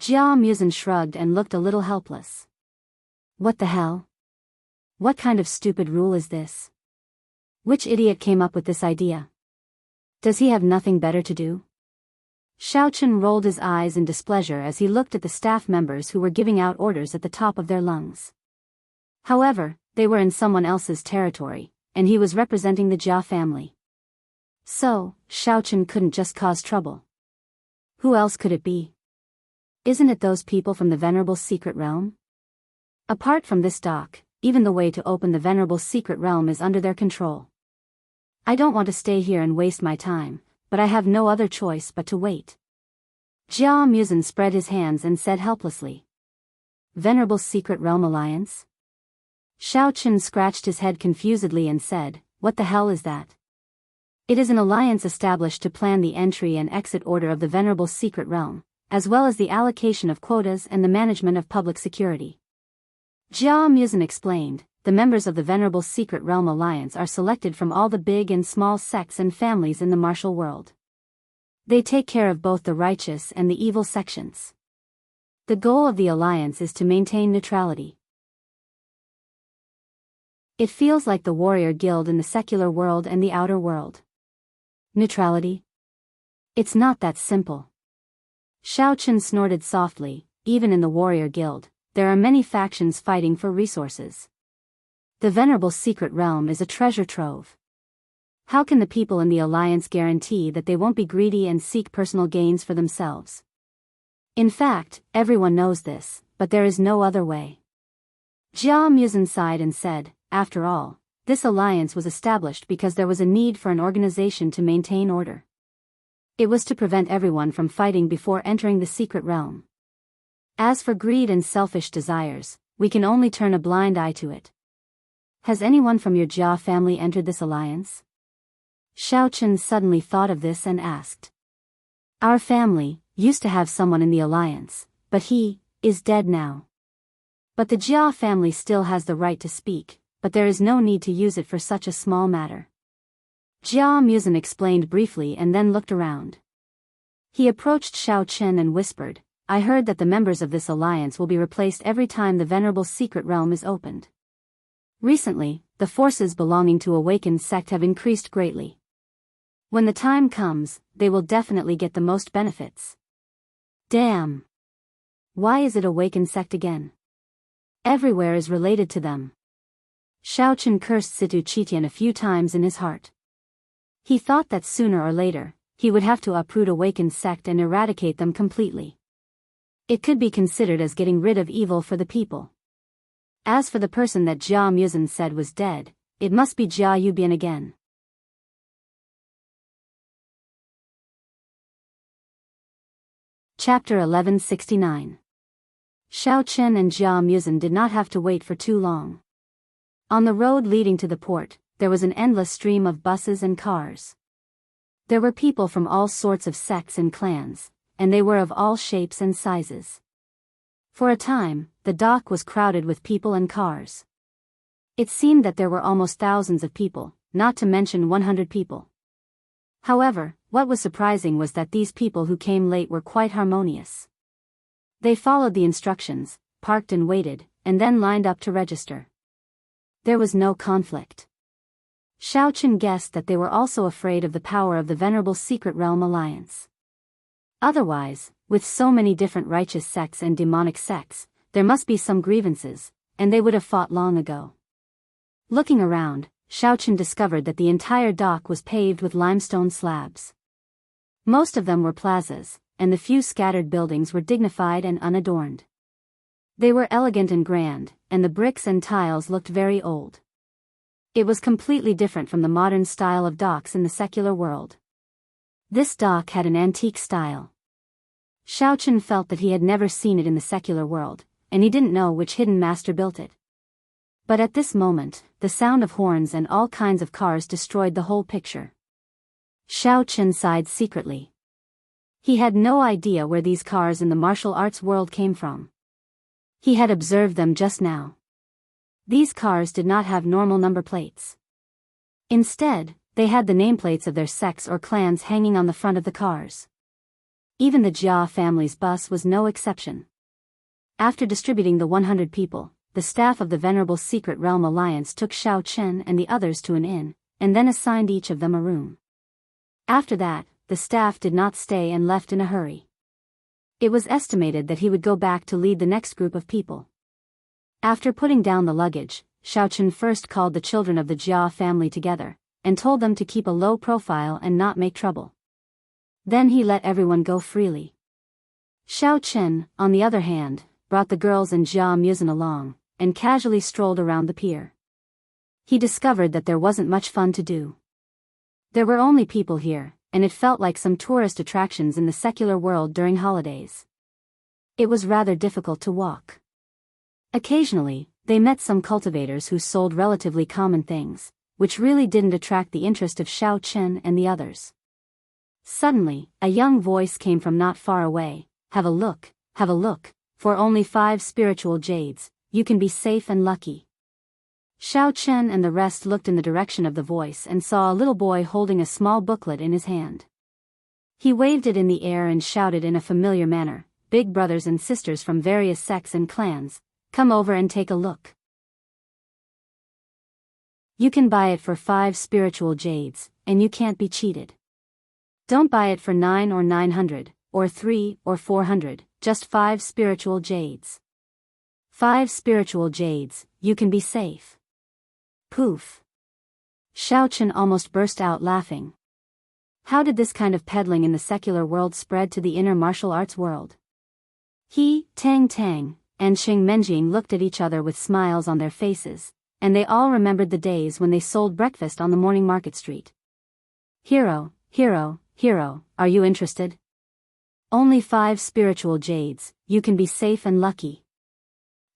Jia Muzin shrugged and looked a little helpless. What the hell? What kind of stupid rule is this? Which idiot came up with this idea? Does he have nothing better to do? Xiao Chen rolled his eyes in displeasure as he looked at the staff members who were giving out orders at the top of their lungs. However, they were in someone else's territory, and he was representing the Jia family. So, Xiao Chen couldn't just cause trouble. Who else could it be? Isn't it those people from the Venerable Secret Realm? Apart from this dock, even the way to open the Venerable Secret Realm is under their control. I don't want to stay here and waste my time, but I have no other choice but to wait. Jia Muzin spread his hands and said helplessly. Venerable Secret Realm Alliance? Xiao Chen scratched his head confusedly and said, what the hell is that? It is an alliance established to plan the entry and exit order of the Venerable Secret Realm, as well as the allocation of quotas and the management of public security. Jia Muzin explained, the members of the Venerable Secret Realm Alliance are selected from all the big and small sects and families in the martial world. They take care of both the righteous and the evil sections. The goal of the alliance is to maintain neutrality. It feels like the warrior guild in the secular world and the outer world. Neutrality? It's not that simple. Xiao Chen snorted softly. Even in the warrior guild, there are many factions fighting for resources. The Venerable Secret Realm is a treasure trove. How can the people in the alliance guarantee that they won't be greedy and seek personal gains for themselves? In fact, everyone knows this, but there is no other way. Jia Muzin sighed and said, after all, this alliance was established because there was a need for an organization to maintain order. It was to prevent everyone from fighting before entering the secret realm. As for greed and selfish desires, we can only turn a blind eye to it. Has anyone from your Jia family entered this alliance? Xiao Chen suddenly thought of this and asked. Our family used to have someone in the alliance, but he is dead now. But the Jia family still has the right to speak, but there is no need to use it for such a small matter. Jia Muzin explained briefly and then looked around. He approached Xiao Chen and whispered, I heard that the members of this alliance will be replaced every time the Venerable Secret Realm is opened. Recently, the forces belonging to Awakened Sect have increased greatly. When the time comes, they will definitely get the most benefits. Damn! Why is it Awakened Sect again? Everywhere is related to them. Xiao Chen cursed Situ Chitian a few times in his heart. He thought that sooner or later, he would have to uproot Awakened Sect and eradicate them completely. It could be considered as getting rid of evil for the people. As for the person that Jia Muzin said was dead, it must be Jia Yubian again. Chapter 1169. Xiao Chen and Jia Muzin did not have to wait for too long. On the road leading to the port, there was an endless stream of buses and cars. There were people from all sorts of sects and clans, and they were of all shapes and sizes. For a time, the dock was crowded with people and cars. It seemed that there were almost thousands of people, not to mention 100 people. However, what was surprising was that these people who came late were quite harmonious. They followed the instructions, parked and waited, and then lined up to register. There was no conflict. Xiao Chen guessed that they were also afraid of the power of the venerable Secret Realm Alliance. Otherwise, with so many different righteous sects and demonic sects, there must be some grievances, and they would have fought long ago. Looking around, Xiao Chen discovered that the entire dock was paved with limestone slabs. Most of them were plazas, and the few scattered buildings were dignified and unadorned. They were elegant and grand, and the bricks and tiles looked very old. It was completely different from the modern style of docks in the secular world. This dock had an antique style. Xiao Chen felt that he had never seen it in the secular world, and he didn't know which hidden master built it. But at this moment, the sound of horns and all kinds of cars destroyed the whole picture. Xiao Chen sighed secretly. He had no idea where these cars in the martial arts world came from. He had observed them just now. These cars did not have normal number plates. Instead, they had the nameplates of their sects or clans hanging on the front of the cars. Even the Jia family's bus was no exception. After distributing the 100 people, the staff of the Venerable Secret Realm Alliance took Xiao Chen and the others to an inn, and then assigned each of them a room. After that, the staff did not stay and left in a hurry. It was estimated that he would go back to lead the next group of people. After putting down the luggage, Xiao Chen first called the children of the Jia family together, and told them to keep a low profile and not make trouble. Then he let everyone go freely. Xiao Chen, on the other hand, brought the girls and Jia Musen along, and casually strolled around the pier. He discovered that there wasn't much fun to do. There were only people here, and it felt like some tourist attractions in the secular world during holidays. It was rather difficult to walk. Occasionally, they met some cultivators who sold relatively common things, which really didn't attract the interest of Xiao Chen and the others. Suddenly, a young voice came from not far away. Have a look, for only 5 spiritual jades, you can be safe and lucky. Xiao Chen and the rest looked in the direction of the voice and saw a little boy holding a small booklet in his hand. He waved it in the air and shouted in a familiar manner, "Big brothers and sisters from various sects and clans, come over and take a look. You can buy it for 5 spiritual jades, and you can't be cheated. Don't buy it for 9 or 900, or 3 or 400, just 5 spiritual jades. 5 spiritual jades, you can be safe." Poof! Xiao Chen almost burst out laughing. How did this kind of peddling in the secular world spread to the inner martial arts world? He, Tang Tang, and Xing Menjing looked at each other with smiles on their faces, and they all remembered the days when they sold breakfast on the morning market street. Hero, are you interested? Only 5 spiritual jades, you can be safe and lucky.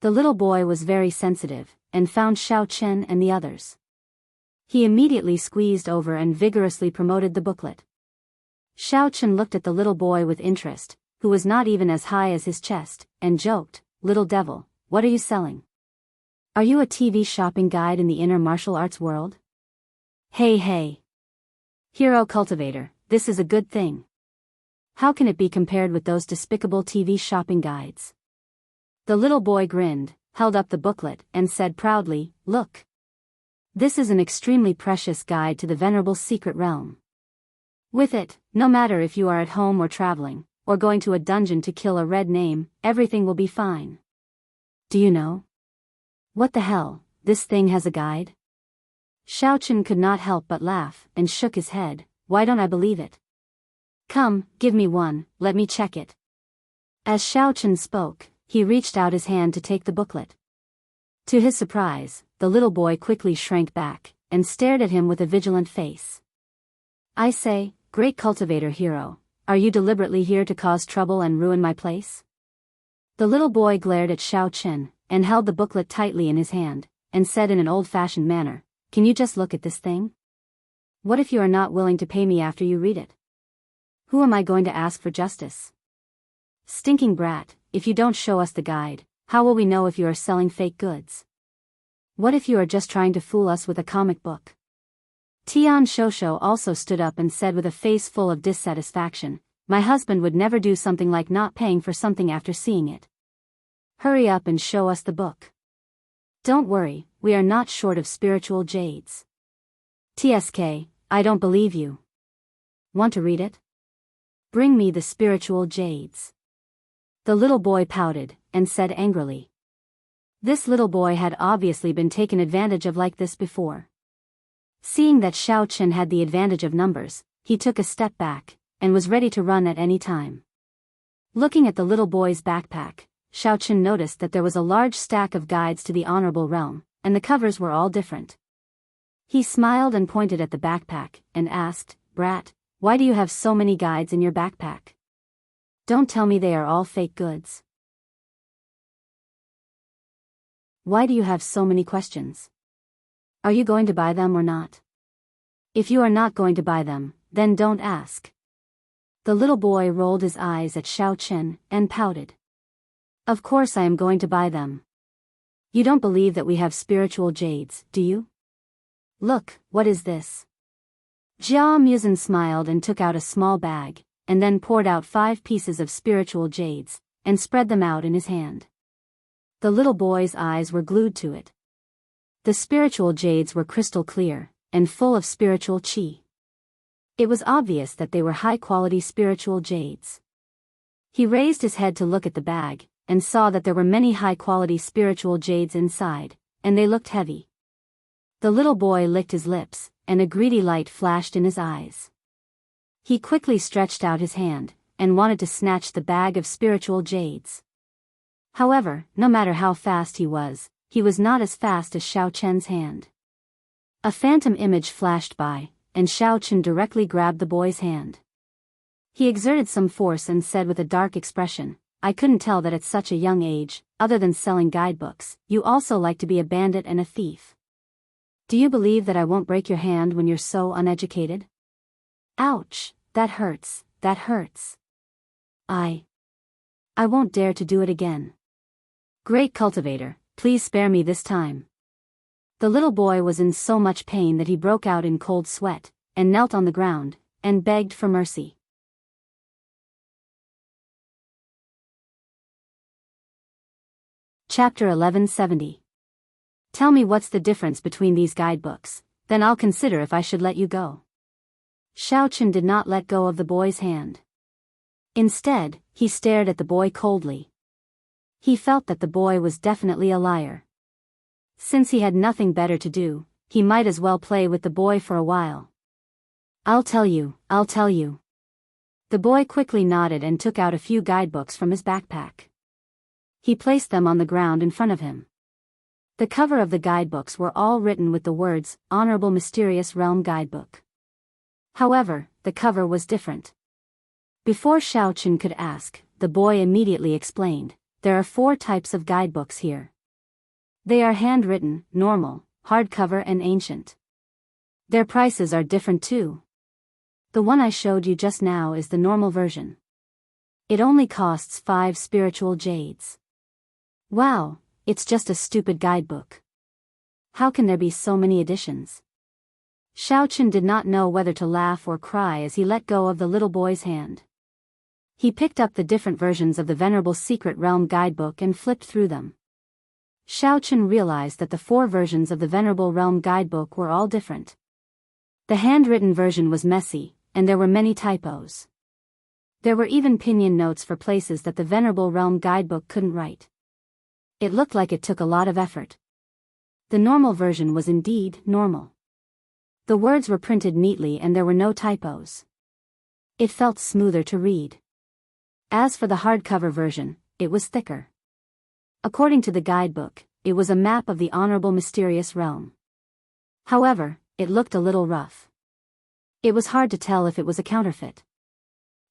The little boy was very sensitive, and found Xiao Chen and the others. He immediately squeezed over and vigorously promoted the booklet. Xiao Chen looked at the little boy with interest, who was not even as high as his chest, and joked, "Little devil, what are you selling? Are you a TV shopping guide in the inner martial arts world?" Hey. Hero cultivator, this is a good thing. How can it be compared with those despicable TV shopping guides? The little boy grinned, held up the booklet, and said proudly, "Look. This is an extremely precious guide to the Venerable Secret Realm. With it, no matter if you are at home or traveling, or going to a dungeon to kill a red name, everything will be fine. Do you know? What the hell, this thing has a guide?" Xiao Chen could not help but laugh, and shook his head. "Why don't I believe it? Come, give me one, let me check it." As Xiao Chen spoke, he reached out his hand to take the booklet. To his surprise, the little boy quickly shrank back, and stared at him with a vigilant face. "I say, great cultivator hero, are you deliberately here to cause trouble and ruin my place?" The little boy glared at Xiao Chen, and held the booklet tightly in his hand, and said in an old-fashioned manner, "Can you just look at this thing? What if you are not willing to pay me after you read it? Who am I going to ask for justice? Stinking brat, if you don't show us the guide, how will we know if you are selling fake goods? What if you are just trying to fool us with a comic book?" Tian Shosho also stood up and said with a face full of dissatisfaction, "My husband would never do something like not paying for something after seeing it. Hurry up and show us the book. Don't worry, we are not short of spiritual jades." "TSK, I don't believe you. Want to read it? Bring me the spiritual jades." The little boy pouted, and said angrily. This little boy had obviously been taken advantage of like this before. Seeing that Xiao Chen had the advantage of numbers, he took a step back, and was ready to run at any time. Looking at the little boy's backpack, Xiao Chen noticed that there was a large stack of guides to the Honorable Realm, and the covers were all different. He smiled and pointed at the backpack, and asked, "Brat, why do you have so many guides in your backpack? Don't tell me they are all fake goods. Why do you have so many questions? Are you going to buy them or not? If you are not going to buy them, then don't ask." The little boy rolled his eyes at Xiao Chen, and pouted. "Of course I am going to buy them. You don't believe that we have spiritual jades, do you? Look, what is this?" Jia Muzin smiled and took out a small bag, and then poured out 5 pieces of spiritual jades, and spread them out in his hand. The little boy's eyes were glued to it. The spiritual jades were crystal clear, and full of spiritual qi. It was obvious that they were high-quality spiritual jades. He raised his head to look at the bag, and saw that there were many high-quality spiritual jades inside, and they looked heavy. The little boy licked his lips, and a greedy light flashed in his eyes. He quickly stretched out his hand, and wanted to snatch the bag of spiritual jades. However, no matter how fast he was not as fast as Xiao Chen's hand. A phantom image flashed by, and Xiao Chen directly grabbed the boy's hand. He exerted some force and said with a dark expression, "I couldn't tell that at such a young age, other than selling guidebooks, you also like to be a bandit and a thief. Do you believe that I won't break your hand when you're so uneducated? Ouch, that hurts, that hurts. I won't dare to do it again. Great cultivator, please spare me this time." The little boy was in so much pain that he broke out in cold sweat, and knelt on the ground, and begged for mercy. Chapter 1170. Tell me what's the difference between these guidebooks, then I'll consider if I should let you go. Xiao Chen did not let go of the boy's hand. Instead, he stared at the boy coldly. He felt that the boy was definitely a liar. Since he had nothing better to do, he might as well play with the boy for a while. I'll tell you. The boy quickly nodded and took out a few guidebooks from his backpack. He placed them on the ground in front of him. The cover of the guidebooks were all written with the words, "Honorable Mysterious Realm Guidebook." However, the cover was different. Before Xiao Chen could ask, the boy immediately explained, "There are 4 types of guidebooks here. They are handwritten, normal, hardcover and ancient. Their prices are different too. The one I showed you just now is the normal version. It only costs 5 spiritual jades. Wow, it's just a stupid guidebook. How can there be so many editions?" Xiao Chen did not know whether to laugh or cry as he let go of the little boy's hand. He picked up the different versions of the Venerable Secret Realm Guidebook and flipped through them. Xiao Chen realized that the 4 versions of the Venerable Realm Guidebook were all different. The handwritten version was messy, and there were many typos. There were even pinyin notes for places that the Venerable Realm Guidebook couldn't write. It looked like it took a lot of effort. The normal version was indeed normal. The words were printed neatly and there were no typos. It felt smoother to read. As for the hardcover version, it was thicker. According to the guidebook, it was a map of the Honorable Mysterious Realm. However, it looked a little rough. It was hard to tell if it was a counterfeit.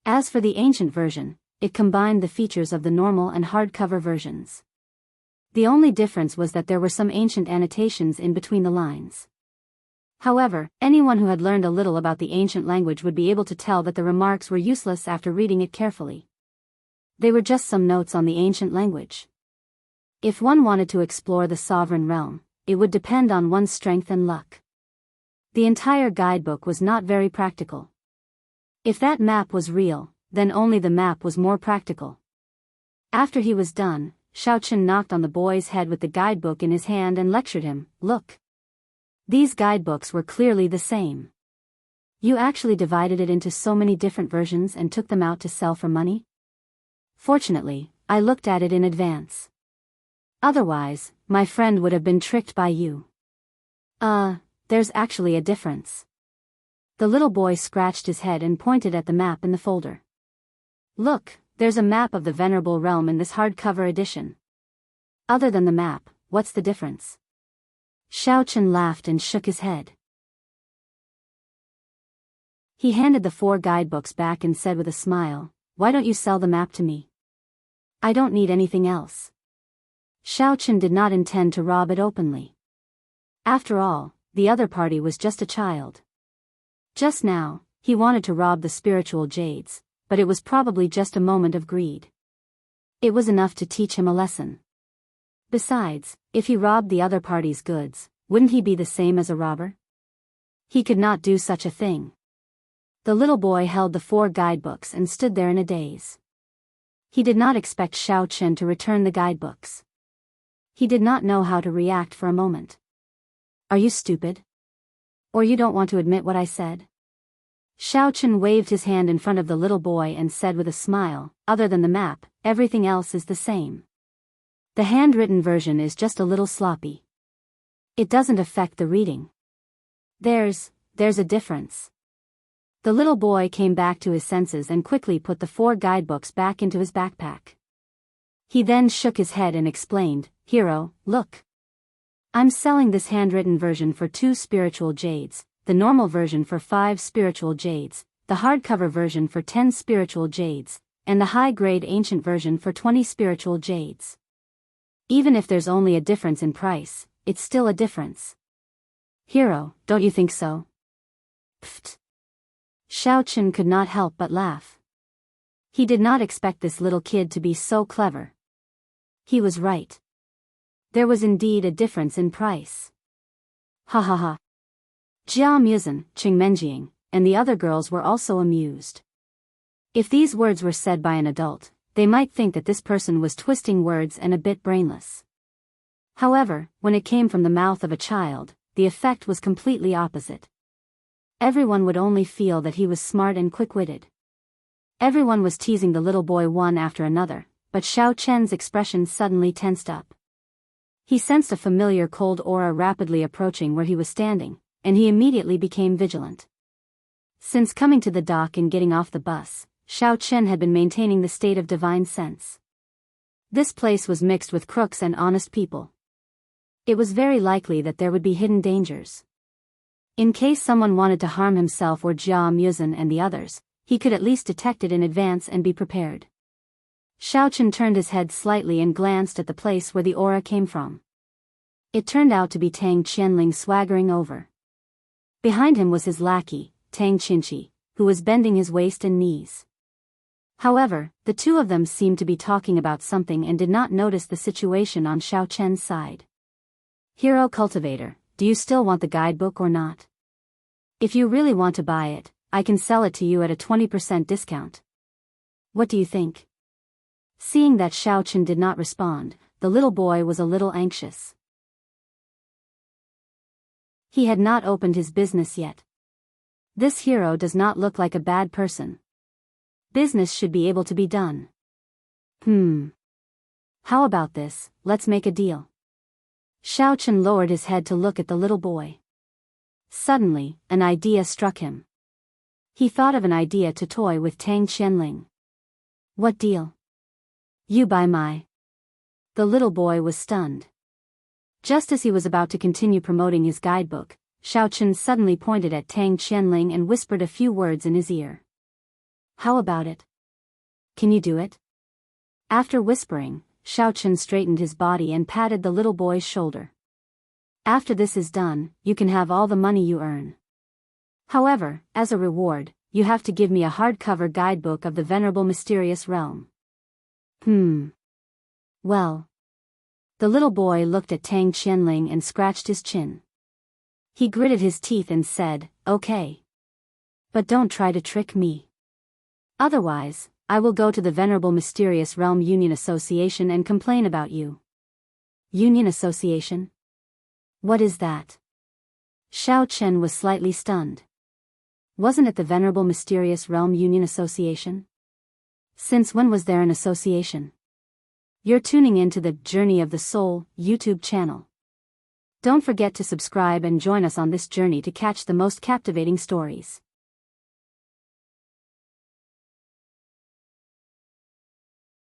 As for the ancient version, it combined the features of the normal and hardcover versions. The only difference was that there were some ancient annotations in between the lines. However, anyone who had learned a little about the ancient language would be able to tell that the remarks were useless after reading it carefully. They were just some notes on the ancient language. If one wanted to explore the sovereign realm, it would depend on one's strength and luck. The entire guidebook was not very practical. If that map was real, then only the map was more practical. After he was done, Xiao Chen knocked on the boy's head with the guidebook in his hand and lectured him, "Look. These guidebooks were clearly the same. You actually divided it into so many different versions and took them out to sell for money? Fortunately, I looked at it in advance. Otherwise, my friend would have been tricked by you." There's actually a difference." The little boy scratched his head and pointed at the map in the folder. "Look, there's a map of the Venerable Realm in this hardcover edition. Other than the map, what's the difference?" Xiao Chen laughed and shook his head. He handed the 4 guidebooks back and said with a smile, "Why don't you sell the map to me? I don't need anything else." Xiao Chen did not intend to rob it openly. After all, the other party was just a child. Just now, he wanted to rob the spiritual jades, but it was probably just a moment of greed. It was enough to teach him a lesson. Besides, if he robbed the other party's goods, wouldn't he be the same as a robber? He could not do such a thing. The little boy held the 4 guidebooks and stood there in a daze. He did not expect Xiao Chen to return the guidebooks. He did not know how to react for a moment. "Are you stupid? Or you don't want to admit what I said?" Xiao Chen waved his hand in front of the little boy and said with a smile, "Other than the map, everything else is the same. The handwritten version is just a little sloppy. It doesn't affect the reading. There's a difference." The little boy came back to his senses and quickly put the 4 guidebooks back into his backpack. He then shook his head and explained, "Hero, look. I'm selling this handwritten version for 2 spiritual jades, the normal version for 5 spiritual jades, the hardcover version for 10 spiritual jades, and the high-grade ancient version for 20 spiritual jades. Even if there's only a difference in price, it's still a difference. Hero, don't you think so?" Pfft. Xiao Chen could not help but laugh. He did not expect this little kid to be so clever. He was right. There was indeed a difference in price. Ha ha ha. Jia Muzhen, Qing Menjiang, and the other girls were also amused. If these words were said by an adult, they might think that this person was twisting words and a bit brainless. However, when it came from the mouth of a child, the effect was completely opposite. Everyone would only feel that he was smart and quick-witted. Everyone was teasing the little boy one after another, but Xiao Chen's expression suddenly tensed up. He sensed a familiar cold aura rapidly approaching where he was standing, and he immediately became vigilant. Since coming to the dock and getting off the bus, Xiao Chen had been maintaining the state of divine sense. This place was mixed with crooks and honest people. It was very likely that there would be hidden dangers. In case someone wanted to harm himself or Jia Muzhen and the others, he could at least detect it in advance and be prepared. Xiao Chen turned his head slightly and glanced at the place where the aura came from. It turned out to be Tang Qianling swaggering over. Behind him was his lackey, Tang Qinqi, who was bending his waist and knees. However, the 2 of them seemed to be talking about something and did not notice the situation on Xiao Chen's side. "Hero Cultivator, do you still want the guidebook or not? If you really want to buy it, I can sell it to you at a 20% discount. What do you think?" Seeing that Xiao Chen did not respond, the little boy was a little anxious. He had not opened his business yet. This hero does not look like a bad person. Business should be able to be done. How about this, let's make a deal. Xiao Chen lowered his head to look at the little boy. Suddenly, an idea struck him. He thought of an idea to toy with Tang Qianling. "What deal?" "You buy my..." The little boy was stunned. Just as he was about to continue promoting his guidebook, Xiao Chen suddenly pointed at Tang Qianling and whispered a few words in his ear. "How about it? Can you do it?" After whispering, Xiao Chen straightened his body and patted the little boy's shoulder. After this is done, you can have all the money you earn. However, as a reward, you have to give me a hardcover guidebook of the Venerable Mysterious Realm. Well. The little boy looked at Tang Qianling and scratched his chin. He gritted his teeth and said, "Okay. But don't try to trick me. Otherwise, I will go to the Venerable Mysterious Realm Union Association and complain about you." Union Association? What is that? Xiao Chen was slightly stunned. Wasn't it the Venerable Mysterious Realm Union Association? Since when was there an association? You're tuning in to the Journey of the Soul YouTube channel. Don't forget to subscribe and join us on this journey to catch the most captivating stories.